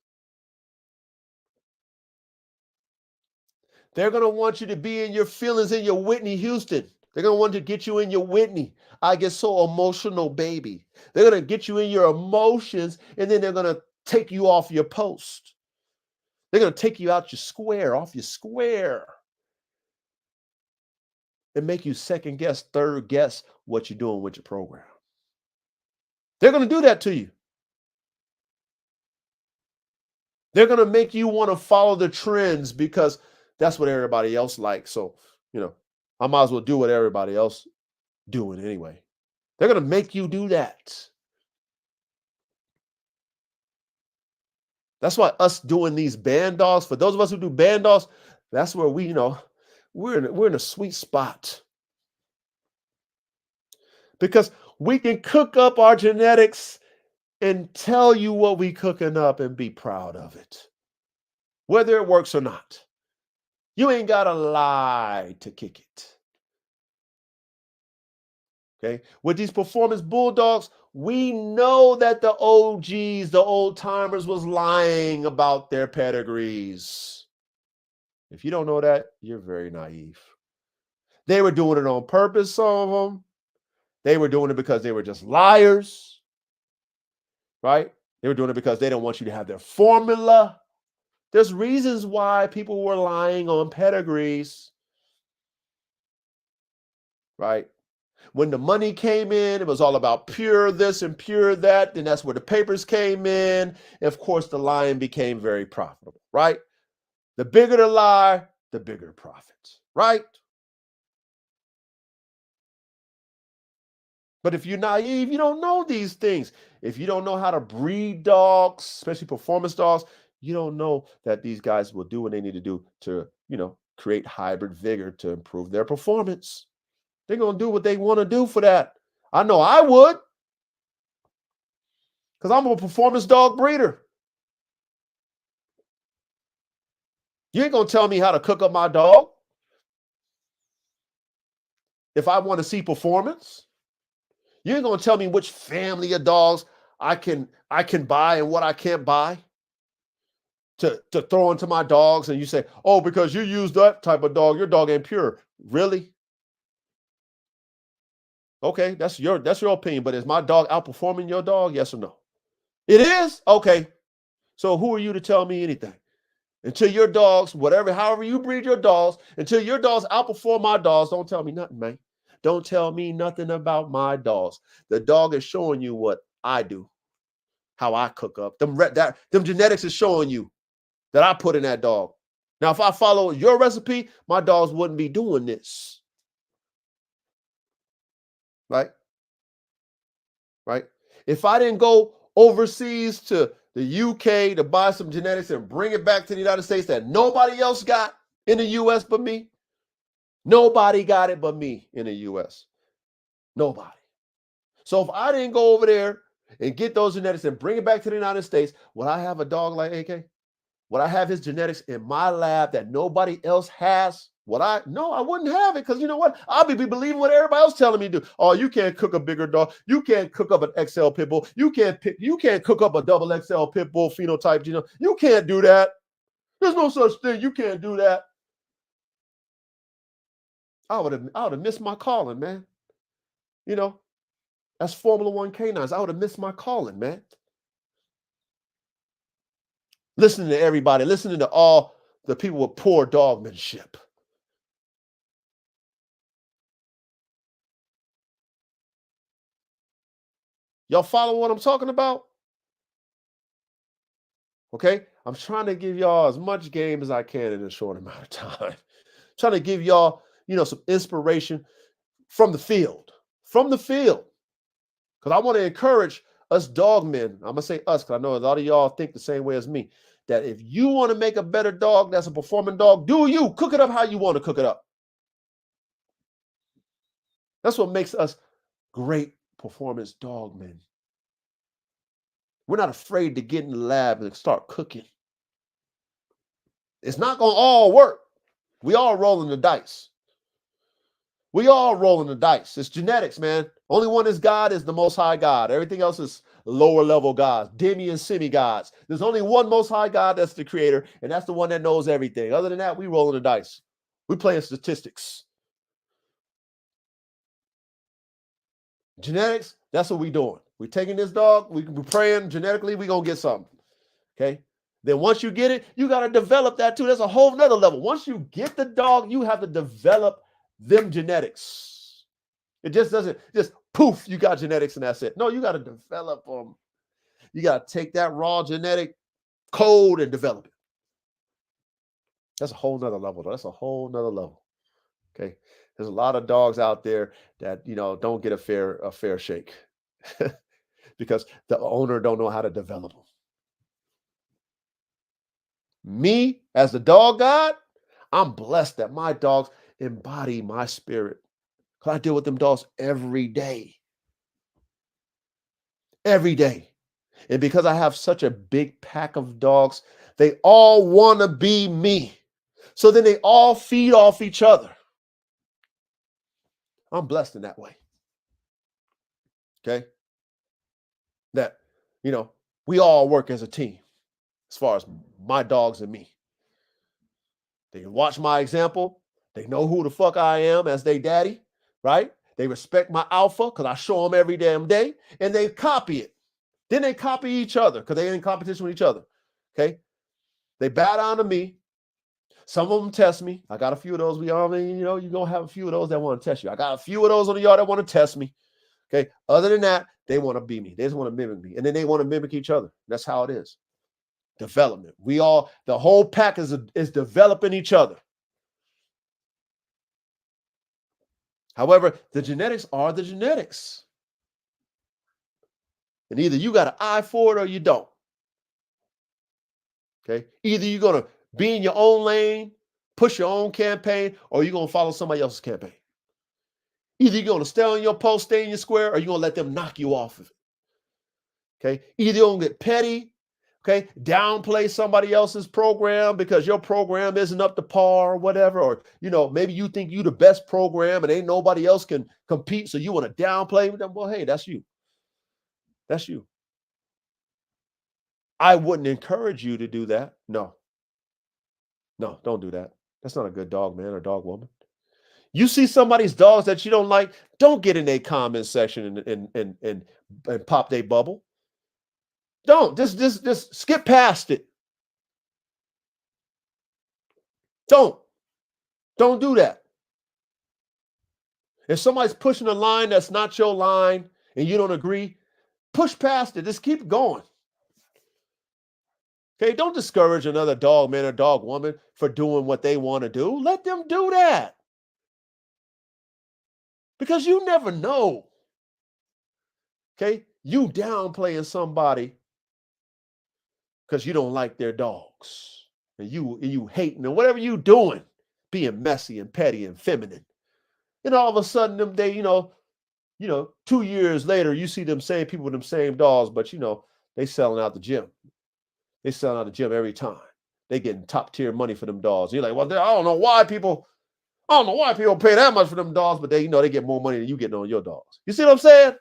They're going to want you to be in your feelings in your Whitney Houston. They're going to want to get you in your Whitney. I get so emotional, baby. They're going to get you in your emotions, and then they're going to take you off your post. They're going to take you out your square, off your square, and make you second guess, third guess what you're doing with your program. They're going to do that to you. They're going to make you want to follow the trends because that's what everybody else likes. So, I might as well do what everybody else doing anyway. They're going to make you do that. That's why us doing these Bandogs, for those of us who do Bandogs, that's where we're in a sweet spot. Because we can cook up our genetics and tell you what we cooking up and be proud of it, whether it works or not. You ain't got to lie to kick it. Okay. With these performance bulldogs, we know that the OGs, the old timers, was lying about their pedigrees. If you don't know that, you're very naive. They were doing it on purpose, some of them. They were doing it because they were just liars, right? They were doing it because they don't want you to have their formula. There's reasons why people were lying on pedigrees, right? When the money came in, it was all about pure this and pure that. Then that's where the papers came in. And of course, the lying became very profitable, right? The bigger the lie, the bigger the profits, right? But if you're naive, you don't know these things. If you don't know how to breed dogs, especially performance dogs, you don't know that these guys will do what they need to do to, create hybrid vigor to improve their performance. They're going to do what they want to do for that. I know I would, because I'm a performance dog breeder. You ain't going to tell me how to cook up my dog if I want to see performance. You ain't going to tell me which family of dogs I can buy and what I can't buy to throw into my dogs. And you say, oh, because you use that type of dog, your dog ain't pure. Really? Okay, that's your opinion. But is my dog outperforming your dog? Yes or no? It is? Okay. So who are you to tell me anything? Until your dogs, however you breed your dogs, until your dogs outperform my dogs, don't tell me nothing, man. Don't tell me nothing about my dogs. The dog is showing you what I do, how I cook up. Them genetics is showing you that I put in that dog. Now, if I follow your recipe, my dogs wouldn't be doing this. Right? Right? If I didn't go overseas to the UK to buy some genetics and bring it back to the United States that nobody else got in the US but me, nobody got it but me in the US. Nobody. So if I didn't go over there and get those genetics and bring it back to the United States, would I have a dog like AK? Would I have his genetics in my lab that nobody else has? No, I wouldn't have it, because you know what? I'll be believing what everybody else telling me to do. Oh, you can't cook a bigger dog. You can't cook up an XL pit bull. You can't cook up a double XL pit bull phenotype. You can't do that. There's no such thing. You can't do that. I would have missed my calling, man. That's Formula One canines. I would have missed my calling, man. Listening to everybody, listening to all the people with poor dogmanship. Y'all follow what I'm talking about? Okay? I'm trying to give y'all as much game as I can in a short amount of time. Trying to give y'all, some inspiration from the field. From the field. Because I want to encourage us dogmen. I'm going to say us, because I know a lot of y'all think the same way as me. That if you want to make a better dog that's a performing dog, do you. Cook it up how you want to cook it up. That's what makes us great performance dogmen. We're not afraid to get in the lab and start cooking. It's not going to all work. We all rolling the dice. We all rolling the dice. It's genetics, man. Only one is God is the Most High God. Everything else is lower level gods, demi and semi-gods. There's only one most high God that's the creator, and that's the one that knows everything. Other than that, we rolling the dice. We playing statistics. Genetics, that's what we doing. We taking this dog, we praying genetically, we gonna get something. Okay. Then once you get it, you got to develop that too. That's a whole nother level. Once you get the dog, you have to develop them genetics. It just doesn't just poof, you got genetics and that's it. No, you got to develop them. You got to take that raw genetic code and develop it. That's a whole nother level. That's a whole nother level. Okay. There's a lot of dogs out there that, don't get a fair shake because the owner don't know how to develop them. Me, as the dog god, I'm blessed that my dogs embody my spirit. Because I deal with them dogs every day. Every day. And because I have such a big pack of dogs, they all want to be me. So then they all feed off each other. I'm blessed in that way. Okay? That, we all work as a team as far as my dogs and me. They watch my example. They know who the fuck I am as they daddy, right? They respect my alpha because I show them every damn day, and they copy it. Then they copy each other because they're in competition with each other, okay? They bow down to me. Some of them test me. I got a few of those. You're going to have a few of those that want to test you. I got a few of those on the yard that want to test me, okay? Other than that, they want to be me. They just want to mimic me, and then they want to mimic each other. That's how it is. Development. The whole pack is developing each other. However, the genetics are the genetics. And either you got an eye for it or you don't. Okay? Either you're going to be in your own lane, push your own campaign, or you're going to follow somebody else's campaign. Either you're going to stay on your post, stay in your square, or you're going to let them knock you off of it. Okay? Either you're going to get petty, okay, downplay somebody else's program because your program isn't up to par or whatever, or, maybe you think you the best program and ain't nobody else can compete, so you want to downplay them. Well, hey, that's you. That's you. I wouldn't encourage you to do that. No, don't do that. That's not a good dog man or dog woman. You see somebody's dogs that you don't like, don't get in their comment section and pop their bubble. Don't just skip past it. Don't do that. If somebody's pushing a line that's not your line and you don't agree, push past it. Just keep going. Okay, don't discourage another dog man or dog woman for doing what they want to do. Let them do that. Because you never know. Okay, you downplaying somebody because you don't like their dogs. And you hating and whatever you doing, being messy and petty and feminine. And all of a sudden, them they, 2 years later, you see them same people with them same dogs, but they selling out the gym. They selling out the gym every time. They getting top tier money for them dogs. You're like, well, I don't know why people pay that much for them dogs, but they get more money than you getting on your dogs. You see what I'm saying?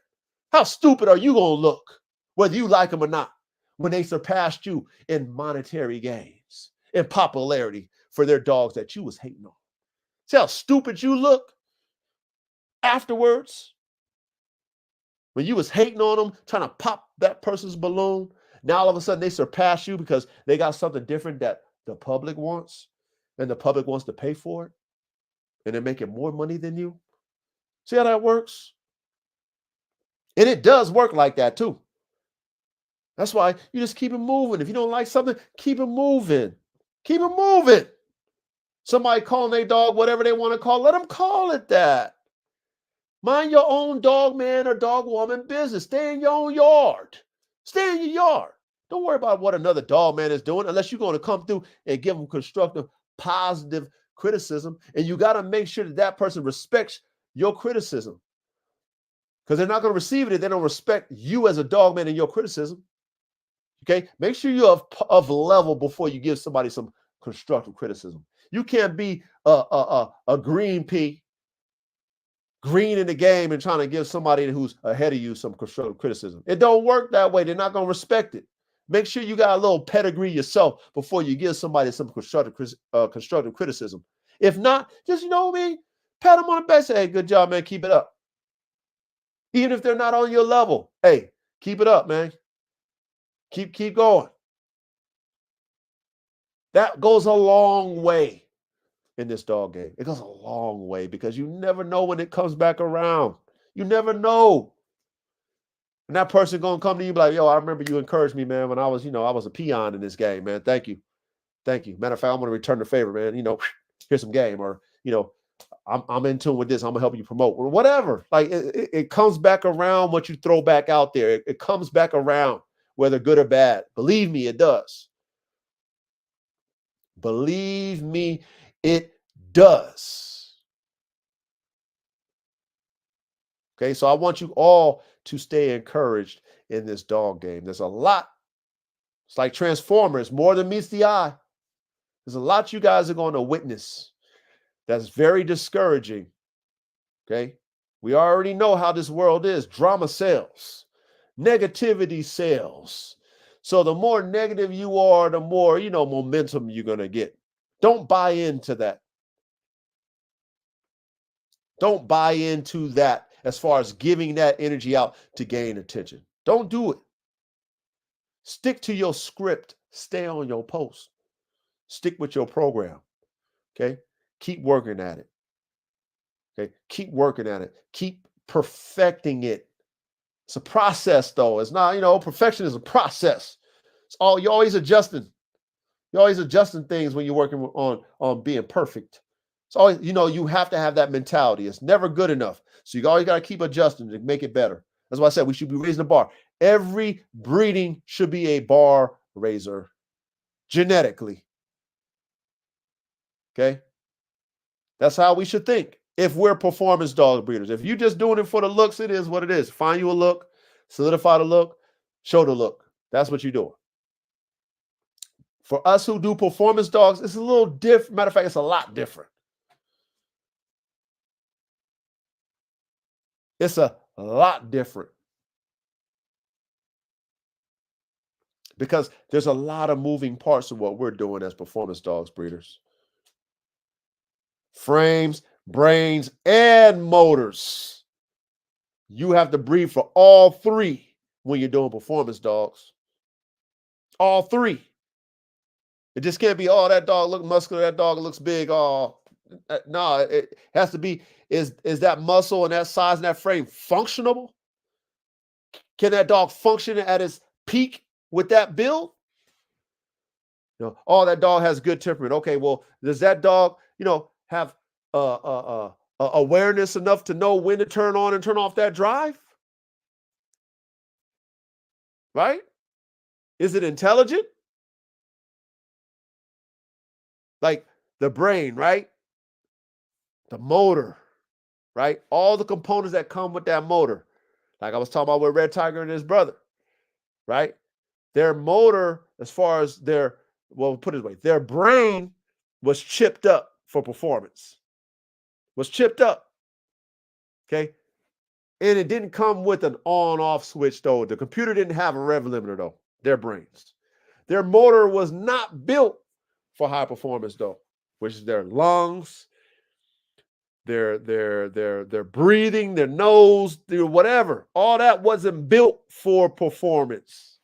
How stupid are you gonna look, whether you like them or not, when they surpassed you in monetary gains, in popularity for their dogs that you was hating on? See how stupid you look afterwards? When you was hating on them, trying to pop that person's balloon, now all of a sudden they surpass you because they got something different that the public wants, and the public wants to pay for it, and they're making more money than you. See how that works? And it does work like that too. That's why you just keep it moving. If you don't like something, keep it moving. Keep it moving. Somebody calling their dog whatever they want to call, let them call it that. Mind your own dog man or dog woman business. Stay in your own yard. Stay in your yard. Don't worry about what another dog man is doing unless you're going to come through and give them constructive, positive criticism. And you got to make sure that person respects your criticism. Because they're not going to receive it if they don't respect you as a dog man and your criticism. Okay? Make sure you're of level before you give somebody some constructive criticism. You can't be a green pea green in the game and trying to give somebody who's ahead of you some constructive criticism. It don't work that way. They're not going to respect it. Make sure you got a little pedigree yourself before you give somebody some constructive criticism. If not, just, pat them on the back, say, hey, good job, man, keep it up. Even if they're not on your level, hey, keep it up, man. Keep going. That goes a long way in this dog game. It goes a long way because you never know when it comes back around. You never know. And that person going to come to you and be like, yo, I remember you encouraged me, man, when I was a peon in this game, man. Thank you. Thank you. Matter of fact, I'm going to return the favor, man. Here's some game. Or, I'm in tune with this. I'm going to help you promote or whatever. Like it comes back around what you throw back out there. It comes back around, whether good or bad. Believe me, it does. Believe me, it does. Okay, so I want you all to stay encouraged in this dog game. There's a lot. It's like Transformers, more than meets the eye. There's a lot you guys are going to witness that's very discouraging. Okay, we already know how this world is. Drama sells. Negativity sells. So the more negative you are, the more, momentum you're going to get. Don't buy into that. Don't buy into that as far as giving that energy out to gain attention. Don't do it. Stick to your script. Stay on your post. Stick with your program. Okay? Keep working at it. Okay? Keep working at it. Keep perfecting it. It's a process, though. It's not, perfection is a process. You're always adjusting. You're always adjusting things when you're working on being perfect. It's always, you have to have that mentality. It's never good enough. So you always got to keep adjusting to make it better. That's why I said we should be raising the bar. Every breeding should be a bar raiser genetically. Okay? That's how we should think. If we're performance dog breeders. If you're just doing it for the looks, it is what it is. Find you a look, solidify the look, show the look. That's what you're doing. For us who do performance dogs, it's a little different. Matter of fact, it's a lot different. It's a lot different. Because there's a lot of moving parts of what we're doing as performance dogs breeders. Frames, brains, and motors. You have to breed for all three when you're doing performance dogs. All three. It just can't be, that dog looks muscular, that dog looks big. No, it has to be, is that muscle and that size and that frame functional? Can that dog function at its peak with that build? That dog has good temperament. Okay, well, does that dog, have awareness enough to know when to turn on and turn off that drive? Right? Is it intelligent? Like the brain, right? The motor, right? All the components that come with that motor. Like I was talking about with Red Tiger and his brother, right? Their motor, as far as put it this way, their brain was chipped up for performance. Was chipped up. Okay? And it didn't come with an on-off switch, though. The computer didn't have a rev limiter, though. Their brains. Their motor was not built for high performance, though, which is their lungs, their breathing, their nose, their whatever. All that wasn't built for performance.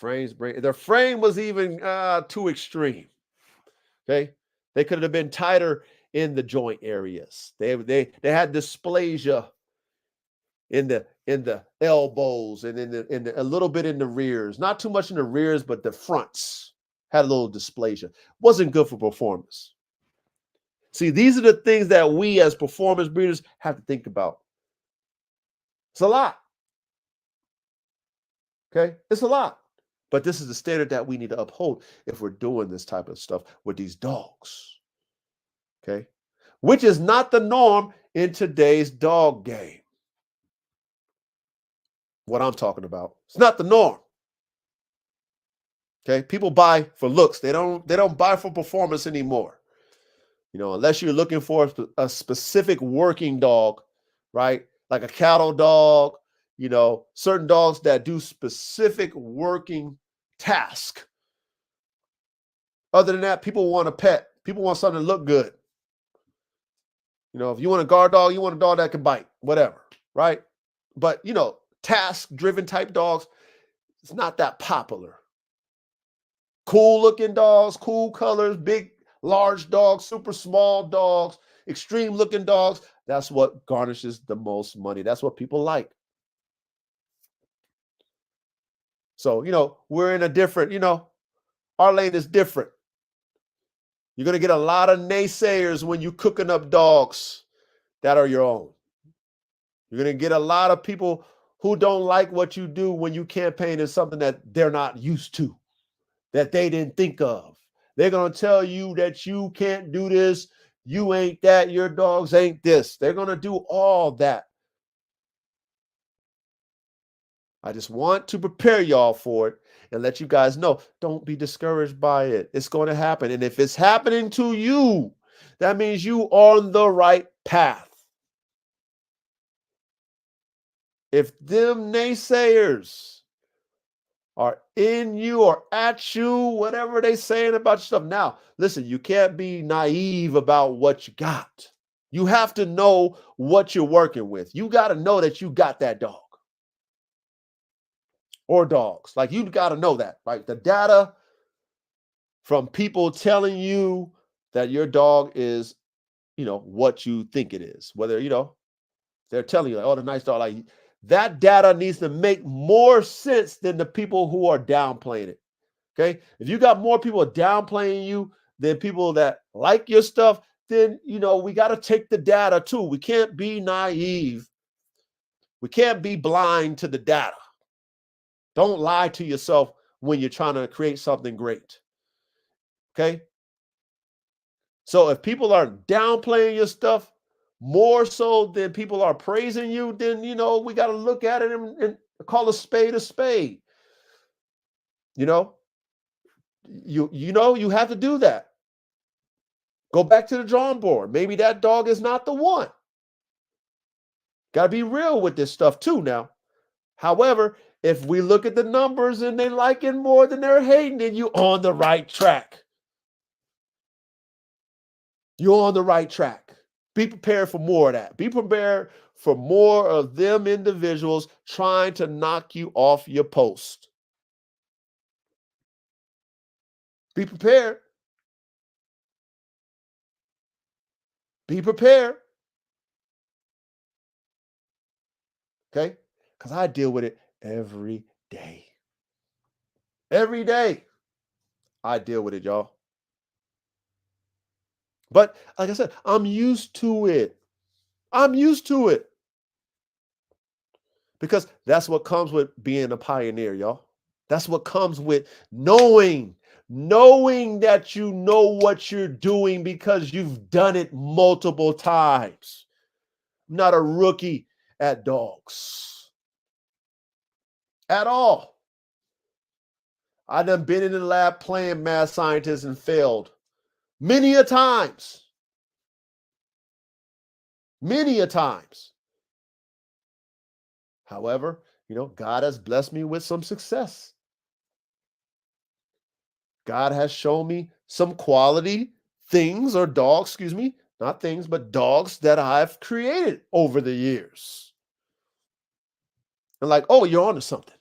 Their frame was even too extreme. Okay, they could have been tighter in the joint areas. They had dysplasia in the elbows and in a little bit in the rears. Not too much in the rears, but the fronts had a little dysplasia. Wasn't good for performance. See, these are the things that we as performance breeders have to think about. It's a lot. Okay, it's a lot. But this is the standard that we need to uphold if we're doing this type of stuff with these dogs. Okay? Which is not the norm in today's dog game. What I'm talking about. It's not the norm. Okay? People buy for looks. They don't buy for performance anymore. You know, unless you're looking for a specific working dog, right? Like a cattle dog, you know, certain dogs that do specific working task. Other than that, people want a pet. People want something to look good. You know, if you want a guard dog, you want a dog that can bite, whatever, right? But, you know, task-driven type dogs, it's not that popular. Cool looking dogs, cool colors, big, large dogs, super small dogs, extreme looking dogs. That's what garnishes the most money. That's what people like. So, you know, we're in a different, you know, our lane is different. You're going to get a lot of naysayers when you're cooking up dogs that are your own. You're going to get a lot of people who don't like what you do when you campaign in something that they're not used to, that they didn't think of. They're going to tell you that you can't do this, you ain't that, your dogs ain't this. They're going to do all that. I just want to prepare y'all for it and let you guys know, don't be discouraged by it. It's going to happen. And if it's happening to you, that means you are on the right path. If them naysayers are in you or at you, whatever they saying about stuff. Now, listen, you can't be naive about what you got. You have to know what you're working with. You got to know that you got that dog or dogs. Like, you got to know that, right? The data from people telling you that your dog is, you know, what you think it is. Whether, you know, they're telling you, like, oh, the nice dog, like, that data needs to make more sense than the people who are downplaying it. Okay. If you got more people downplaying you than people that like your stuff, then, you know, we got to take the data too. We can't be naive. We can't be blind to the data. Don't lie to yourself when you're trying to create something great. Okay. So if people are downplaying your stuff more so than people are praising you, then, you know, we got to look at it and call a spade a spade. You know, you have to do that. Go back to the drawing board. Maybe that dog is not the one. Got to be real with this stuff too now. However, if we look at the numbers and they like it more than they're hating, then you're on the right track. You're on the right track. Be prepared for more of that. Be prepared for more of them individuals trying to knock you off your post. Be prepared. Be prepared. Okay? Because I deal with it every day. Every day. I deal with it, y'all. But like I said, I'm used to it. I'm used to it. Because that's what comes with being a pioneer, y'all. That's what comes with knowing that you know what you're doing because you've done it multiple times. I'm not a rookie at dogs at all. I done been in the lab playing mad scientist and failed many a times. Many a times. However, you know, God has blessed me with some success. God has shown me some quality things or dogs, excuse me, not things, but dogs that I've created over the years. And like, oh, you're onto something,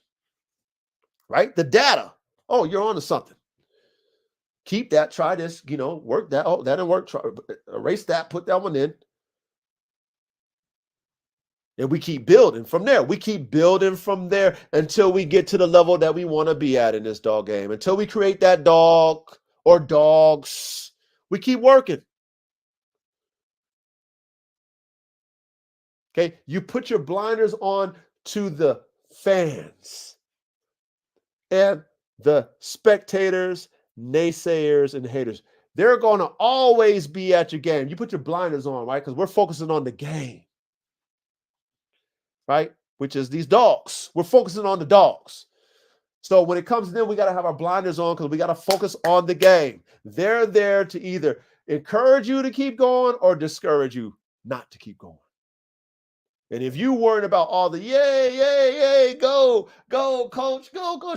right? The data. Oh, you're onto something. Keep that, try this, you know, work that. Oh, that didn't work. Try, erase that, put that one in. And we keep building from there. We keep building from there until we get to the level that we want to be at in this dog game. Until we create that dog or dogs, we keep working. Okay, you put your blinders on to the fans and the spectators, naysayers, and haters. They're going to always be at your game. You put your blinders on, right? Because we're focusing on the game, right? Which is these dogs. We're focusing on the dogs. So when it comes to them, we got to have our blinders on because we got to focus on the game. They're there to either encourage you to keep going or discourage you not to keep going. And if you worrying about all the yay, yay, yay, go, coach,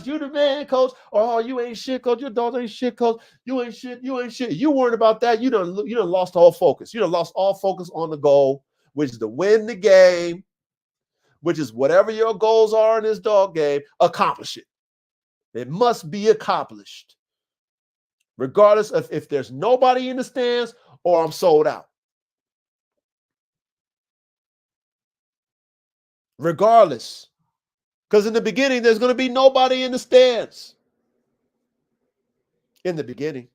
you the man, coach. Oh, you ain't shit, coach. Your dog ain't shit, coach. You ain't shit, you ain't shit. You worrying about that, you done lost all focus. You done lost all focus on the goal, which is to win the game, which is whatever your goals are in this dog game, accomplish it. It must be accomplished. Regardless of if there's nobody in the stands or I'm sold out. Regardless. Because in the beginning, there's going to be nobody in the stands. In the beginning.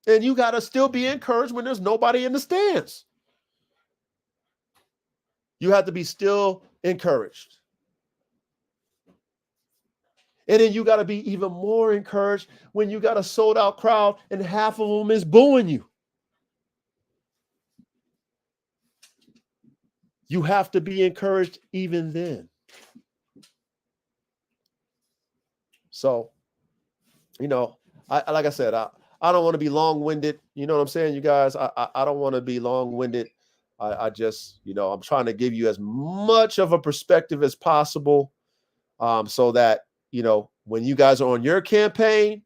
And you got to still be encouraged when there's nobody in the stands. You have to be still encouraged. And then you got to be even more encouraged when you got a sold out crowd and half of them is booing you. You have to be encouraged even then. So, like I said, I don't want to be long-winded. You know what I'm saying, you guys? I don't want to be long-winded. I just, I'm trying to give you as much of a perspective as possible, so that, when you guys are on your campaign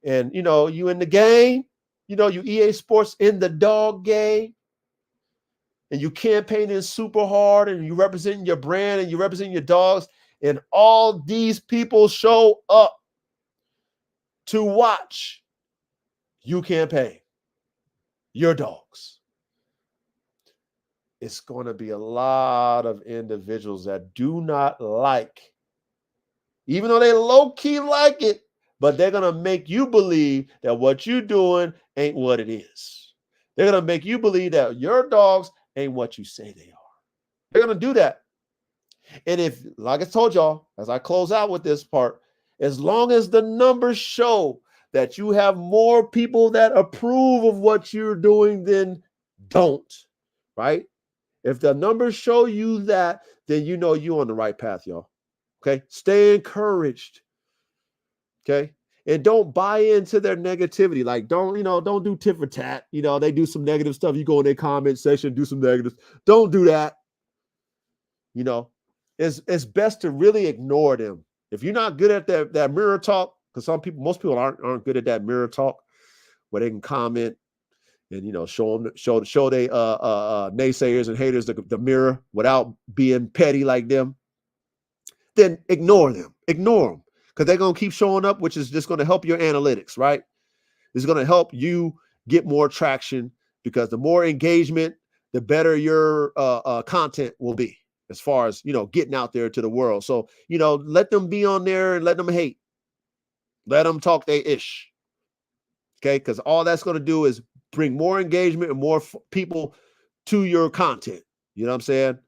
and, you in the game, you EA Sports in the dog game, and you campaigning super hard and you representing your brand and you representing your dogs, and all these people show up to watch you campaign your dogs. It's going to be a lot of individuals that do not like, even though they low-key like it, but they're going to make you believe that what you're doing ain't what it is. They're going to make you believe that your dogs ain't what you say they are. They're going to do that. And if, like I told y'all, as I close out with this part, as long as the numbers show that you have more people that approve of what you're doing than don't, right? If the numbers show you that, then you're on the right path, y'all. Okay? Stay encouraged. Okay? And don't buy into their negativity. Like, don't do tit for tat. They do some negative stuff. You go in their comment section, do some negatives. Don't do that. It's best to really ignore them. If you're not good at that mirror talk, because most people aren't good at that mirror talk, where they can comment and show they naysayers and haters the mirror without being petty like them, then ignore them because they're going to keep showing up, which is just going to help your analytics, right? It's going to help you get more traction, because the more engagement, the better your content will be, as far as getting out there to the world. So let them be on there and let them hate, let them talk they ish, okay? Because all that's going to do is bring more engagement and more people to your content. You know what I'm saying?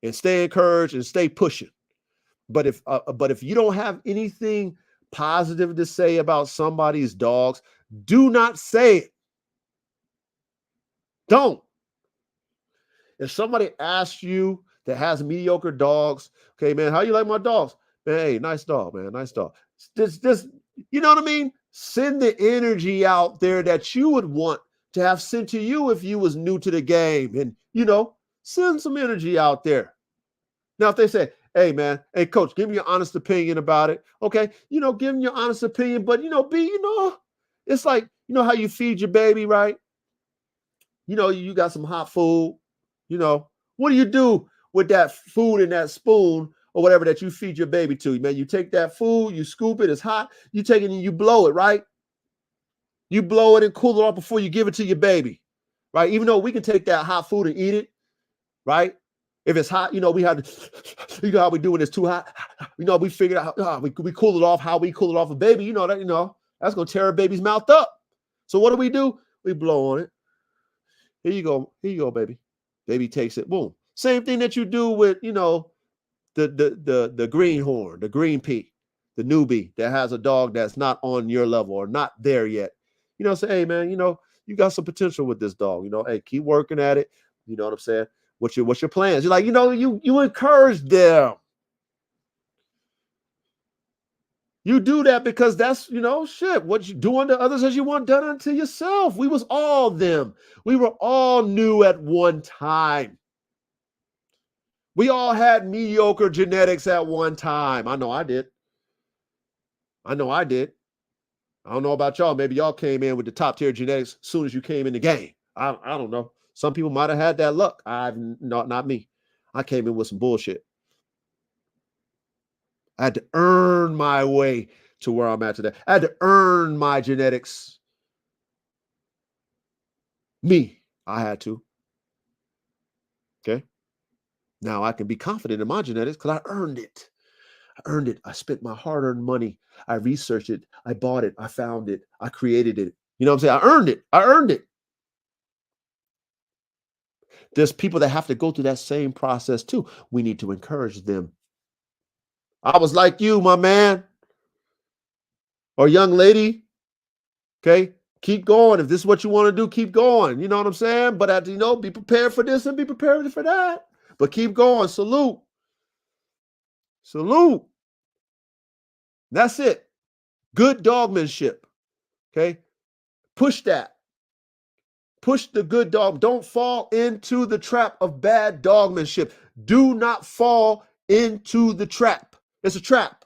And stay encouraged and stay pushing. But if you don't have anything positive to say about somebody's dogs, do not say it. Don't. If somebody asks you that has mediocre dogs, okay, man, how you like my dogs? Man, hey, nice dog, man, nice dog. Just, you know what I mean? Send the energy out there that you would want to have sent to you if you was new to the game, and send some energy out there. Now, if they say, hey, man, hey, coach, give me your honest opinion about it. Okay, give them your honest opinion, but it's like, how you feed your baby, right? You got some hot food. What do you do with that food and that spoon or whatever that you feed your baby to? Man, you take that food, you scoop it, it's hot, you take it and you blow it, right? You blow it and cool it off before you give it to your baby, right? Even though we can take that hot food and eat it, right? If it's hot, we have to, how we do when it's too hot. We figured out how we cool it off, how we cool it off a baby, that's going to tear a baby's mouth up. So what do? We blow on it. Here you go, baby. Baby takes it, boom. Same thing that you do with, the greenhorn, the green pea, the newbie that has a dog that's not on your level or not there yet. Say, hey, man, you got some potential with this dog. Hey, keep working at it. You know what I'm saying? What's your plans? You're like, you encourage them. You do that because that's, shit. What you do unto others as you want done unto yourself. We was all them. We were all new at one time. We all had mediocre genetics at one time. I know I did. I know I did. I don't know about y'all. Maybe y'all came in with the top tier genetics as soon as you came in the game. I don't know. Some people might have had that luck. I've not me. I came in with some bullshit. I had to earn my way to where I'm at today. I had to earn my genetics. Me, I had to. Okay. Now I can be confident in my genetics because I earned it. I earned it. I spent my hard earned money. I researched it. I bought it. I found it. I created it. You know what I'm saying? I earned it. I earned it. There's people that have to go through that same process too. We need to encourage them. I was like you, my man or young lady. Okay. Keep going. If this is what you want to do, keep going. You know what I'm saying? But be prepared for this and be prepared for that. But keep going. Salute. Salute. That's it. Good dogmanship. Okay. Push that. Push the good dog. Don't fall into the trap of bad dogmanship. Do not fall into the trap. It's a trap.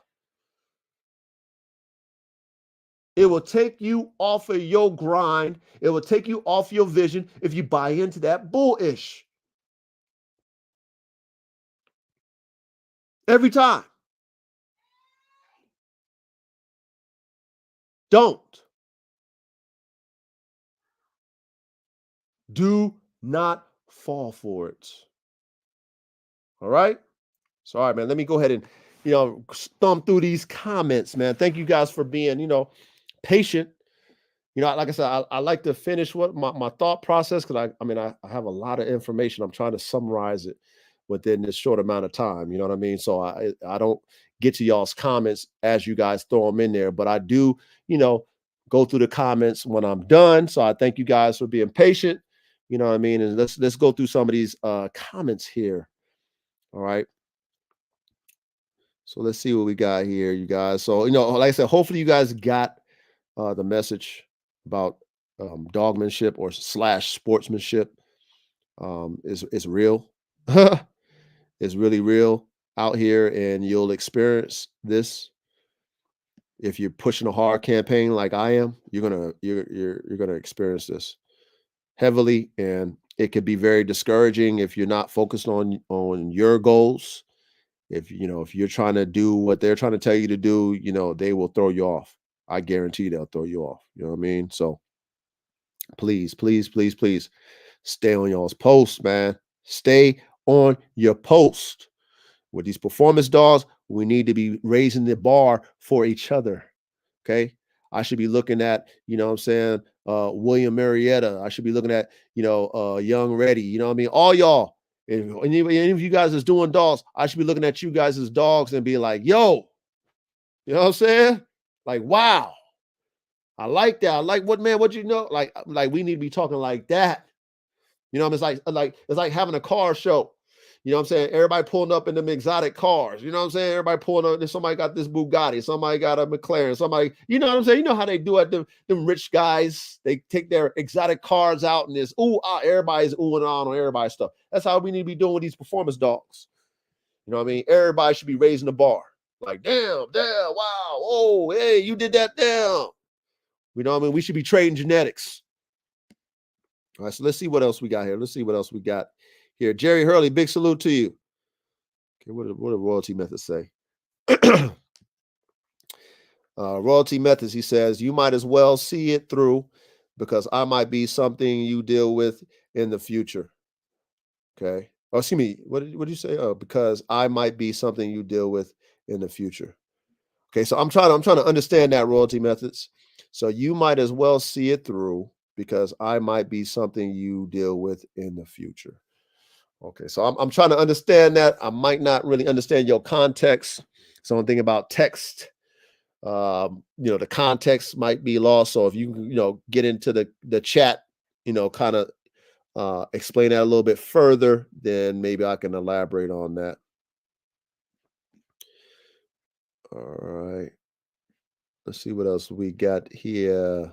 It will take you off of your grind. It will take you off your vision if you buy into that bullish. Every time. Don't. Do not fall for it. All right? So, all right, man, let me go ahead and, thumb through these comments, man. Thank you guys for being, patient. Like I said, I like to finish what my thought process because I have a lot of information. I'm trying to summarize it within this short amount of time. You know what I mean? So I don't get to y'all's comments as you guys throw them in there, but I do, go through the comments when I'm done. So I thank you guys for being patient. You know what I mean? And let's go through some of these comments here. All right. So let's see what we got here, you guys. So, like I said, hopefully you guys got the message about dogmanship or slash sportsmanship is real. It's really real out here, and you'll experience this if you're pushing a hard campaign like I am. You're gonna experience this heavily, and it could be very discouraging if you're not focused on your goals. If you're trying to do what they're trying to tell you to do, they will throw you off. I guarantee they'll throw you off. You know what I mean? So please, please, please, please stay on y'all's posts, man. Stay on your post. With these performance dogs, we need to be raising the bar for each other. Okay. I should be looking at, what I'm saying, William Marietta. I should be looking at, Young Reddy. You know what I mean? All y'all. If any of you guys is doing dogs, I should be looking at you guys as dogs and be like, yo, you know what I'm saying? Like, wow. I like that. I like what like we need to be talking like that. It's like having a car show. You know what I'm saying? Everybody pulling up in them exotic cars. You know what I'm saying? Everybody pulling up. Somebody got this Bugatti. Somebody got a McLaren. Somebody, you know what I'm saying? You know how they do it. Them rich guys, they take their exotic cars out and this, everybody's oohing on everybody's stuff. That's how we need to be doing with these performance dogs. You know what I mean? Everybody should be raising the bar. Like, damn, wow, oh, hey, you did that, damn. You know what I mean? We should be trading genetics. All right, so let's see what else we got here. Let's see what else we got here. Jerry Hurley, big salute to you. Okay, what do royalty methods say? Royalty methods, he says, you might as well see it through because I might be something you deal with in the future. Okay. Oh, excuse me. What did you say? Oh, because I might be something you deal with in the future. Okay, so I'm trying to understand that royalty methods. So you might as well see it through because I might be something you deal with in the future. Okay, so I'm trying to understand that. I might not really understand your context. So I'm thinking about text. The context might be lost. So if you get into the chat, kind of explain that a little bit further, then maybe I can elaborate on that. All right. Let's see what else we got here.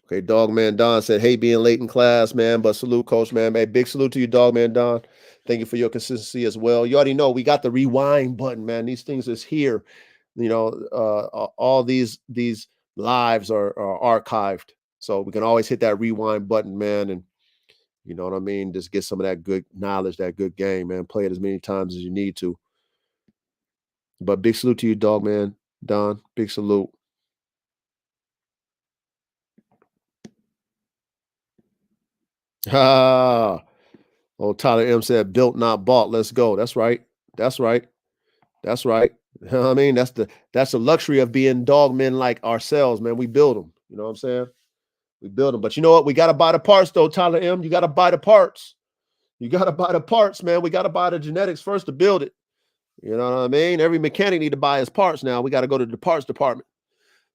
Okay, Dogman Don said, "Hey, being late in class, man, but salute, Coach, man. Hey, big salute to you, Dogman Don. Thank you for your consistency as well. You already know we got the rewind button, man. These things is here. You know, all these lives are archived, so we can always hit that rewind button, man. And you know what I mean. Just get some of that good knowledge, that good game, man. Play it as many times as you need to. But big salute to you, Dogman Don. Big salute." Ah, oh, Tyler M said, "Built, not bought. Let's go." That's right. That's right. That's right. You know what I mean? That's the luxury of being dog men like ourselves, man. We build them. You know what I'm saying? We build them. But you know what? We got to buy the parts, though, Tyler M. You got to buy the parts. You got to buy the parts, man. We got to buy the genetics first to build it. You know what I mean? Every mechanic need to buy his parts now. We got to go to the parts department.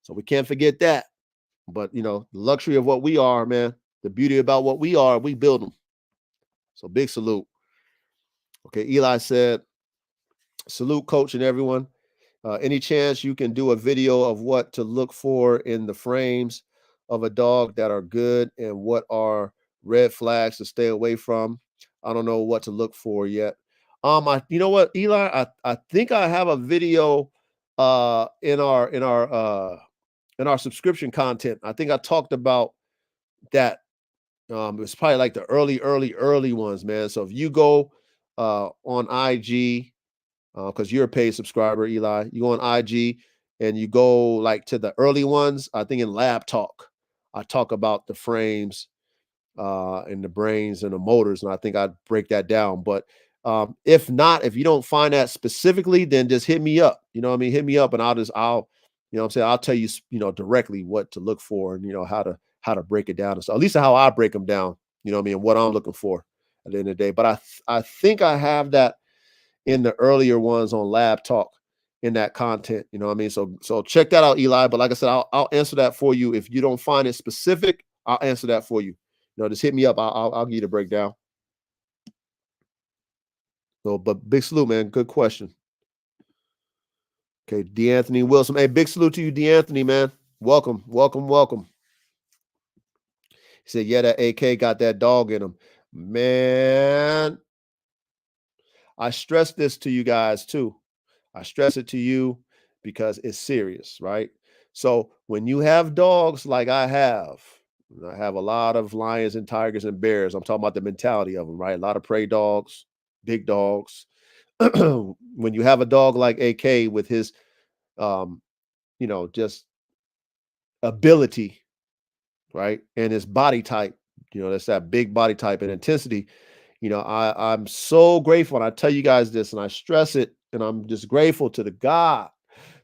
So we can't forget that. But, you know, the luxury of what we are, man, the beauty about what we are, we build them. So big salute. Okay, Eli said, "Salute, Coach, and everyone. Any chance you can do a video of what to look for in the frames of a dog that are good and what are red flags to stay away from? I don't know what to look for yet." You know what, Eli? I think I have a video in our subscription content. I think I talked about that. It's probably like the early ones, man. So if you go on IG, because you're a paid subscriber, Eli. You go on IG and you go like to the early ones. I think in Lab Talk, I talk about the frames and the brains and the motors, and I think I'd break that down. But if not, if you don't find that specifically, then just hit me up. You know what I mean? Hit me up, and I'll, you know what I'm saying, I'll tell you, you know, directly what to look for, and you know how to break it down and stuff. At least how I break them down. You know what I mean? What I'm looking for at the end of the day. But I think I have that in the earlier ones on Lab Talk in that content. You know what I mean? So check that out, Eli. But like I said, I'll answer that for you. If you don't find it specific, I'll answer that for you. You know, just hit me up. I'll give you the breakdown. So, but big salute, man. Good question. Okay, D'Anthony Wilson. Hey, big salute to you, D'Anthony, man. Welcome, welcome, welcome. He said, "Yeah, that AK got that dog in him." Man, I stress this to you guys too. I stress it to you because it's serious, right? So when you have dogs like I have a lot of lions and tigers and bears. I'm talking about the mentality of them, right? A lot of prey dogs, big dogs. When you have a dog like AK with his, um, you know, just ability, right, and his body type, you know, that's that big body type and intensity. You know, I'm so grateful, and I tell you guys this, and I stress it, and I'm just grateful to the God,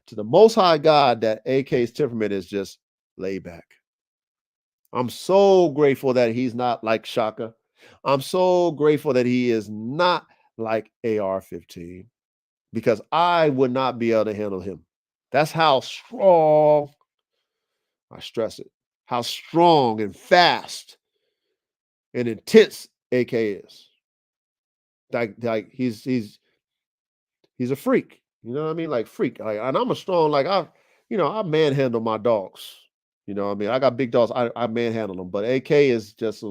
to the Most High God, that AK's temperament is just laid back. I'm so grateful that he's not like Shaka. I'm so grateful that he is not like AR-15 because I would not be able to handle him. That's how strong, I stress it, how strong and fast and intense AK is. Like he's a freak. You know what I mean? Like freak. Like, and I'm a strong, like I manhandle my dogs. You know what I mean? I got big dogs. I manhandle them, but AK is just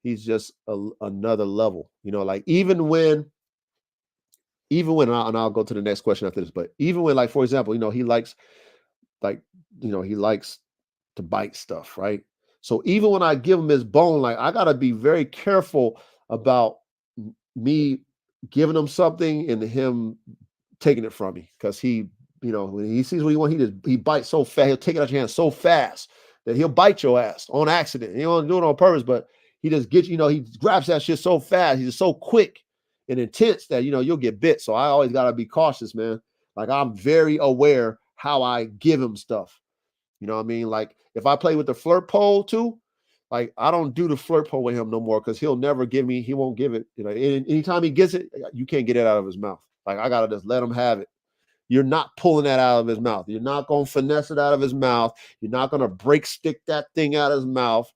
he's just another level. You know, like even when and I'll go to the next question after this, but even when, like, for example, you know, he likes, like, you know, he likes to bite stuff, right? So even when I give him his bone, like, I gotta be very careful about me giving him something and him taking it from me, because he, you know, when he sees what he wants, he bites so fast, he'll take it out your hand so fast that he'll bite your ass on accident. He don't do it on purpose, but he just gets, you know, he grabs that shit so fast, he's so quick and intense that, you know, you'll get bit. So I always gotta be cautious, man. Like, I'm very aware how I give him stuff. You know what I mean? Like, if I play with the flirt pole too, like, I don't do the flirt pole with him no more, because he'll never give me, he won't give it. You know, anytime he gets it, you can't get it out of his mouth. Like, I gotta just let him have it. You're not pulling that out of his mouth. You're not gonna finesse it out of his mouth. You're not gonna break stick that thing out of his mouth.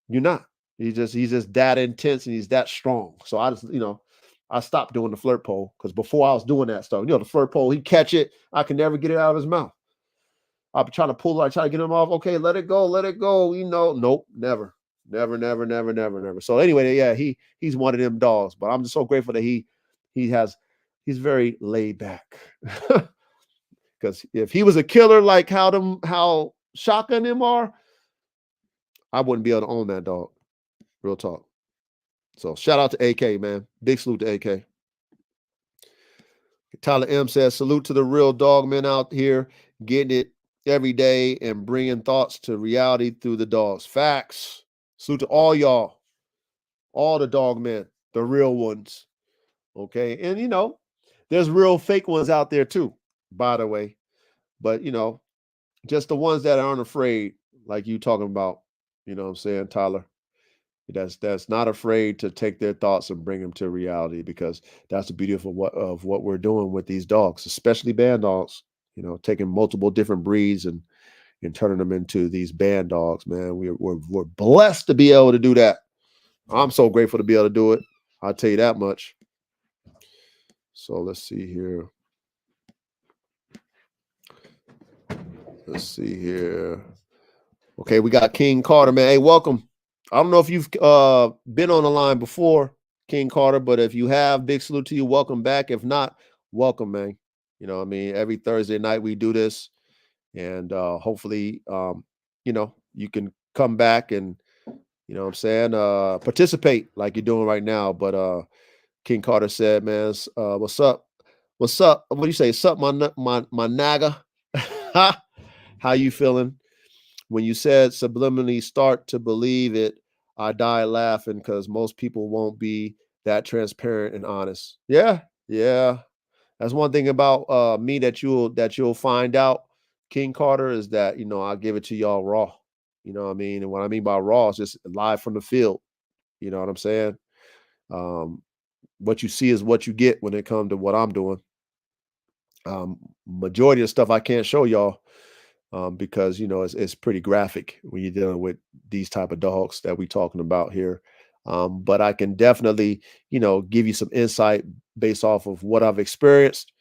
You're not. He's just that intense and he's that strong. So I just, you know, I stopped doing the flirt pole because before I was doing that stuff, the flirt pole, he'd catch it. I could never get it out of his mouth. I'll be trying to pull it, I try to get him off. Okay, let it go, let it go. Nope, never. Never, never, never, never, never. So anyway, yeah, he's one of them dogs. But I'm just so grateful that he's very laid back. Because if he was a killer like how Shaka and them are, I wouldn't be able to own that dog. Real talk. So shout out to AK, man. Big salute to AK. Tyler M says, salute to the real dog men out here getting it every day and bringing thoughts to reality through the dogs. Facts. Salute to all y'all, all the dog men, the real ones. Okay. And, there's real fake ones out there too, by the way. But, just the ones that aren't afraid, like you talking about, you know what I'm saying, Tyler? That's not afraid to take their thoughts and bring them to reality, because that's the beauty of what we're doing with these dogs, especially band dogs, taking multiple different breeds and turning them into these band dogs, man. We're blessed to be able to do that. I'm so grateful to be able to do it. I'll tell you that much. So let's see here. Okay, we got King Carter, man. Hey, welcome. I don't know if you've been on the line before, King Carter, but if you have, big salute to you. Welcome back. If not, welcome, man. Every Thursday night we do this, and hopefully, you can come back and, participate like you're doing right now. But King Carter said, man, what's up? What's up? What do you say? Sup, my naga? How you feeling? When you said subliminally start to believe it, I died laughing because most people won't be that transparent and honest. Yeah. That's one thing about me that you'll find out, King Carter, is that I give it to y'all raw. You know what I mean? And what I mean by raw is just live from the field. You know what I'm saying? What you see is what you get when it comes to what I'm doing. Majority of stuff I can't show y'all. Because it's pretty graphic when you're dealing with these type of dogs that we're talking about here. But I can definitely, give you some insight based off of what I've experienced,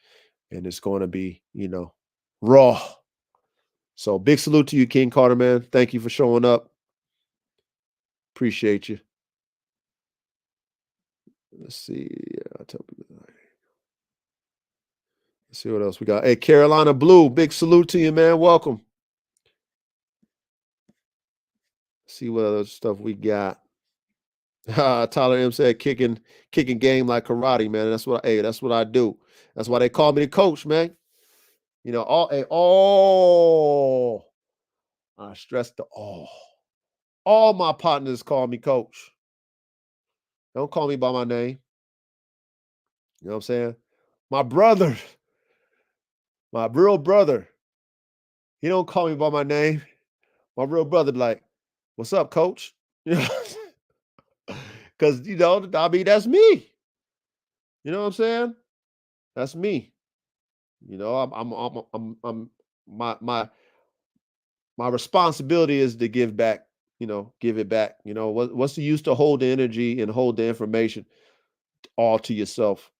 and it's going to be, raw. So big salute to you, King Carter, man. Thank you for showing up. Appreciate you. Let's see. Let's see what else we got. Hey, Carolina Blue, big salute to you, man. Welcome. See what other stuff we got. Tyler M said kicking game like karate, man. That's what I do. That's why they call me the coach, man. I stress the all. All my partners call me coach. Don't call me by my name. You know what I'm saying? My brother, my real brother, he don't call me by my name. My real brother be like, what's up, coach? Because that's me. You know what I'm saying? That's me. I'm my responsibility is to give back, give it back. What's the use to hold the energy and hold the information all to yourself?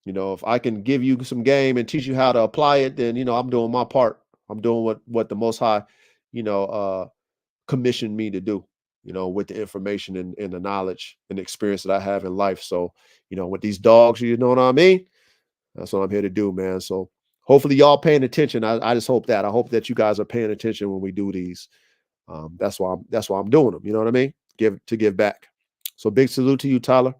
If I can give you some game and teach you how to apply it, then, I'm doing my part. I'm doing what the Most High, commissioned me to do, with the information and the knowledge and the experience that I have in life. So, with these dogs, you know what I mean? That's what I'm here to do, man. So hopefully y'all paying attention. I just hope that. I hope that you guys are paying attention when we do these. That's why I'm doing them. You know what I mean? Give back. So big salute to you, Tyler.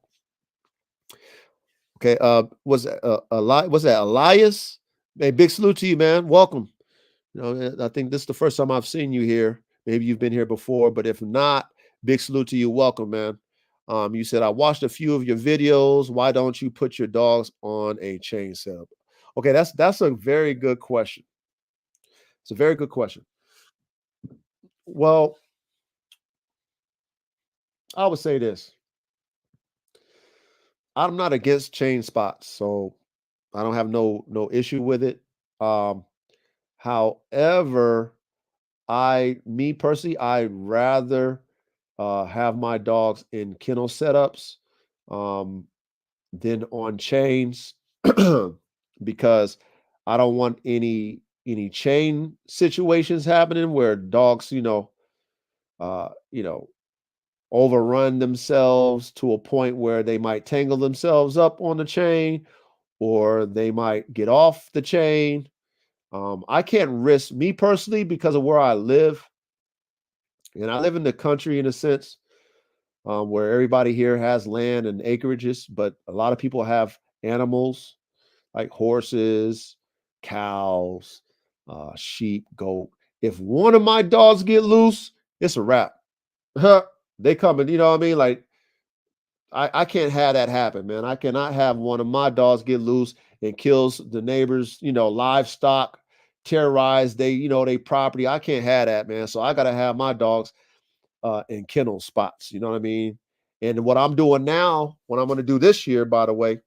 Okay. Was that Elias? Hey, big salute to you, man. Welcome. I think this is the first time I've seen you here. Maybe you've been here before, but if not, big salute to you. Welcome, man. You said, I watched a few of your videos. Why don't you put your dogs on a chain setup? Okay, that's a very good question. It's a very good question. Well, I would say this. I'm not against chain spots, so I don't have no issue with it. However, me personally, I'd rather have my dogs in kennel setups. than on chains because I don't want any chain situations happening where dogs, you know, overrun themselves to a point where they might tangle themselves up on the chain or they might get off the chain. I can't risk me personally because of where I live, and I live in the country in a sense where everybody here has land and acreages, but a lot of people have animals like horses, cows, sheep, goat. If one of my dogs get loose, it's a wrap. They coming, you know what I mean? Like I can't have that happen, man. I cannot have one of my dogs get loose and kills the neighbors, livestock, terrorize they property. I can't have that, man. So I gotta have my dogs in kennel spots. You know what I mean? And what I'm doing now, what I'm gonna do this year, by the way,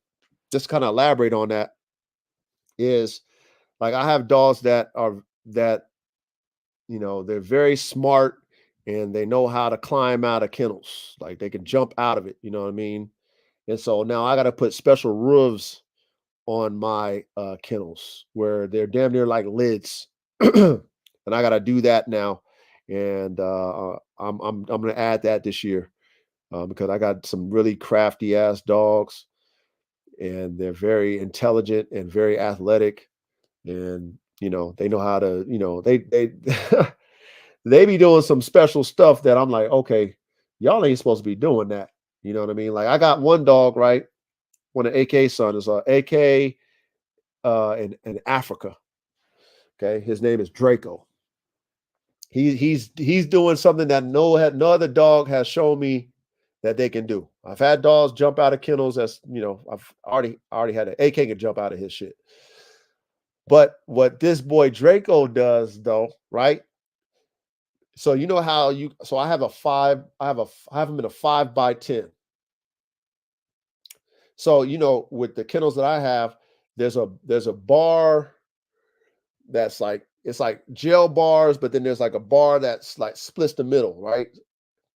just kind of elaborate on that, is like I have dogs that they're very smart and they know how to climb out of kennels. Like they can jump out of it. You know what I mean? And so now I got to put special roofs on my kennels where they're damn near like lids, and I got to do that now. And I'm gonna add that this year because I got some really crafty ass dogs, and they're very intelligent and very athletic, and they know how to they they be doing some special stuff that I'm like, okay, y'all ain't supposed to be doing that. You know what I mean? Like I got one dog, right? One of AK's son is AK in Africa. Okay, his name is Draco. He's doing something that no other dog has shown me that they can do. I've had dogs jump out of kennels. I've already had an AK can jump out of his shit. But what this boy Draco does, though, right? So you know how you. So I have a five. I have him in a 5x10. So with the kennels that I have, there's a bar that's like it's like gel bars, but then there's like a bar that's like splits the middle, right?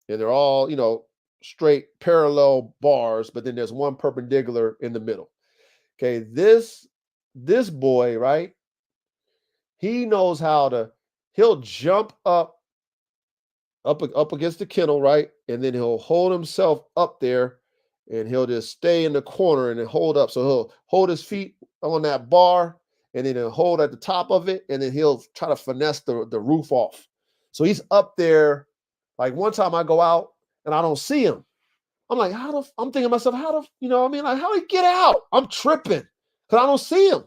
And they're all straight parallel bars, but then there's one perpendicular in the middle. Okay, this boy, right? He knows how to. He'll jump up against the kennel, right? And then he'll hold himself up there and he'll just stay in the corner and then hold up. So he'll hold his feet on that bar and then he'll hold at the top of it and then he'll try to finesse the roof off. So he's up there. Like one time I go out and I don't see him. I'm like, I'm thinking to myself, what I mean? Like, how did he get out? I'm tripping because I don't see him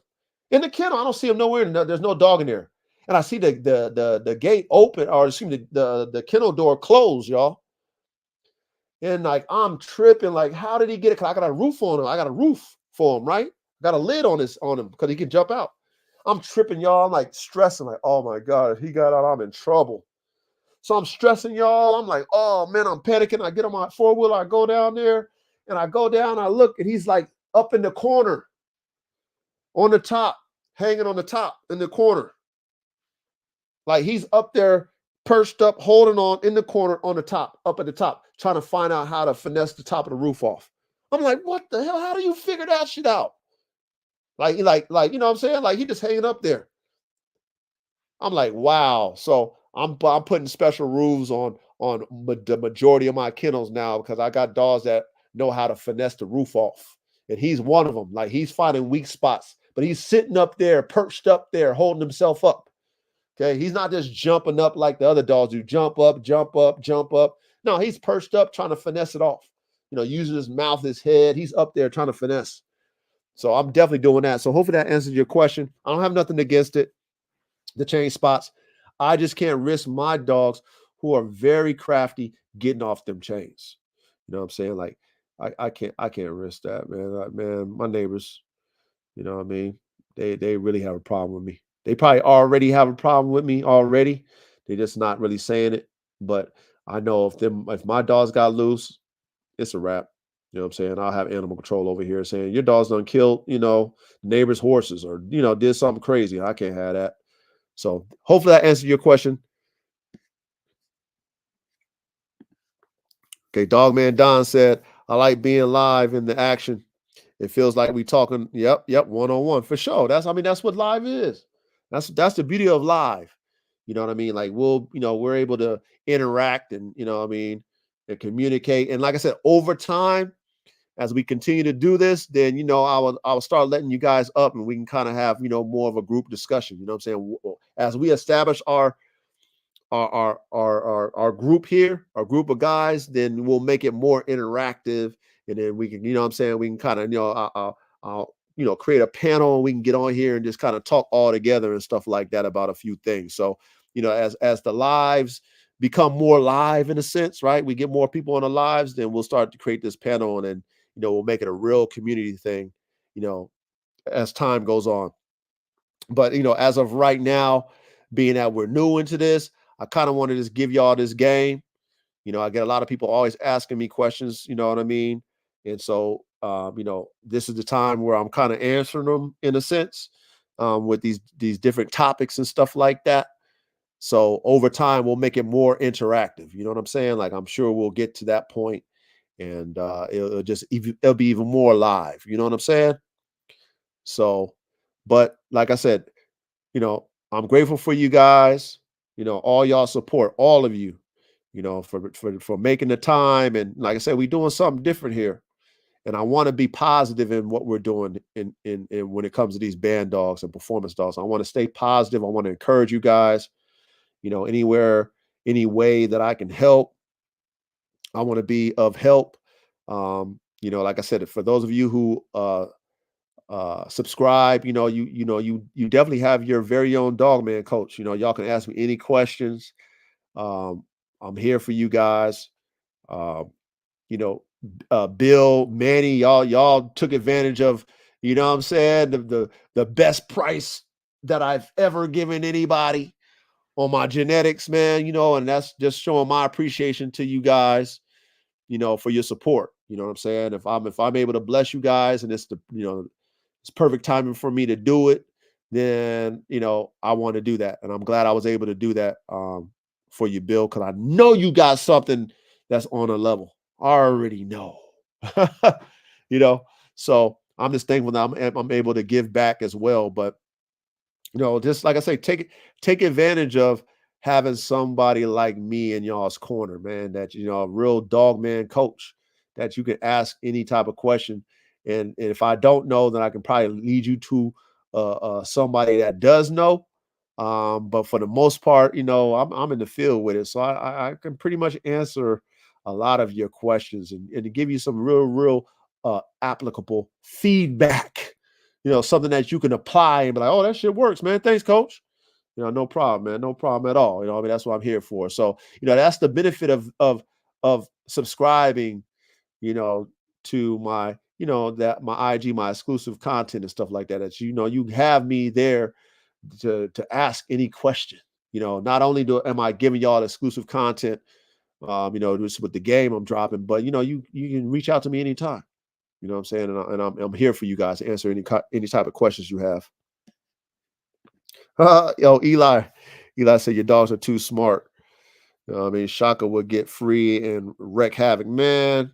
in the kennel. I don't see him nowhere. There's no dog in there. And I see the gate open, or excuse me, the kennel door closed, y'all. And like I'm tripping, like how did he get it? Cause I got a roof on him. I got a roof for him, right? Got a lid on him because he can jump out. I'm tripping, y'all. I'm like stressing, like, oh my God, if he got out, I'm in trouble. So I'm stressing, y'all. I'm like, oh man, I'm panicking. I get on my four-wheeler, I go down there, and I go down, I look, and he's like up in the corner on the top, hanging on the top in the corner. Like he's up there, perched up, holding on in the corner on the top, up at the top, trying to find out how to finesse the top of the roof off. I'm like, what the hell? How do you figure that shit out? Like, you know what I'm saying? Like he just hanging up there. I'm like, wow. So I'm putting special rules on the majority of my kennels now because I got dogs that know how to finesse the roof off, and he's one of them. Like he's finding weak spots, but he's sitting up there, perched up there, holding himself up. Okay, he's not just jumping up like the other dogs do. Jump up, jump up, jump up. No, he's perched up trying to finesse it off. Using his mouth, his head. He's up there trying to finesse. So I'm definitely doing that. So hopefully that answers your question. I don't have nothing against it, the chain spots. I just can't risk my dogs who are very crafty getting off them chains. You know what I'm saying? Like I can't risk that, man. Man, my neighbors, you know what I mean? They really have a problem with me. They probably already have a problem with me already. They're just not really saying it. But I know if my dogs got loose, it's a wrap. You know what I'm saying? I'll have animal control over here saying your dog's done killed, neighbors' horses or did something crazy. I can't have that. So hopefully that answered your question. Okay, Dogman Don said, I like being live in the action It feels like we talking, yep, one-on-one for sure. That's what live is. That's the beauty of live. You know what I mean? Like we're able to interact and and communicate. And like I said, over time, as we continue to do this, then I will start letting you guys up and we can kind of have more of a group discussion. You know what I'm saying? As we establish our group here, our group of guys, then we'll make it more interactive, and then we can, what I'm saying, we can kind of, I'll create a panel, and we can get on here and just kind of talk all together and stuff like that about a few things. So, as the lives become more live in a sense, right? We get more people on the lives, then we'll start to create this panel, and then, we'll make it a real community thing, as time goes on. But as of right now, being that we're new into this, I kind of want to just give y'all this game. I get a lot of people always asking me questions, you know what I mean? And so this is the time where I'm kind of answering them in a sense, with these different topics and stuff like that. So over time, we'll make it more interactive. You know what I'm saying? Like, I'm sure we'll get to that point, and it'll be even more live. You know what I'm saying? So, but like I said, I'm grateful for you guys, all y'all support, all of you, for making the time. And like I said, we're doing something different here. And I want to be positive in what we're doing in when it comes to these band dogs and performance dogs. I want to stay positive. I want to encourage you guys, anywhere, any way that I can help. I want to be of help. Like I said, for those of you who subscribe, you definitely have your very own Dogman coach. Y'all can ask me any questions. I'm here for you guys. You know, Bill, Manny, y'all took advantage of, what I'm saying, the best price that I've ever given anybody on my genetics, man, and that's just showing my appreciation to you guys, for your support. You know what I'm saying? If I'm able to bless you guys, and it's perfect timing for me to do it, then I want to do that. And I'm glad I was able to do that for you, Bill, because I know you got something that's on a level. I already know. So I'm just thankful that I'm able to give back as well. But just like I say, take advantage of having somebody like me in y'all's corner, man. That a real dog man coach that you can ask any type of question, and if I don't know, then I can probably lead you to somebody that does know. But for the most part, I'm in the field with it, so I can pretty much answer a lot of your questions and to give you some real applicable feedback. Something that you can apply and be like, oh, that shit works, man. Thanks, coach. No problem, man. No problem at all. That's what I'm here for. So, that's the benefit of subscribing, to my, that my IG, my exclusive content and stuff like that. That you have me there to ask any question. Not only am I giving y'all exclusive content, just with the game I'm dropping, but you can reach out to me anytime. You know what I'm saying? And I'm here for you guys to answer any type of questions you have. Yo, Eli said your dogs are too smart. Shaka would get free and wreak havoc, man.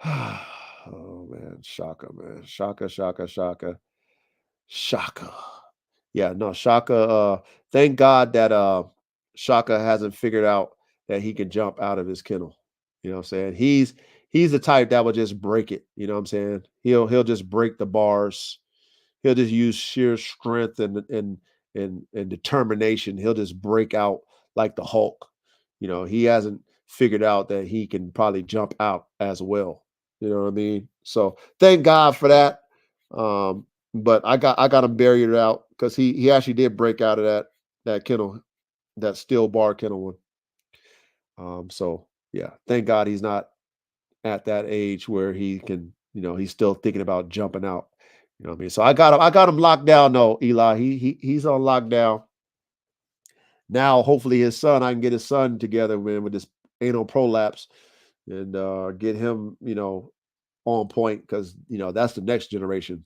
Oh man, Shaka, man. Shaka. Yeah, no, Shaka. Thank God that Shaka hasn't figured out that he can jump out of his kennel. You know what I'm saying? He's the type that will just break it. You know what I'm saying? He'll just break the bars. He'll just use sheer strength and determination. He'll just break out like the Hulk. He hasn't figured out that he can probably jump out as well. You know what I mean? So thank God for that. But I got him buried out because he actually did break out of that kennel, that steel bar kennel one. So yeah, thank God he's not at that age where he can, he's still thinking about jumping out. You know what I mean? So I got him locked down though, Eli. He's on lockdown. Now hopefully I can get his son together, man, with this anal prolapse and get him, on point, because that's the next generation.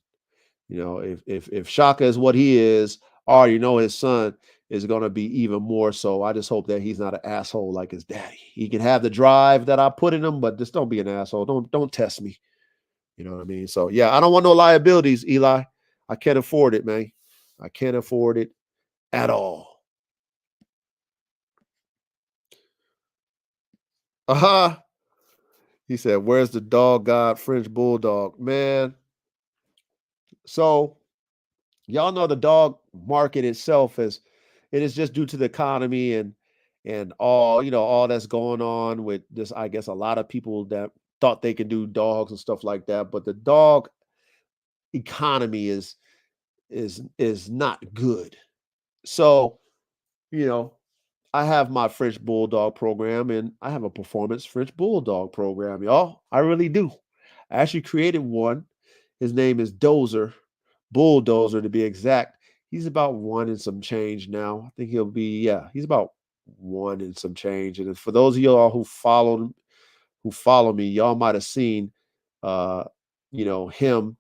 If Shaka is what he is, I already know his son is going to be even more so. I just hope that he's not an asshole like his daddy. He can have the drive that I put in him, but just don't be an asshole. Don't test me. You know what I mean? So yeah, I don't want no liabilities, Eli. I can't afford it, man. I can't afford it at all. Uh-huh. He said, "Where's the dog god French bulldog?" Man, so y'all know the dog market itself is it is just due to the economy and all, all that's going on with this. I guess a lot of people that thought they could do dogs and stuff like that, but the dog economy is not good. So, you know, I have my French Bulldog program and I have a performance French Bulldog program, y'all. I really do. I actually created one. His name is Dozer, Bulldozer to be exact. He's about one and some change now. I think he'll be, yeah, he's about one and some change. And for those of y'all who follow me, y'all might have seen uh, him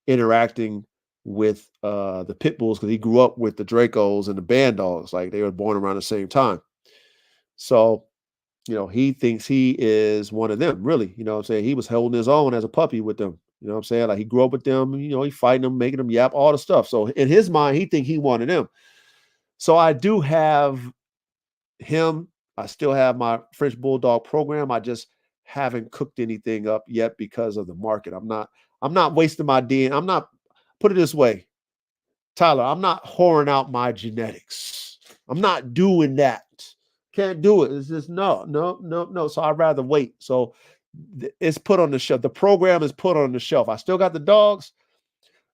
interacting with the pit bulls because he grew up with the Dracos and the Bandogs, like they were born around the same time. So, he thinks he is one of them, really. You know what I'm saying? He was holding his own as a puppy with them. You know what I'm saying? Like he grew up with them, he fighting them, making them yap, all the stuff. So in his mind, he think he wanted them. So I do have him. I still have my French Bulldog program. I just haven't cooked anything up yet because of the market. I'm not wasting my DNA. I'm not, put it this way, Tyler, I'm not whoring out my genetics. I'm not doing that. Can't do it. It's just no, no, no, no. So I'd rather wait. So it's put on the shelf. The program is put on the shelf. I still got the dogs,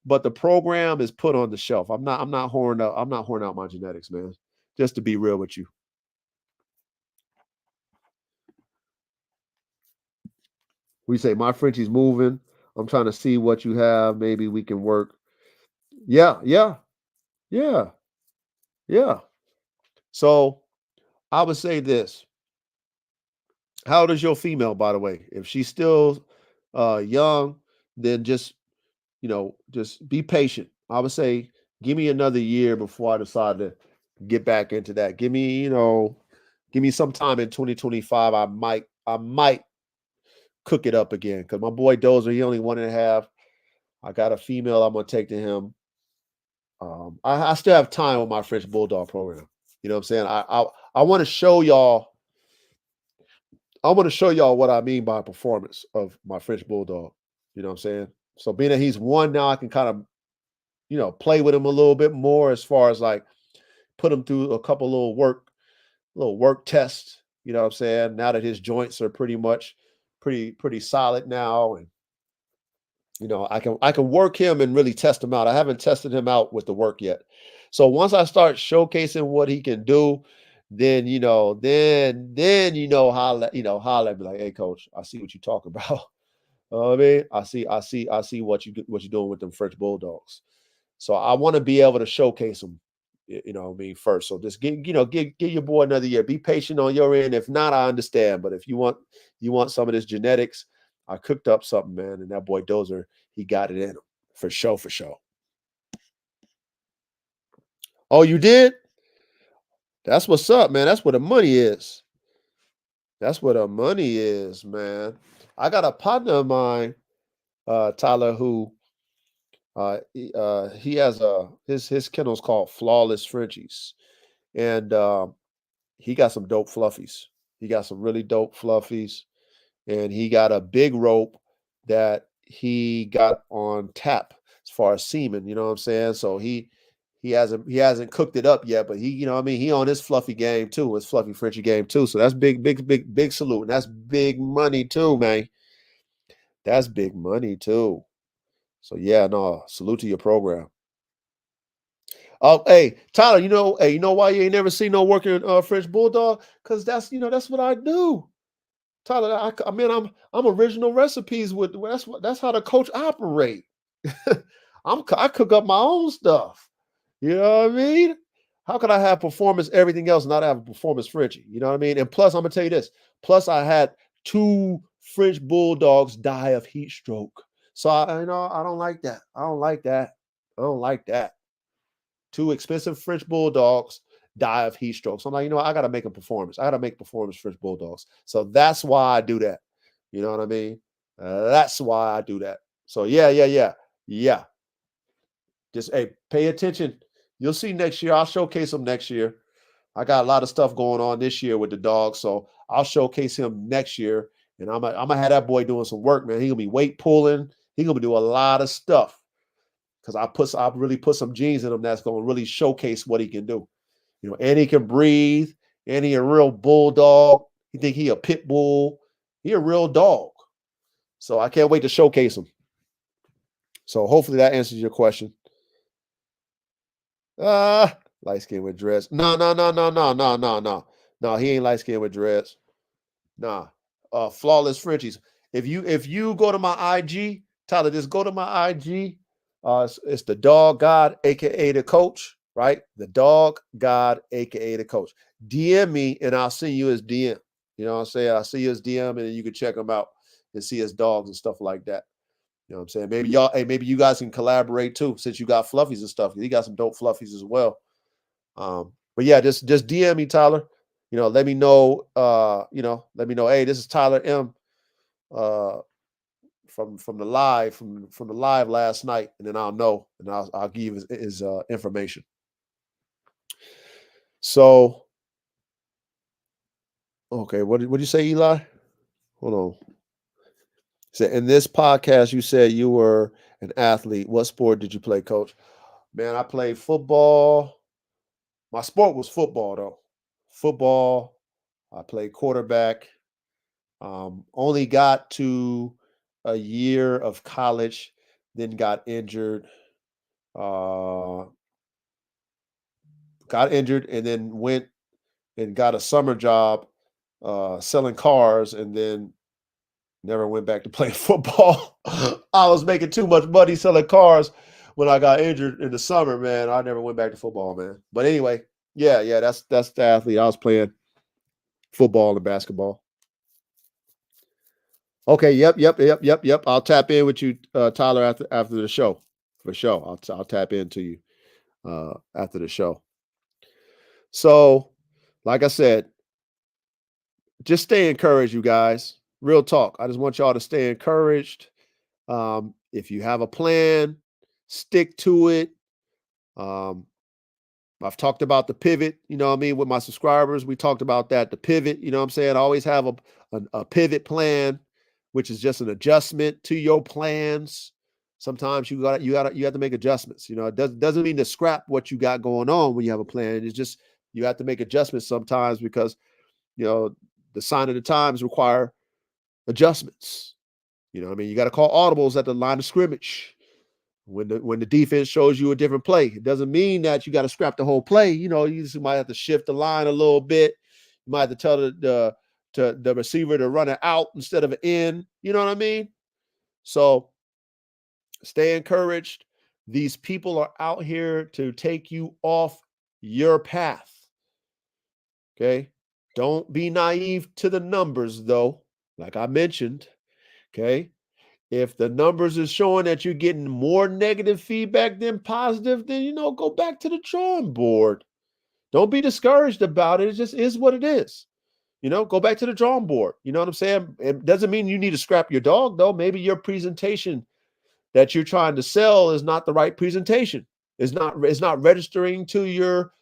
but the program is put on the shelf. I'm not whoring out my genetics, man. Just to be real with you. We say my Frenchie's moving. I'm trying to see what you have. Maybe we can work. Yeah, yeah, yeah, yeah. So I would say this. How old is your female, by the way? If she's still young, then just be patient. I would say give me another year before I decide to get back into that. Give me some time in 2025. I might cook it up again because my boy Dozer, he only 1.5. I got a female I'm gonna take to him. I still have time with my French Bulldog program. You know what I'm saying? I want to show y'all. I want to show y'all what I mean by performance of my French Bulldog. You know what I'm saying? So being that he's one now, I can kind of, play with him a little bit more as far as like put him through a couple little work tests. You know what I'm saying? Now that his joints are pretty solid now, and I can work him and really test him out. I haven't tested him out with the work yet. So once I start showcasing what he can do, then holla at me like, hey coach, I see what you talk about. I mean, I see what you're doing with them French Bulldogs. So I want to be able to showcase them, what I mean, first. So just give your boy another year. Be patient on your end. If not, I understand. But if you want some of this genetics, I cooked up something, man, and that boy Dozer, he got it in him. For sure, for sure. Oh, you did? That's what's up, man. That's where the money is. That's where the money is, man. I got a partner of mine, Tyler, who he has his kennel's called Flawless Frenchies, and he got some dope fluffies. He got some really dope fluffies, and he got a big rope that he got on tap as far as semen. You know what I'm saying? So he hasn't cooked it up yet, but he on his fluffy game too, his fluffy Frenchie game too. So that's big, big, big, big salute, and that's big money too, man. That's big money too. So yeah, no, salute to your program. Oh, hey, Tyler, hey, you know why you ain't never seen no working French Bulldog? Because that's what I do. Tyler, I mean, I'm original recipes with that's how the coach operate. I cook up my own stuff. You know what I mean? How could I have performance everything else and not have a performance Frenchie? You know what I mean? And plus, I'm gonna tell you this. Plus, I had two French bulldogs die of heat stroke. So I don't like that. I don't like that. I don't like that. Two expensive French bulldogs die of heat stroke. So I'm like, I got to make a performance. I got to make performance French bulldogs. So that's why I do that. You know what I mean? That's why I do that. So yeah. Just hey, pay attention. You'll see next year. I'll showcase him next year. I got a lot of stuff going on this year with the dog, so I'll showcase him next year. And I'm gonna have that boy doing some work, man. He gonna be weight pulling. He gonna be doing a lot of stuff because I really put some genes in him that's gonna really showcase what he can do. You know, and he can breathe, and he a real bulldog. You think he a pit bull? He a real dog. So I can't wait to showcase him. So hopefully that answers your question. Light skin with dreads. No. He ain't light skin with dreads. Nah. Flawless Frenchies. If you go to my IG, Tyler, just go to my IG. It's the Dog God, aka the coach, right? The Dog God, aka the coach. DM me and I'll send you his DM. You know what I'm saying? I'll see his DM and then you can check him out and see his dogs and stuff like that. You know what I'm saying? Maybe you guys can collaborate too, since you got fluffies and stuff. He got some dope fluffies as well. But yeah, just DM me, Tyler. You know, let me know. Let me know. Hey, this is Tyler M. From the live last night, and then I'll know, and I'll give you his information. So, okay, what did you say, Eli? Hold on. So in this podcast, you said you were an athlete. What sport did you play, Coach? Man, I played football. My sport was football, though. Football. I played quarterback. Only got to a year of college, then got injured. Got injured, and then went and got a summer job selling cars, and then never went back to playing football. I was making too much money selling cars when I got injured in the summer, man. I never went back to football, man. But anyway, yeah, that's the athlete. I was playing football and basketball. Okay, yep. I'll tap in with you, Tyler, after the show, for sure. I'll tap into you after the show. So, like I said, just stay encouraged, you guys. Real talk. I just want y'all to stay encouraged. If you have a plan, stick to it. I've talked about the pivot, you know what I mean, with my subscribers. We talked about that, the pivot, you know what I'm saying? I always have a pivot plan, which is just an adjustment to your plans. Sometimes you have to make adjustments. You know, it doesn't mean to scrap what you got going on when you have a plan. It's just you have to make adjustments sometimes because, you know, the sign of the times require adjustments. You know what I mean? You got to call audibles at the line of scrimmage. When the defense shows you a different play, it doesn't mean that you got to scrap the whole play. You know, you just might have to shift the line a little bit. You might have to tell the receiver to run it out instead of an in. You know what I mean? So stay encouraged. These people are out here to take you off your path. Okay? Don't be naive to the numbers, though. Like I mentioned, okay? If the numbers is showing that you're getting more negative feedback than positive, then, you know, go back to the drawing board. Don't be discouraged about it. It just is what it is. You know, go back to the drawing board. You know what I'm saying? It doesn't mean you need to scrap your dog, though. Maybe your presentation that you're trying to sell is not the right presentation. It's not registering to your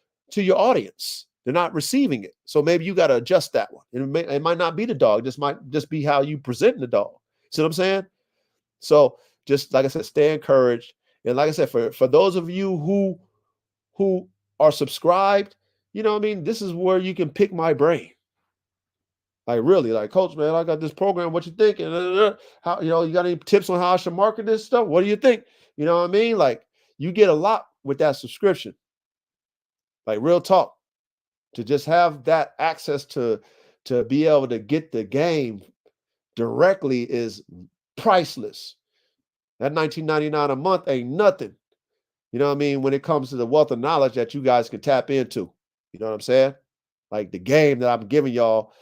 audience. They're not receiving it. So maybe you got to adjust that one. It might not be the dog. This might just be how you present the dog. See what I'm saying? So just like I said, stay encouraged. And like I said, for those of you who are subscribed, you know what I mean? This is where you can pick my brain. Like really, like, Coach, man, I got this program. What you think? And how, you know, you got any tips on how I should market this stuff? What do you think? You know what I mean? Like, you get a lot with that subscription. Like, real talk. To just have that access to be able to get the game directly is priceless. That $19.99 a month ain't nothing. You know what I mean? When it comes to the wealth of knowledge that you guys can tap into. You know what I'm saying? Like, the game that I'm giving y'all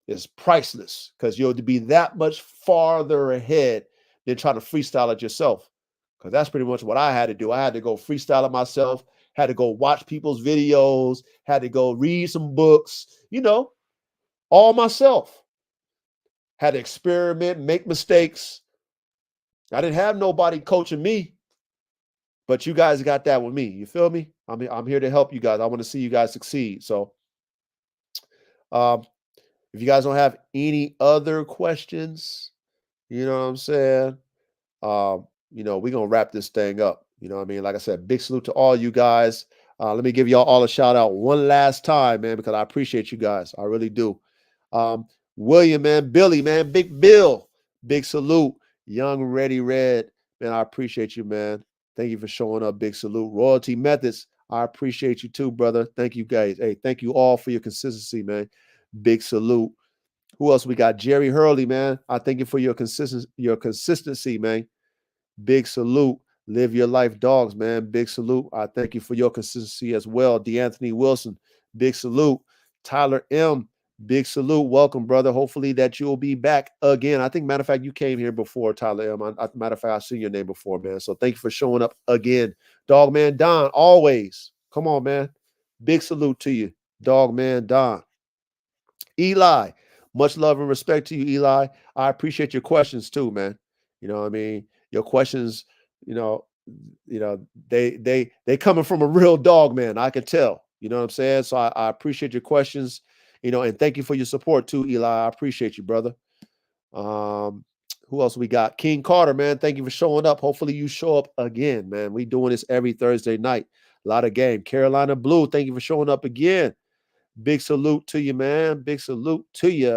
is priceless because you'll be that much farther ahead than trying to freestyle it yourself. Because that's pretty much what I had to do. I had to go freestyle it myself, had to go watch people's videos, had to go read some books, you know, all myself. Had to experiment, make mistakes, I didn't have nobody coaching me, but you guys got that with me. You feel me? I'm here to help you guys. I want to see you guys succeed. So, um, if you guys don't have any other questions, you know what I'm saying? We're gonna wrap this thing up. You know what I mean? Like I said, big salute to all you guys. Let me give y'all all a shout out one last time, man, because I appreciate you guys. I really do. William, man, Billy, man, Big Bill, big salute. Young Ready Red, man, I appreciate you, man. Thank you for showing up. Big salute. Royalty Methods, I appreciate you too, brother. Thank you, guys. Hey, thank you all for your consistency, man. Big salute. Who else we got? Jerry Hurley, man. I thank you for your consistency, man. Big salute. Live your life, dogs, man. Big salute. I thank you for your consistency as well. DeAnthony Wilson, big salute. Tyler M, big salute. Welcome, brother. Hopefully that you'll be back again. I think, matter of fact, you came here before, Tyler M. Matter of fact, I've seen your name before, man. So thank you for showing up again. Dogman Don, always. Come on, man. Big salute to you. Dogman Don. Eli, much love and respect to you, Eli. I appreciate your questions too, man. You know what I mean? Your questions, you know, they coming from a real dog, man. I can tell. You know what I'm saying? So I appreciate your questions, and thank you for your support too, Eli. I appreciate you, brother. Who else we got? King Carter, man. Thank you for showing up. Hopefully you show up again, man. We doing this every Thursday night. A lot of game. Carolina Blue, thank you for showing up again. Big salute to you, man. Big salute to you.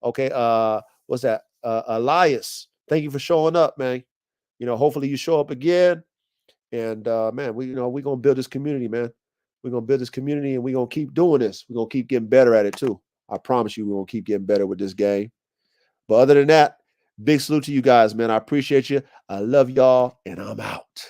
Okay, what's that? Elias, thank you for showing up, man. Hopefully you show up again. And man, we're gonna build this community, man. We're gonna build this community and we're gonna keep doing this. We're gonna keep getting better at it too. I promise you, we're gonna keep getting better with this game. But other than that, big salute to you guys, man. I appreciate you. I love y'all, and I'm out.